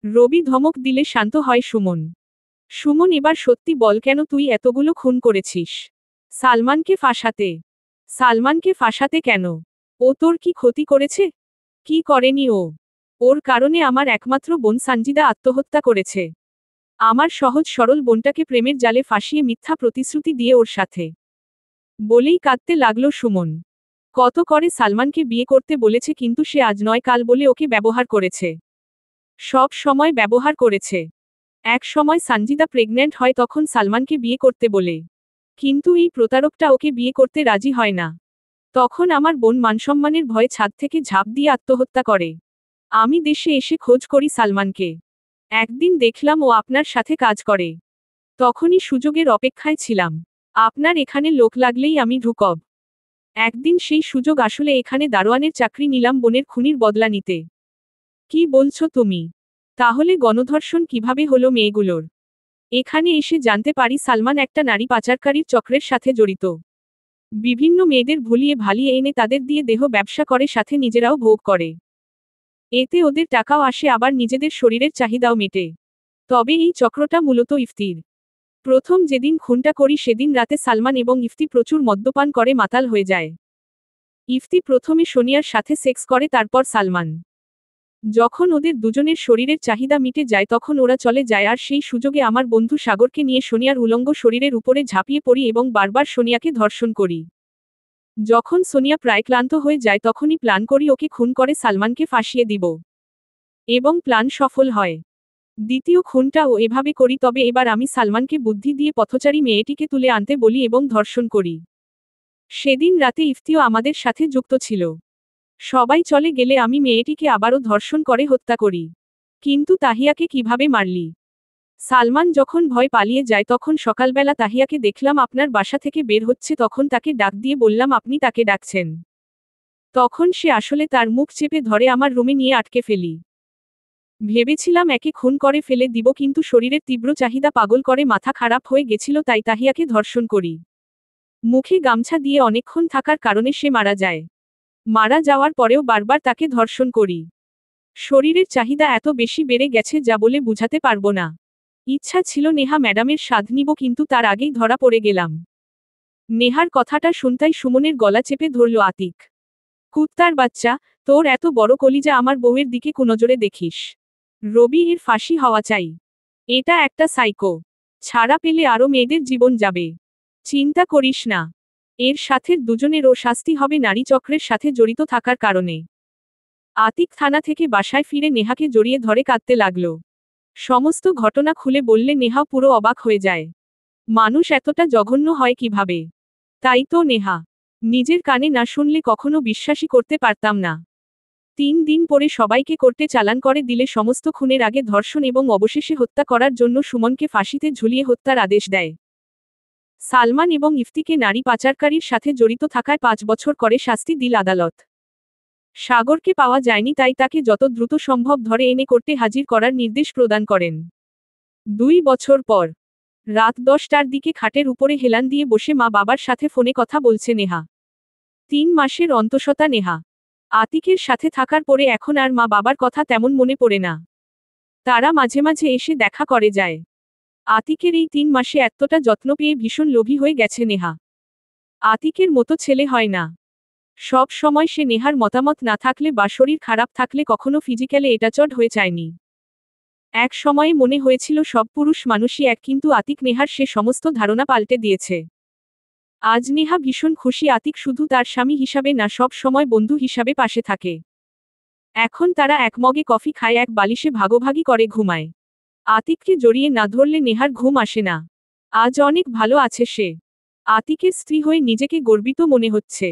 রবি ধমক দিলে শান্ত হয় সুমন। সুমন, এবার সত্যি বল, কেন তুই এতগুলো খুন করেছিস? সালমানকে ফাঁসাতে। সালমানকে ফাঁসাতে কেন? ও তোর কি ক্ষতি করেছে? কি করেনি ও? ওর কারণে আমার একমাত্র বোন সানজিদা আত্মহত্যা করেছে। আমার সহজ সরল বোনটাকে প্রেমের জালে ফাঁসিয়ে মিথ্যা প্রতিশ্রুতি দিয়ে ওর সাথে। বলেই কাঁদতে লাগলো সুমন। কত করে সালমানকে বিয়ে করতে বলেছে, কিন্তু সে আজ নয় কাল বলে ওকে ব্যবহার করেছে। সব সময় ব্যবহার করেছে। এক সময় সানজিদা প্রেগন্যান্ট হয় তখন সালমানকে বিয়ে করতে বলে। কিন্তু এই প্রতারকটা ওকে বিয়ে করতে রাজি হয় না। তখন আমার বোন মানসম্মানের ভয়ে ছাদ থেকে ঝাঁপ দিয়ে আত্মহত্যা করে। আমি দেশে এসে খোঁজ করি সালমানকে। একদিন দেখলাম ও আপনার সাথে কাজ করে। তখনই সুযোগের অপেক্ষায় ছিলাম। আপনার এখানে লোক লাগলেই আমি ঢুকব। একদিন সেই সুযোগ আসলে এখানে দারোয়ানের চাকরি নিলাম বোনের খুনির বদলা নিতে। কি বলছো তুমি? তাহলে গণধর্ষণ কিভাবে হলো মেয়েগুলোর? এখানে এসে জানতে পারি সালমান একটা নারী পাচারকারীর চক্রের সাথে জড়িত। বিভিন্ন মেয়েদের ভুলিয়ে ভালিয়ে এনে তাদের দিয়ে দেহ ব্যবসা করে, সাথে নিজেরাও ভোগ করে। এতে ওদের টাকাও আসে, আবার নিজেদের শরীরের চাহিদাও মেটে। তবে এই চক্রটা মূলত ইফতির। প্রথম যেদিন খুনটা করি সেদিন রাতে সালমান এবং ইফতি প্রচুর মদ্যপান করে মাতাল হয়ে যায়। ইফতি প্রথমে সোনিয়ার সাথে সেক্স করে, তারপর সালমান। যখন ওদের দুজনের শরীরের চাহিদা মিটে যায় তখন ওরা চলে যায়, আর সেই সুযোগে আমার বন্ধু সাগরকে নিয়ে সোনিয়ার উলঙ্গ শরীরের উপরে ঝাঁপিয়ে পড়ি এবং বারবার সোনিয়াকে ধর্ষণ করি। যখন সোনিয়া প্রায় ক্লান্ত হয়ে যায় তখনই প্ল্যান করি ওকে খুন করে সালমানকে ফাঁসিয়ে দিব। এবং প্ল্যান সফল হয়। দ্বিতীয় খুনটাও এভাবে করি, তবে এবার আমি সালমানকে বুদ্ধি দিয়ে পথচারী মেয়েটিকে তুলে আনতে বলি এবং ধর্ষণ করি। সেদিন রাতে ইফতিও আমাদের সাথে যুক্ত ছিল। সবাই চলে গেলে আমি মেয়েটিকে আবারও ধর্ষণ করে হত্যা করি। কিন্তু তাহিয়াকে কিভাবে মারলি? সালমান যখন ভয় পালিয়ে যায় তখন সকালবেলা তাহিয়াকে দেখলাম আপনার বাসা থেকে বের হচ্ছে, তখন তাকে ডাক দিয়ে বললাম আপনি তাকে ডাকছেন। তখন সে আসলে তার মুখ চেপে ধরে আমার রুমে নিয়ে আটকে ফেলি। ভেবেছিলাম একে খুন করে ফেলে দিব, কিন্তু শরীরের তীব্র চাহিদা পাগল করে মাথা খারাপ হয়ে গেছিল, তাই তাহিয়াকে ধর্ষণ করি। মুখে গামছা দিয়ে অনেকক্ষণ থাকার কারণে সে মারা যায়। মারা যাওয়ার পরেও বারবার তাকে ধর্ষণ করি। শরীরের চাহিদা এত বেশি বেড়ে গেছে যা বলে বুঝাতে পারবো না। ইচ্ছা ছিল নেহা ম্যাডামের স্বাদ নিব, কিন্তু তার আগেই ধরা পড়ে গেলাম। নেহার কথাটা শুনতাই সুমনের গলা চেপে ধরল আতিক। কুত্তার বাচ্চা, তোর এত বড় কলিজা, আমার বউয়ের দিকে কুনজরে দেখিস? রবি, এর ফাঁসি হওয়া চাই। এটা একটা সাইকো। ছাড়া পেলে আরও মেয়েদের জীবন যাবে। চিন্তা করিস না। এর সাথে দুজনেরও শাস্তি হবে নারী চক্রের সাথে জড়িত থাকার কারণে। আতিক থানা থেকে বাসায় ফিরে নেহাকে জড়িয়ে ধরে কাঁদতে লাগল। সমস্ত ঘটনা খুলে বললে নেহা পুরো অবাক হয়ে যায়। মানুষ এতটা জঘন্য হয় কিভাবে? তাই তো নেহা নিজের কানে না শুনলে কখনো বিশ্বাসই করতে পারতাম না। 3 দিন পরে সবাইকে কোর্টে চালান করে দিলে সমস্ত খুনের আগে ধর্ষণ এবং অবশেষে হত্যা করার জন্য সুমনকে ফাঁসিতে ঝুলিয়ে হত্যার আদেশ দেয়। সালমান এবং ইফতিকে নারী পাচারকারীর সাথে জড়িত থাকায় 5 বছর করে শাস্তি দিল আদালত। সাগরকে পাওয়া যায়নি, তাই তাকে যত দ্রুত সম্ভব ধরে এনে কোর্টে হাজির করার নির্দেশ প্রদান করেন। 2 বছর পর রাত 10টার দিকে খাটের উপরে হেলান দিয়ে বসে মা বাবার সাথে ফোনে কথা বলছে নেহা। 3 মাসের অন্তঃসত্ত্বা নেহা। আতিকের সাথে থাকার পরে এখন আর মা বাবার কথা তেমন মনে পড়ে না। তারা মাঝে মাঝে এসে দেখা করে যায়। আতিকের এই 3 মাসে এতটা যত্ন পেয়ে ভীষণ লোভী হয়ে গেছে নেহা। আতিকের মতো ছেলে হয় না। সব সময় সে নেহার মতামত না থাকলে বা শরীর খারাপ থাকলে কখনো ফিজিক্যালে এটাচড হয়ে যায়নি। এক সময়ে মনে হয়েছিল সব পুরুষ মানুষই এক, কিন্তু আতিক নেহার সে সমস্ত ধারণা পাল্টে দিয়েছে। আজ নেহা ভীষণ খুশি আতিক শুধু তার স্বামী হিসাবে না, সব সময় বন্ধু হিসাবে পাশে থাকে। এখন তারা এক মগে কফি খায়, এক বালিশে ভাগাভাগি করে ঘুমায়। আতিককে জড়িয়ে না ধরলে নেহার ঘুম আসে না। আজ অনেক ভালো আছে সে। আতিকের স্ত্রী হয়ে নিজেকে গর্বিত মনে হচ্ছে।